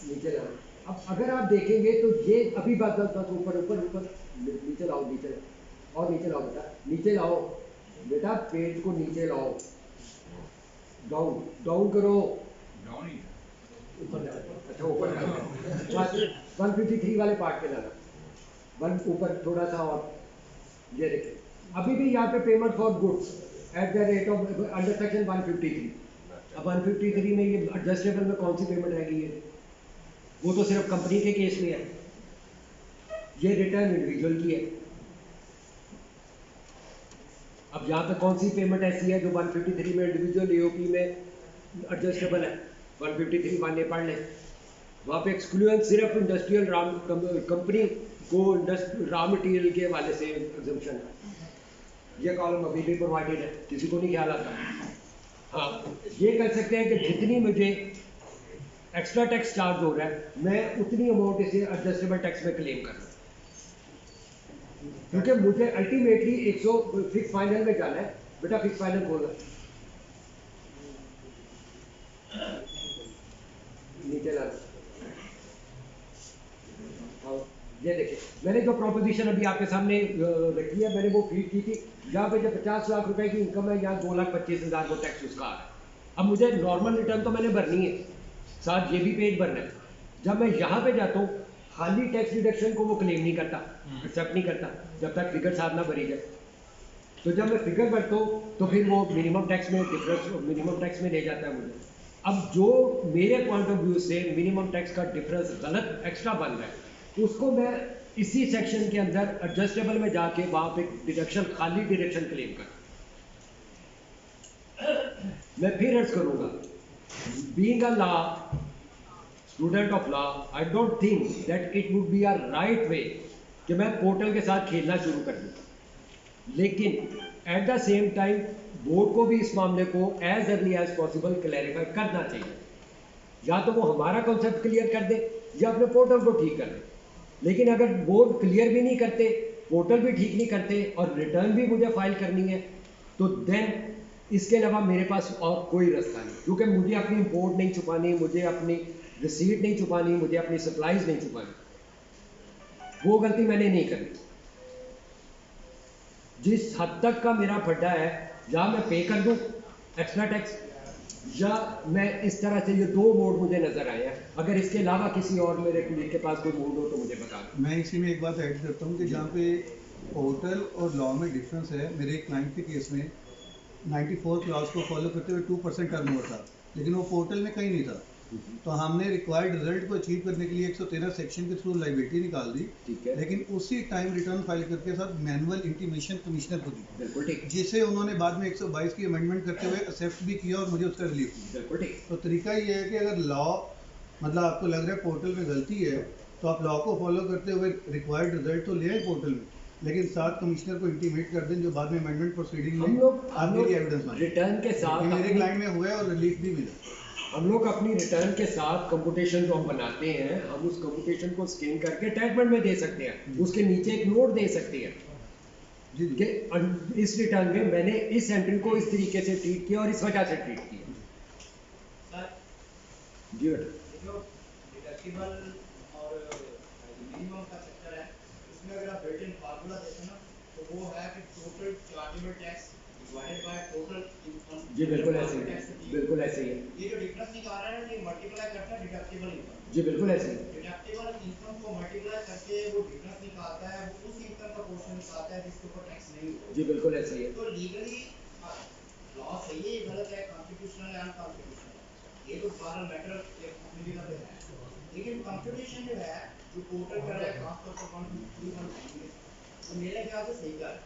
नीचे जाना। अब अगर आप देखेंगे तो ये अभी बात ऊपर नीचे लाओ, नीचे और नीचे लाओ बेटा, नीचे लाओ बेटा, पेज को नीचे लाओ, डाउन करो, ऊपर अच्छा ऊपर 153 वाले पार्ट पे लाना, वन ऊपर थोड़ा सा और। ये देखिए अभी भी यहाँ पे payment for goods at the rate of under section 153। अब 153 में ये एडजस्टेबल में कौन सी पेमेंट रहेगी? ये वो तो सिर्फ कंपनी के केस में है, ये रिटर्न इंडिविजुअल की है। अब यहाँ पे कौन सी पेमेंट ऐसी है जो 153 में इंडिविजुअल एओपी में एडजस्टेबल है? 153 वाले पढ़ लें। वहाँ पे एक्सक्लूजन सिर्फ इंडस्ट्रियल कंपनी को रॉ मटेरियल के हवाले से एग्जम्पशन है। ये कॉलम अभी भी प्रोवाइडेड है, किसी को नहीं ख्याल आता। हाँ, ये कर सकते हैं कि जितनी मुझे एक्स्ट्रा टैक्स चार्ज हो रहा है मैं उतनी अमाउंट इसे एडजस्टेबल टैक्स में क्लेम कर रहा हूँ, क्योंकि मुझे अल्टीमेटली 100 फिक्स फाइनल में जाना है। बेटा फिक्स फाइनल खोलना नीचे लाना। ये देखिए मैंने जो प्रोपोजिशन अभी आपके सामने रखी है, मैंने वो फीड की थी। जहाँ पे जब 50 लाख रुपए की इनकम है, यहाँ 2,25,000 को टैक्स उसका आ रहा है। अब मुझे नॉर्मल रिटर्न तो मैंने भरनी है, साथ ये भी पेज भरना है। जब मैं यहाँ पे जाता हूँ, खाली टैक्स डिडक्शन को वो क्लेम नहीं करता, एक्सेप्ट नहीं करता जब तक फिगर साथ ना भरी जाए। तो जब मैं फिगर भरता हूँ तो फिर वो मिनिमम टैक्स में मिनिमम टैक्स में ले जाता है मुझे। अब जो मेरे पॉइंट ऑफ व्यू से मिनिमम टैक्स का डिफरेंस गलत एक्स्ट्रा बन रहा है, उसको मैं इसी सेक्शन के अंदर एडजस्टेबल में जाके वहाँ पे डिडक्शन, खाली डिडक्शन क्लेम कर मैं फिर अर्ज करूँगा, being a law student of law, I don't think that it would be a right way कि मैं पोर्टल के साथ खेलना शुरू कर दूँ। लेकिन at the same time board को भी इस मामले को as early as possible clarify करना चाहिए। या तो वो हमारा कॉन्सेप्ट क्लियर कर दे या अपने पोर्टल को ठीक कर दे। लेकिन अगर बोर्ड क्लियर भी नहीं करते, पोर्टल भी ठीक नहीं करते और रिटर्न भी मुझे फाइल करनी है, तो देन इसके अलावा मेरे पास और कोई रास्ता नहीं, क्योंकि मुझे अपनी इम्पोर्ट नहीं छुपानी, मुझे अपनी रिसीट नहीं छुपानी, मुझे अपनी सप्लाईज नहीं छुपानी। वो गलती मैंने नहीं करनी। जिस हद तक का मेरा फड्डा है, या मैं पे कर दूं एक्स्ट्रा टैक्स, या मैं इस तरह से, ये दो मोड मुझे नजर आए हैं। अगर इसके अलावा किसी और मेरे के पास कोई मोड हो तो मुझे बता दो। मैं इसी में एक बात ऐड करता हूँ कि जहाँ पे पोर्टल और लॉ में डिफरेंस है। मेरे एक क्लाइंट के केस में 94 क्लॉज को फॉलो करते हुए 2% टर्नओवर था, लेकिन वो पोर्टल में कहीं नहीं था। तो हमने रिक्वायर्ड रिजल्ट को अचीव करने के लिए 113 सेक्शन के थ्रू लाइबिलिटी निकाल दी, लेकिन उसी टाइम रिटर्न फाइल करके साथ मैनुअल इंटीमेशन कमिश्नर को दी, जिसे उन्होंने बाद में 122 की अमेंडमेंट करते हुए एक्सेप्ट भी किया और मुझे उसका रिलीफ दिया। तो तरीका ये है कि अगर लॉ मतलब आपको लग रहा है पोर्टल में गलती है, तो आप लॉ को फॉलो करते हुए रिक्वायर्ड रिजल्ट तो ले आए पोर्टल में, लेकिन साथ कमिश्नर को इंटीमेट कर दें, जो बाद में अमेंडमेंट प्रोसीडिंग में आपके लिए एविडेंस मांगे। रिटर्न के साथ मेरे क्लाइंट में हुआ है और रिलीफ भी मिला। हम लोग अपनी रिटर्न के साथ कंप्यूटेशन जो हम बनाते हैं, हम उस कंप्यूटेशन को स्कैन करके अटैचमेंट में दे सकते हैं। उसके नीचे एक नोट दे सकते हैं कि इस रिटर्न में मैंने इस एंट्री को इस तरीके से ट्रीट किया और इस वजह से ट्रीट किया। जी जो डिडक्टिबल और मिनिमम का चैप्टर है, उसमें अगर आप बिल्ट इन फार्मूला देखें ना, तो वो है कि total chargeable tax divided by total income. जी बिल्कुल ऐसे ही है, बिल्कुल ऐसे ही है। ये जो डिफरेंस निकाल रहा है ना, ये मल्टीप्लाई करता है डिडक्टिबल इनकम। जी बिल्कुल ऐसे ही। डिडक्टिबल इनकम को मल्टीप्लाई करके वो डिफरेंस निकालता है, वो उस इनकम का पोर्शन निकालता है जिसके ऊपर टैक्स नहीं होता। जी बिल्कुल ऐसे ही है। तो लीगली लॉ सही है, गलत है, कॉन्स्टिट्यूशनल है, अनकॉन्स्टिट्यूशनल, ये तो सारा मैटर अपनी जगह पे है। लेकिन कंप्यूटेशन जो है, जो पोर्टल कर रहा है, खासतौर पर कॉन्स्टिट्यूशन, तो मेरे ख्याल से सही कर,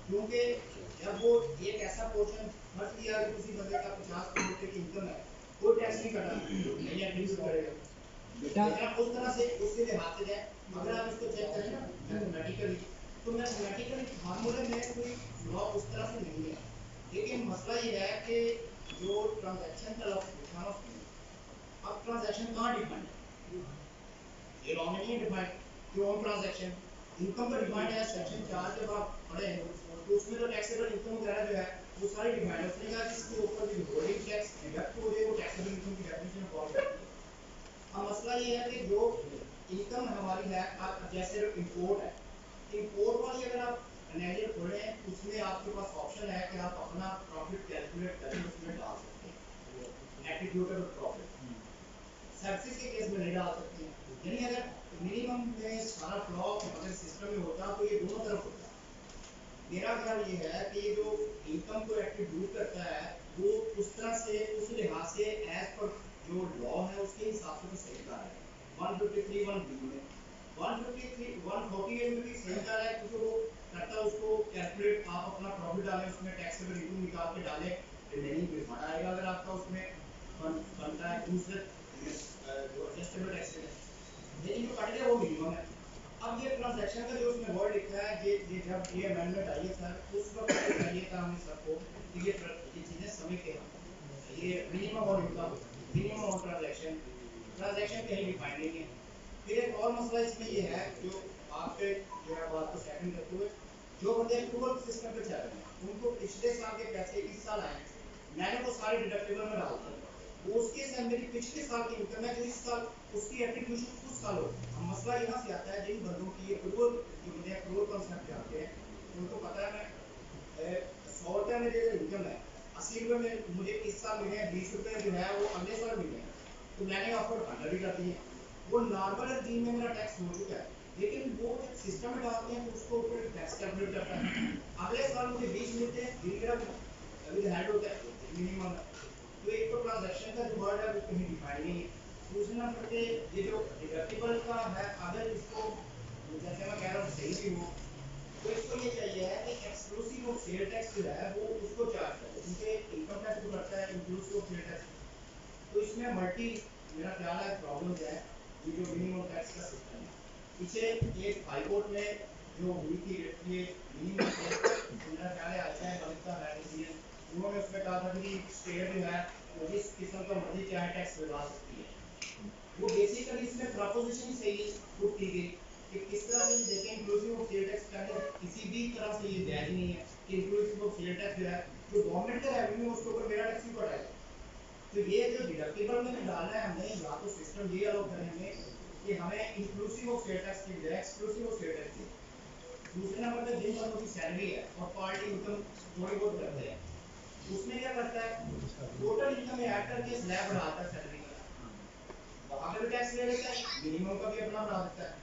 क्योंकि जब वो एक ऐसा पोर्शन खर्च किया कि किसी बंदे का 50 करोड़ रुपए की इनकम है, कोई टैक्स नहीं कटा, नहीं एटलीस्ट करेगा बेटा, उस तरह से उसके लिए हाथ से जाए। अगर आप इसको चेक करें ना मैथमेटिकली, तो मैथमेटिकली फार्मूले में कोई लॉ उस तरह से नहीं है। लेकिन मसला ये है कि जो ट्रांजैक्शन का लॉ लिखा है उसमें, अब ट्रांजैक्शन कहाँ डिफाइंड है? ये लॉ में नहीं डिफाइंड। क्यों ट्रांजैक्शन इनकम का डिफाइंड है सेक्शन 4 जब आप पढ़े हैं, तो उसमें तो टैक्सेबल इनकम वगैरह जो है वो सारी डिफाइंड है। उसने कहा कि इसके ऊपर भी होल्डिंग टैक्स डिडक्ट हो जाए, वो टैक्सेबल इनकम की डेफिनेशन में फॉलो करती है। अब मसला ये है कि जो इनकम हमारी है, आप जैसे इंपोर्ट है, इंपोर्ट वाली अगर आप एनालिसिस खोलें, उसमें आपके पास ऑप्शन है कि आप अपना प्रॉफिट कैलकुलेट करके उसमें डाल सकते हैं, एट्रीब्यूटेबल प्रॉफिट। सर्विसेज के केस में नहीं डाल सकते हैं। यानी अगर मिनिमम में सारा फ्लॉ अगर सिस्टम में होता तो ये दोनों तरफ होता। मेरा ख्याल ये है कि ये जो इनकम को एट्रीब्यूट करता है, वो उस तरह से, उस लिहाज से एज पर जो लॉ है उसके हिसाब से तो सही कर है। 153(1)(b) में 148 में भी सही कर है, क्योंकि वो करता है उसको कैलकुलेट, आप अपना प्रॉफिट डालें, उसमें टैक्सेबल इनकम निकाल के डालें, रिमेनिंग रिफंड आएगा अगर आपका उसमें बनता है। दूसरे जो एडजस्टेबल टैक्स है, लेकिन जो कट गया वो मिनिमम है। अब ये ट्रांजैक्शन का जो उसमें वर्ड लिखा है, ये जब ये अमेंडमेंट आई है सर, उस वक्त चाहिए था हमें सबको कि ये चीज़ें समय के ये मिनिमम और मिनिमम और ट्रांजैक्शन कहीं डिफाइन नहीं है। फिर एक और मसला इसमें ये है, जो आपके जो है बात को सेकंड करते हुए, जो बंदे अप्रूवल सिस्टम पे चल रहे हैं उनको पिछले साल के पैसे इस साल आए, मैंने वो सारे डिडक्टेबल में डाल दिए, उसके से मेरी पिछले साल की इनकम है जो इस साल उसकी एट्रीब्यूशन उस साल हो। अब मसला यहाँ से आता है, जिन बंदों की अप्रूवल जो मुझे अप्रूवल कॉन्सेप्ट आते हैं उनको पता है मैं 100 रुपये में जो इनकम है 80 रुपये में मुझे इस साल मिले हैं, 20 रुपये जो है वो अगले साल मिले हैं, तो मैंने ऑफर अंडर भी कर दी है। वो नॉर्मल रजीम में मेरा टैक्स हो चुका है, लेकिन वो जब सिस्टम में डालते हैं तो उसको ऊपर टैक्स कैलकुलेट करता है। अगले साल मुझे 20 मिलते हैं, दिन मेरा अभी हेड होता है मिनिमम। तो एक तो ट्रांजैक्शन का जो वर्ड है वो कहीं डिफाइन नहीं है। दूसरे नंबर पे ये जो डिडक्टिबल का है, अगर इसको जैसे मैं कह रहा हूँ सही भी हो, तो इसको ये चाहिए है कि एक्सक्लूसिव ऑफ सेल टैक्स जो है वो उसको चार्ज करे, क्योंकि इनकम टैक्स जो करता है इंक्लूसिव ऑफ सेल टैक्स। तो इसमें मल्टी मेरा ख्याल है प्रॉब्लम है ये जो मिनिमम टैक्स का सिस्टम है। पीछे एक हाई कोर्ट में जो हुई थी ये मिनिमम मेरा ख्याल है आता है गलत है डिसीजन, उन्होंने उसमें कहा था कि स्टेट जो है वो जिस किस्म का मर्जी चाहे टैक्स लगा सकती है। वो बेसिकली इसमें प्रपोजिशन ही सही पुट की गई कि किस तरह से देखें इंक्लूसिव ऑफ सेल टैक्स करने किसी भी तरह से ये जायज नहीं है कि इंक्लूसिव ऑफ सेल टैक्स जो है जो गवर्नमेंट का रेवेन्यू है उसके ऊपर मेरा टैक्स भी पड़ेगा। तो ये जो डिडक्टिबल में डालना है हमने, या तो सिस्टम ये अलाउ करेंगे कि हमें इंक्लूसिव ऑफ सेल टैक्स की बजाय एक्सक्लूसिव ऑफ सेल टैक्स की। दूसरे नंबर पे जिन बंदों की सैलरी है और पार्टी इनकम थोड़ी बहुत करते हैं, उसमें क्या करता है टोटल इनकम में ऐड करके स्लैब बढ़ाता है सैलरी का, वहाँ पे भी टैक्स ले लेता है, मिनिमम का भी अपना बढ़ा देता है,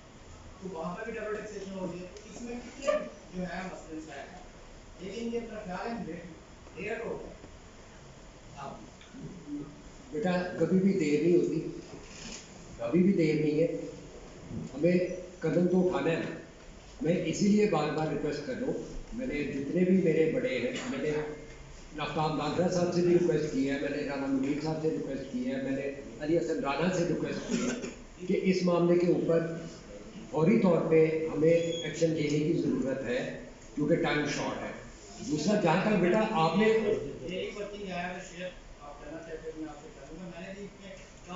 तो वहाँ पर भी डबल टैक्सेशन हो रही है। तो इसमें कितने जो है मसले है, लेकिन ये अपना ख्याल है लेट हो गया। बेटा कभी भी देर नहीं होती, अभी भी देर नहीं है, हमें कदम तो उठाना है। मैं इसीलिए बार बार रिक्वेस्ट कर रहा हूँ, मैंने जितने भी मेरे बड़े हैं, मैंने आफ्ताब नागरा साहब से भी रिक्वेस्ट की है, मैंने राना मुनीर साहब से रिक्वेस्ट की है, मैंने अली हसन राना से रिक्वेस्ट की है कि इस मामले के ऊपर फौरी तौर पे हमें एक्शन लेने की ज़रूरत है, क्योंकि टाइम शॉर्ट है। दूसरा, जहाँ तक बेटा आपने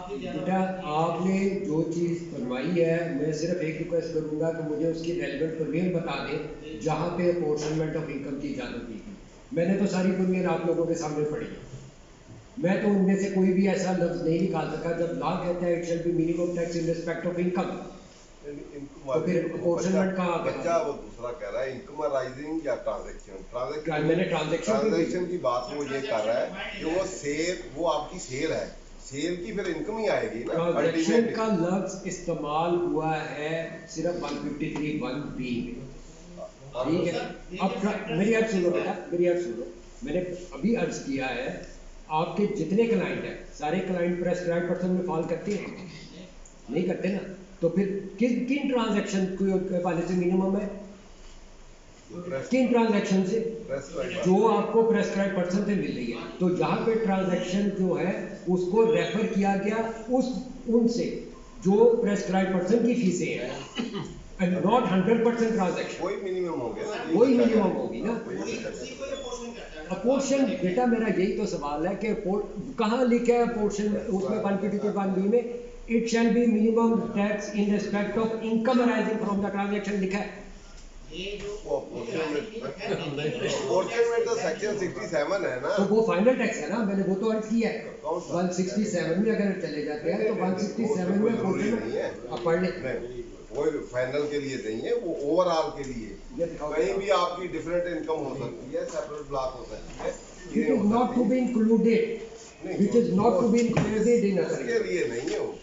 बेटा आपने जो चीज़ बनवाई है, मैं सिर्फ एक रिक्वेस्ट करूँगा कि मुझे उसकी रेलिवेंट प्रोविजन बता दें जहाँ पे अपोर्शनमेंट ऑफ इनकम की इजाज़त दी थी। मैंने तो सारी प्रोविजन आप लोगों के सामने पढ़ी है, मैं तो उनमें से कोई भी ऐसा लफ्ज़ नहीं निकाल सका जब लॉ कहता है it shall be minimum tax in respect of income, तो फिर अपोर्शनमेंट का बच्चा वो दूसरा कह रहा है इनकम राइजिंग या ट्रांजैक्शन। मैंने ट्रांजैक्शन की बात वो ये कर रहा है कि वो सेल, वो आपकी सेल है, सेल की फिर इनकम ही आएगी ना। ट्रांजैक्शन का लफ्ज इस्तेमाल हुआ है सिर्फ 153(1)(b) में, ठीक है। अब मेरी अर्ज सुनो बेटा, मेरी अर्ज सुनो, मैंने अभी अर्ज किया है आपके जितने क्लाइंट हैं सारे क्लाइंट प्रेस्क्राइब पर्सन में फॉल करते हैं, नहीं करते ना, तो फिर किन ट्रांजैक्शन के वाले से मिनिमम है, किन ट्रांजैक्शन से, जो आपको प्रेस्क्राइब पर्सन से मिल रही है। तो जहाँ पे ट्रांजैक्शन जो है उसको रेफर किया गया उनसे जो प्रेस्क्राइब पर्सन की फीसें हैं, एंड नॉट 100% ट्रांजैक्शन। वही मिनिमम हो गया, वही मिनिमम होगी ना। अपोर्शन बेटा मेरा यही तो सवाल है कि कहाँ लिखा है अपोर्शन उसमें 153(1)(b) में it shall be minimum tax in respect of income arising from the transaction लिखा है। पोर्शन में तो सेक्शन 67 है ना, तो वो फाइनल टैक्स है ना, मैंने वो तो अर्ज किया है 167 में अगर चले जाते हैं तो 167 में पोर्शन नहीं है, अब पढ़ ले, वो फाइनल के लिए नहीं है, वो ओवरऑल के लिए कहीं भी आपकी डिफरेंट इनकम हो सकती है, सेपरेट ब्लॉक हो सकती है, it is not to be included, which is not to be included in a उसके लिए नहीं है वो।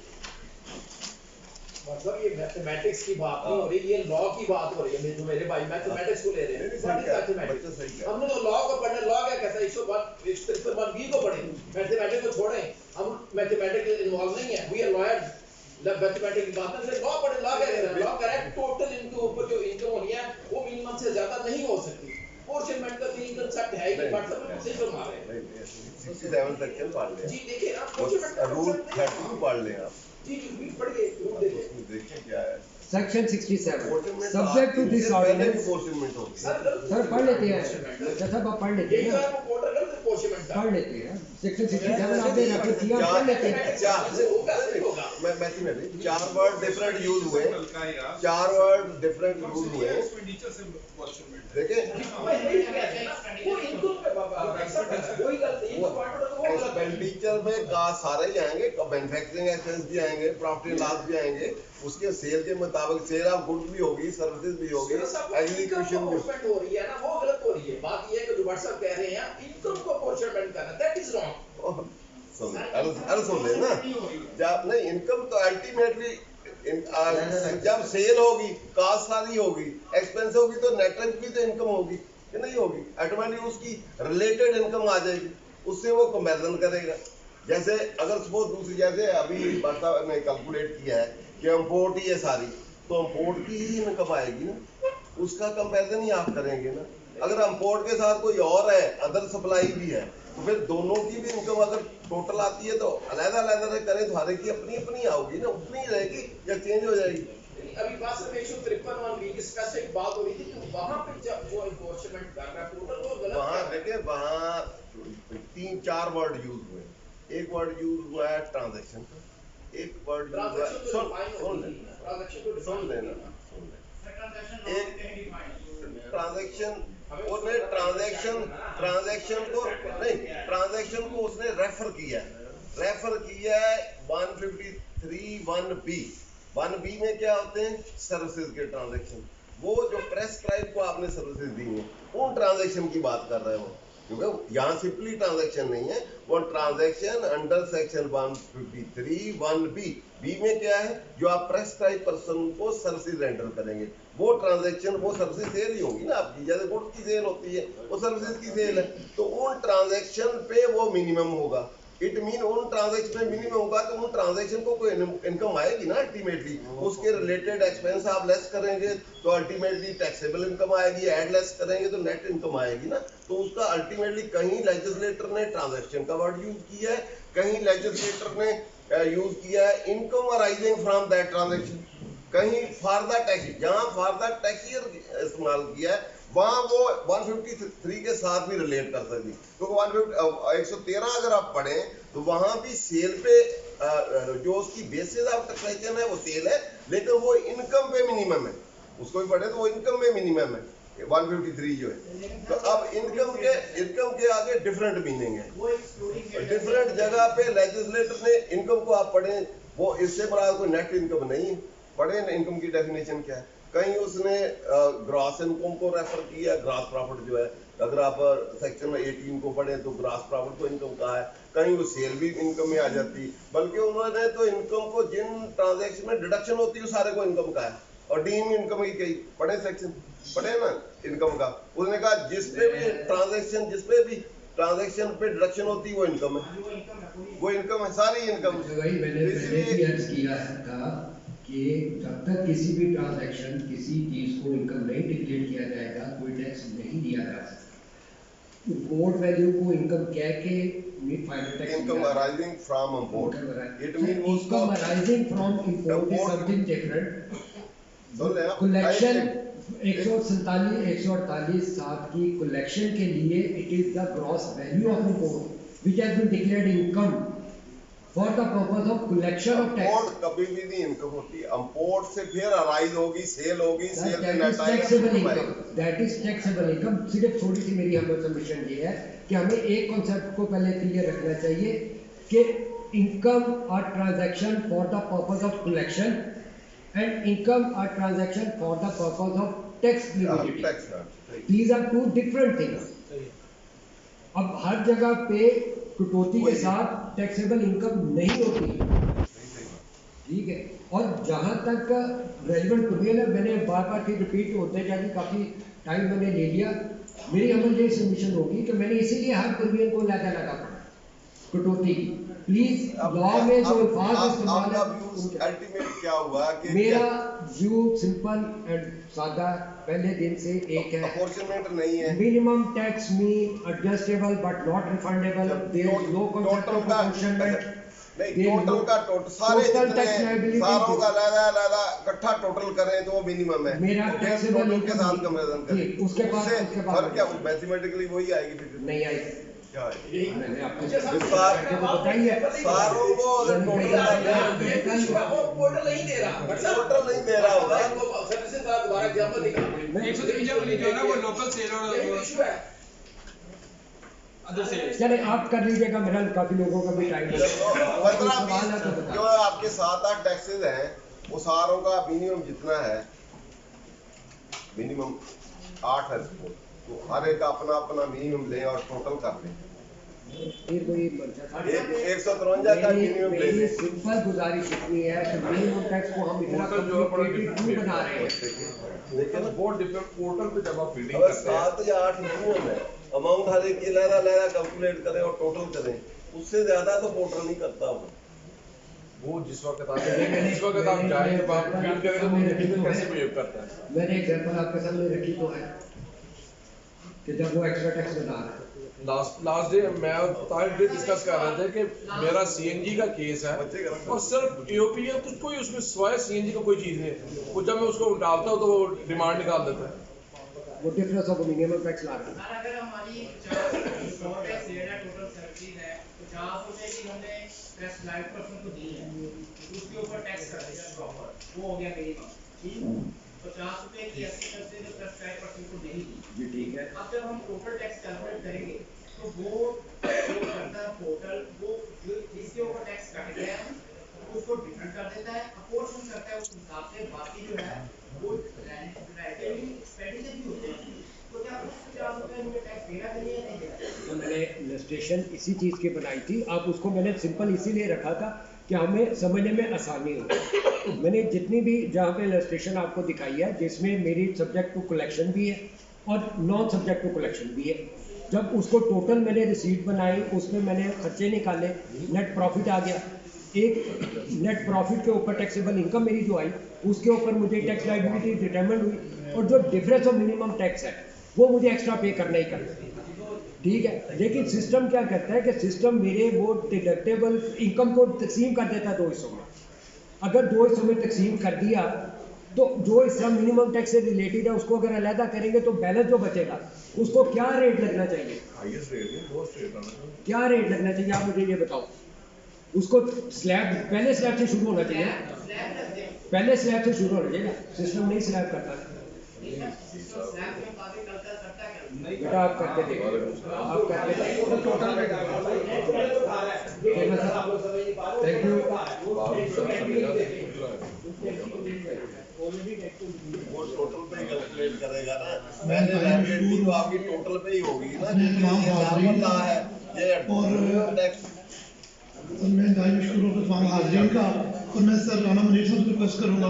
मतलब ये मैथमेटिक्स की बात नहीं हो रही, ये लॉ की बात हो रही है। जो मेरे भाई मैथमेटिक्स को ले रहे हैं, हमने तो लॉ को पढ़ना, लॉ क्या कहता है 153(1)(b) को पढ़े, मैथमेटिक्स को छोड़े, हम मैथमेटिक्स इन्वॉल्व नहीं है, वी आर लॉयर्स। मैथमेटिक्स की बात है, लॉ पढ़े, लॉ क्या कहता है, लॉ करेक्ट टोटल इनके ऊपर जो इनकम होनी है वो मिनिमम से ज्यादा नहीं हो सकती। पोर्शनमेंट का तीन कंसेप्ट है कि मतलब ऐसे तो मारे 67 सेक्शन पढ़ लें, जी देखिए आप रूल 32 पढ़ लें आप, जी जी पढ़िए रूल देखिए उसमें देखिए क्या है। Section 67 Apportionment subject to this ordinance apportionment होती है। सर पढ़ लेते हैं अच्छा साहब आप पढ़ लेते यही तो हैं आपको पोर्टर कर पोर्शमेंट का पढ़ लेते हैं सेक्शन 67 आपने रेफर किया पढ़ लेते हैं मैथमेटिक्स 4 वर्ड डिफरेंट यूज हुए, 4 वर्ड डिफरेंट यूज हुए, देखें वो इनकम पे बाबा वही गलती है वो एक्सपेंडिचर में का सारे ही आएंगे, मैन्युफैक्चरिंग एक्सपेंस भी आएंगे, प्रॉफिट लॉस भी आएंगे, उसके सेल के मुताबिक सेल ऑफ गुड्स भी होगी, सर्विसेज भी होगी, एग्जीक्यूशन भी हो रही है ना वो गलत हो रही है। बात ये है कि जो व्हाट्सएप कह रहे हैं इनकम को अप्पोर्शनमेंट करना दैट इज रॉन्ग। सुन ले ना, जब नहीं इनकम तो अल्टीमेटली जब सेल होगी, कास्ट सारी होगी, एक्सपेंस होगी तो नेट भी तो इनकम होगी कि नहीं होगी, ऑटोमेटिकली उसकी रिलेटेड इनकम आ जाएगी, उससे वो कंपैरिजन करेगा। जैसे अगर सपोज दूसरी जैसे अभी बाटा ने कैलकुलेट किया है कि इंपोर्ट ही है सारी, तो इंपोर्ट की ही इनकम आएगी ना, उसका कंपैरिजन ही आप करेंगे ना। अगर इंपोर्ट के साथ कोई और है, अदर सप्लाई भी है, तो फिर दोनों की भी इनकम अगर टोटल आती है तो अलग-अलग करें तो हर एक की अपनी अपनी आओगी ना, उतनी ही रहेगी या चेंज हो जाएगी। अभी बात सिर्फ 153 वन की स्पेसिफिक बात हो रही थी कि वहां पे जब जो एनफोर्समेंट कर रहा है पोर्टल वो गलत वहां देखिए वहां 3-4 वर्ड यूज हुए, एक वर्ड यूज हुआ है ट्रांजैक्शन का, एक वर्ड यूज हुआ सुन लेना एक ट्रांजैक्शन उसने ट्रांजैक्शन को उसने रेफर किया है 153(1)B 1B में क्या होते हैं सर्विसेज के ट्रांजैक्शन, वो जो प्रेस्क्राइब को आपने सर्विसेज दी है उन ट्रांजैक्शन की बात कर रहे हो, क्योंकि यहाँ सिंपली ट्रांजैक्शन नहीं है, वो transaction under section 153(1)B B में क्या है जो आप प्रेस्क्राइब पर्सन को सर्विसेज रेंडर करेंगे, वो ट्रांजैक्शन वो सर्विसेज सेल ही होगी ना आपकी, जैसे गुड्स की सेल होती है वो सर्विसेज की सेल है, तो उन ट्रांजैक्शन पे वो मिनिमम होगा। इट मीन उन ट्रांजैक्शन में मिनिमम होगा तो उन ट्रांजैक्शन को कोई इनकम आएगी ना, अल्टीमेटली उसके रिलेटेड एक्सपेंस आप लेस करेंगे तो अल्टीमेटली टैक्सेबल इनकम आएगी, ऐड लेस करेंगे तो नेट इनकम आएगी ना, तो उसका अल्टीमेटली कहीं लेजिस्लेटर ने ट्रांजैक्शन का वर्ड यूज किया है, कहीं लेजिस्लेटर ने यूज किया है income arising from that transaction, कहीं फॉर द टैक्स, जहां फॉर द टैक्सियर इस्तेमाल किया है वहां वो 153 के साथ भी रिलेट कर सकती, क्योंकि 113 अगर आप पढ़ें तो वहां भी सेल पे जो उसकी बेसिस ऑफ टैक्सेशन है वो सेल है, लेकिन वो इनकम पे मिनिमम है, उसको भी पढ़े तो वो इनकम में मिनिमम है 153 जो है, तो अब इनकम के आगे डिफरेंट मीनिंग है, डिफरेंट जगह पे लेजिस्लेटर ने इनकम को आप पढ़ें वो इससे बड़ा कोई नेट इनकम नहीं है, पढ़े इनकम की डेफिनेशन क्या है, कहीं उसने ग्रॉस इनकम को रेफर किया, ग्रॉस प्रॉफिट जो है अगर आप सेक्शन 18 को पढ़ें तो ग्रॉस प्रॉफिट को इनकम कहा है, कहीं वो सेल भी इनकम में आ जाती, बल्कि उन्होंने तो इनकम को जिन ट्रांजैक्शन में डिडक्शन होती है सारे को इनकम कहा है, और डीम इनकम की कही पढ़े सेक्शन पढ़े ना इनकम का, उसने कहा जिसपे भी ट्रांजैक्शन पे डिडक्शन होती है वो इनकम है, वो इनकम है, सारी इनकम। वही मैंने पहले भी अर्ज किया था कि जब तक किसी भी ट्रांजैक्शन किसी चीज को इनकम नहीं डिक्लेयर किया जाएगा कोई टैक्स नहीं दिया जा सकता, इंपोर्ट वैल्यू को इनकम कह के final tax income arising from import, it mean income arising from import is something different. Collection 148 की कलेक्शन के लिए it is the gross value of import which has been declared income for the purpose of collection of tax. Import कभी भी नहीं income होती, import से फिर arise होगी, सेल होगी, सेल पे net taxable income, that is taxable income. सिर्फ थोड़ी सी मेरी हम सबमिशन ये है कि हमें एक कॉन्सेप्ट को पहले क्लियर रखना चाहिए कि इनकम और transaction for the purpose of collection and income or transaction for the purpose of tax liability. These are two different things. अब हर जगह पे कटौती के साथ टैक्सेबल इनकम नहीं होती, ठीक है, और जहाँ तक रेलिवेंट प्रोविजन है मैंने बार फिर रिपीट होते जाके काफ़ी टाइम मैंने ले लिया, मेरी अमल ये सबमिशन होगी कि मैंने इसीलिए हर प्रोविजन को लगा पड़ा कटौती की, प्लीज लॉ में जो अल्फाज इस्तेमाल आपका है व्यूज अल्टीमेट क्या हुआ कि मेरा व्यू सिंपल एंड सादा पहले दिन से एक है, अपॉर्चुनिट नहीं है, minimum tax mean adjustable but not refundable, there is no concept of apportionment, नहीं टोटल का टोटल सारे जितने सारों का लैदा इकट्ठा टोटल करें तो वो मिनिमम है, मेरा टैक्सेबल टोटल के साथ कंपैरिजन करें उसके बाद फर्क क्या मैथमेटिकली वही आएगी फिर नहीं आएगी। क्या मैंने आपको बताइए सारों को अगर पोर्टल नहीं दे रहा, टोटल नहीं दे रहा होगा सर्विस का दोबारा एग्जांपल निकाल 153 वाली जो है ना वो लोकल सेल और इशू है। Other sale. चले आप कर लीजिएगा, मेरा काफी लोगों का भी टाइम है। 15-20 जो आपके 7-8 टैक्सेस हैं वो सारों का मिनिमम जितना है, मिनिमम 8 है, तो हर एक अपना अपना मिनिमम लें और टोटल कर लें। फिर कोई 153 का मिनिमम ले लें। सिंपल गुजारिश इतनी है कि मिनिमम टैक्स को हम इतना कॉम्प्लिकेटेड क्यों बना रहे हैं? लेकिन बहुत डिफरेंट पोर्टल पे जब आप बिल्डिंग अगर करते हैं 7 या 8 मिनिमम है, अमाउंट हर एक की लहरा कैलकुलेट करें और टोटल करें, उससे ज्यादा तो पोर्टल नहीं करता वो जिस वक्त आप जाए जब आप फील करें तो वो इंडिविजुअल कैसे बिहेव करता है। मैंने एग्जांपल आपके सामने रखी तो है कि जब वो एक्स्ट्रा टैक्स बता रहा है। लास्ट डे मैं और तारिक डे डिस्कस कर रहे थे कि मेरा सीएनजी का केस है और सिर्फ एओपी है, कुछ कोई उसमें सिवाय सीएनजी का कोई चीज़ नहीं है, वो जब मैं उसको डालता हूँ तो वो डिमांड निकाल देता है। वो डिफरेंस ऑफ मिनिमम टैक्स ला रहा है। अगर हमारी 100 टैक्स रेट है, टोटल सर्विस है, 50 रुपए की हमने टैक्स लाइव पर्सन को दी है, उसके ऊपर टैक्स कर देगा प्रॉपर, वो हो गया मिनिमम, ठीक। 50 रुपए की 80% जो टैक्स 5% को नहीं दी जी ठीक है। अब जब हम टोटल टैक्स कैलकुलेट करेंगे तो वो जो करता है पोर्टल, वो जो जिसके ऊपर टैक्स काट गया है उसको डिफरेंट कर देता है, अपोर्शन करता है उस हिसाब से, बाकी जो है वो रिलेटिवली एक्सपेंडिचर भी होते हैं। तो क्या उस 50 रुपए में टैक्स देना चाहिए या नहीं देना? तो मैंने इलस्ट्रेशन इसी चीज़ की बनाई थी, अब उसको मैंने सिंपल इसीलिए रखा था कि हमें समझने में आसानी हो। मैंने जितनी भी जहाँ पे इलस्ट्रेशन आपको दिखाई है जिसमें मेरी सब्जेक्ट टू कलेक्शन भी है और नॉन सब्जेक्ट टू कलेक्शन भी है, जब उसको टोटल मैंने रिसीट बनाई, उसमें मैंने खर्चे निकाले, नेट प्रॉफिट आ गया। एक नेट प्रॉफिट के ऊपर टैक्सेबल इनकम मेरी जो आई, उसके ऊपर मुझे टैक्स लायबिलिटी डिटरमाइन हुई, और जो डिफरेंस ऑफ मिनिमम टैक्स है वो मुझे एक्स्ट्रा पे करना ही करना है, ठीक है। लेकिन सिस्टम क्या करता है कि सिस्टम मेरे वो डिडक्टेबल इनकम को तकसीम कर देता है 2 हिस्सों में। अगर 2 हिस्सों में तकसीम कर दिया तो जो हिस्सा मिनिमम टैक्स से रिलेटेड है उसको अगर अलहदा करेंगे तो बैलेंस जो बचेगा उसको क्या रेट लगना चाहिए, हाईएस्ट रेट है, लोएस्ट रेट है, क्या रेट लगना चाहिए आप मुझे ये बताओ। उसको स्लैब पहले स्लैब से शुरू होना चाहिए, पहले स्लैब से शुरू होना चाहिए, सिस्टम नहीं स्लैब करता है। बेटा आप करके देखिए, आप करके थैंक यू। वो टोटल पे कैलकुलेट करेगा ना, पहले लायबिलिटी तो आपकी टोटल पे ही होगी ना, जो ये ला है ये टैक्स। मैं दाई शुरू में तमाम हाजिरीन का, और मैं सर राना मनीष से रिक्वेस्ट करूंगा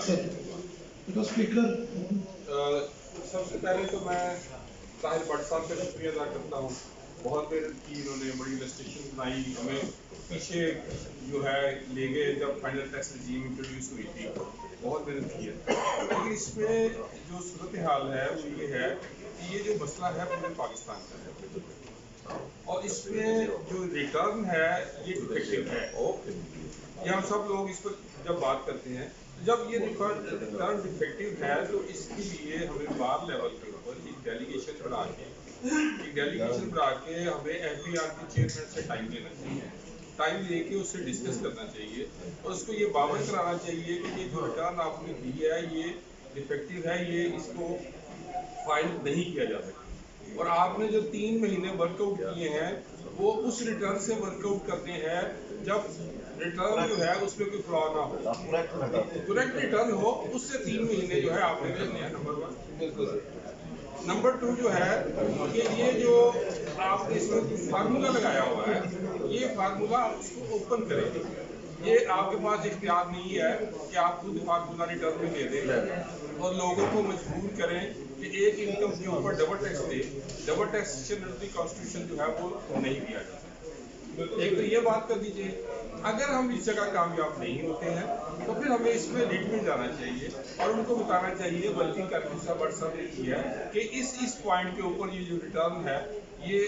सर तो स्पीकर। सबसे पहले तो मैं ताहिर भट्ट साहब का शुक्रिया अदा करता हूँ, बहुत मेहनत की इन्होंने, बड़ी इलस्ट्रेशन बनाई, हमें पीछे जो है ले गए जब फाइनल टैक्स रजीम इंट्रोड्यूस हुई थी, बहुत मेहनत की है। लेकिन इसमें जो सूरत हाल है वो ये है कि ये जो मसला है पूरे पाकिस्तान का है और इसमें जो रिटर्न है ये डिफेक्टिव है। ये हम सब लोग इस पर जब बात करते हैं, जब ये रिटर्न डिफेक्टिव है तो इसके लिए हमें बार लेवल के ऊपर एक डेलीगेशन बढ़ा के हमें एफबीआर के चेयरमैन से टाइम लेना चाहिए, टाइम लेके उससे डिस्कस करना चाहिए और उसको ये बावर कराना चाहिए कि ये जो रिटर्न आपने दी है ये डिफेक्टिव है, ये इसको फाइल नहीं किया जा सकता। और आपने जो 3 महीने वर्कआउट किए हैं वो उस रिटर्न से वर्कआउट करते हैं जब रिटर्न जो है उसमें कोई फ्लॉ ना हो, करेक्ट रिटर्न हो, उससे 3 महीने जो है आपने करने हैं। नंबर 2 जो है कि ये जो आपने इसमें फार्मूला लगाया हुआ है, ये फार्मूला उसको ओपन करेंगे, ये आपके पास इख्तियार नहीं है कि आप खुद फार्मूला रिटर्न में दे दें और लोगों को मजबूर करें कि एक इनकम के ऊपर double tax they. Double taxation under the constitution जो है वो नहीं दिया जाता। एक तो ये बात कर दीजिए, अगर हम इस जगह कामयाब नहीं होते हैं तो फिर हमें इसमें लीड में जाना चाहिए और उनको बताना चाहिए, बल्कि करके साहब ने किया कि इस पॉइंट के ऊपर ये जो रिटर्न है ये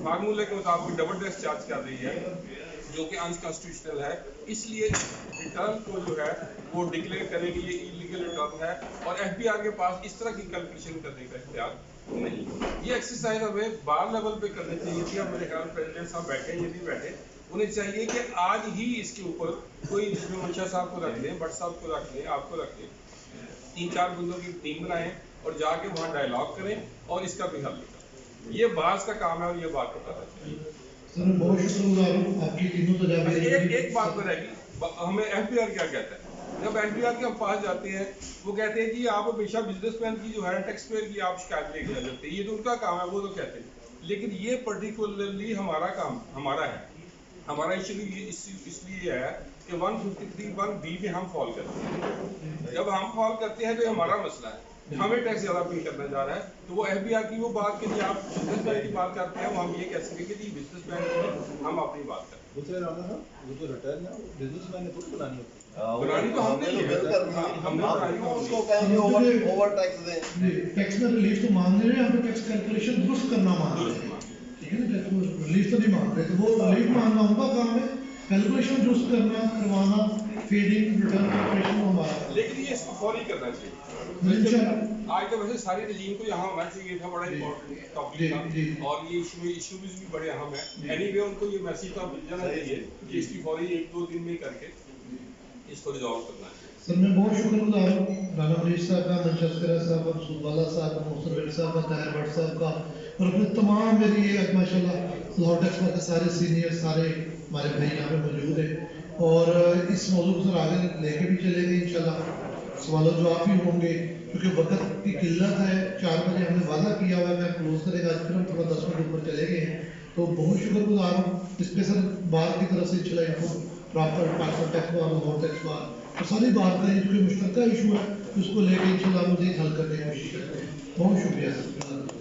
फार्मूले के मुताबिक डबल टैक्स चार्ज कर रही है जो कि अनकॉन्स्टिट्यूशनल है, इसलिए रिटर्न को जो है वो डिक्लेयर करें कि ये इलीगल रिटर्न है और एफबीआर के पास इस तरह की कैलकुलेशन करने का इख्तियार नहीं। ये एक्सरसाइज हमें बार लेवल पे करनी चाहिए थी। अब मेरे ख्याल प्रेसिडेंट साहब बैठे या नहीं बैठे, उन्हें चाहिए कि आज ही इसके ऊपर कोई जिसमें मंशा साहब को रख लें, भट्ट साहब को रख लें, आपको रख लें, 3-4 बंदों की टीम बनाएं और जाके वहाँ डायलॉग करें और इसका भी हल निकालें। ये बात का काम है और ये बात बताना चाहिए। सर मैं बहुत शुक्रगुजार हूँ आपकी तीनों तजावीज़। एक बात पर रहेगी, हमें एफबीआर क्या कहता है, जब एफबीआर के हम पास जाते हैं वो कहते हैं कि आप हमेशा बिजनेसमैन की जो है टैक्स पेयर की आप शिकायत लेके आ जाते हैं, ये तो उनका काम है, वो तो कहते हैं, लेकिन ये पर्टिकुलरली हमारा काम हमारा है। हमारा इसलिए है कि 153(1)(b) में हम फॉल करते हैं। जब हम फॉल करते हैं तो हमारा मसला है, हमें टैक्स ज़्यादा पे करना जा रहा है, तो वो एफबीआर की वो बात के लिए आप बिजनेसमैन की बात करते हैं, वो हम ये कह सकते हैं कि बिजनेसमैन की हम अपनी बात करते हैं। दूसरे राना साहब वो जो रिटर्न है बिजनेसमैन ने खुद बनानी होती है, बनानी तो हमने ही है, हमने बनानी है। उसको कहेंगे ओवर टैक्स दें, टैक्स में रिलीफ तो मांग रहे हैं, यहाँ पे टैक्स कैलकुलेशन दुरुस्त करना मांग रहे हैं, ठीक है ना, टैक्स रिलीफ तो नहीं मांग रहे, तो वो रिलीफ मांगना उनका काम है, कैलकुलेशन दुरुस्त करना करवाना फीडिंग रिटर्न कैलकुलेशन हमारा। लेकिन ये इसको फौरी करना चाहिए। आज तो वैसे सारी रजीम को यहाँ होना चाहिए था, बड़ा इंपॉर्टेंट टॉपिक था और ये इशूज भी बड़े अहम है। एनीवे उनको ये मैसेज तो मिल जाना चाहिए कि इसकी फौरी 1-2 दिन में करके इसको रिजॉल्व करना चाहिए। सर मैं बहुत शुक्रगुजार हूँ राना मनीष साहब का, मंशस्करा साहब का, सुबाला साहब का, मोहसिन साहब का, ताहिर भट्ट साहब का और अपने तमाम मेरी ये माशाल्लाह लॉ टैक्स के सारे सीनियर सारे हमारे भाई यहाँ पे मौजूद हैं और इस मौजूद को सर आगे लेके भी चलेंगे इंशाल्लाह। सवाल जवाब भी होंगे क्योंकि वक्त की किल्लत है, 4 बजे हमने वादा किया हुआ है मैं क्लोज करेगा, आज फिर हम थोड़ा 10 मिनट ऊपर चले गए हैं, तो बहुत शुक्रगुजार हूँ स्पेशल बार की तरफ से चला इनको प्रॉपर पार्सल टैक्स बार और टैक्स बार तो सारी बात करें जो कि मुश्तरका इशू है उसको लेकर इंशाल्लाह मुझे हल करने की कोशिश करते हैं। बहुत शुक्रिया सर।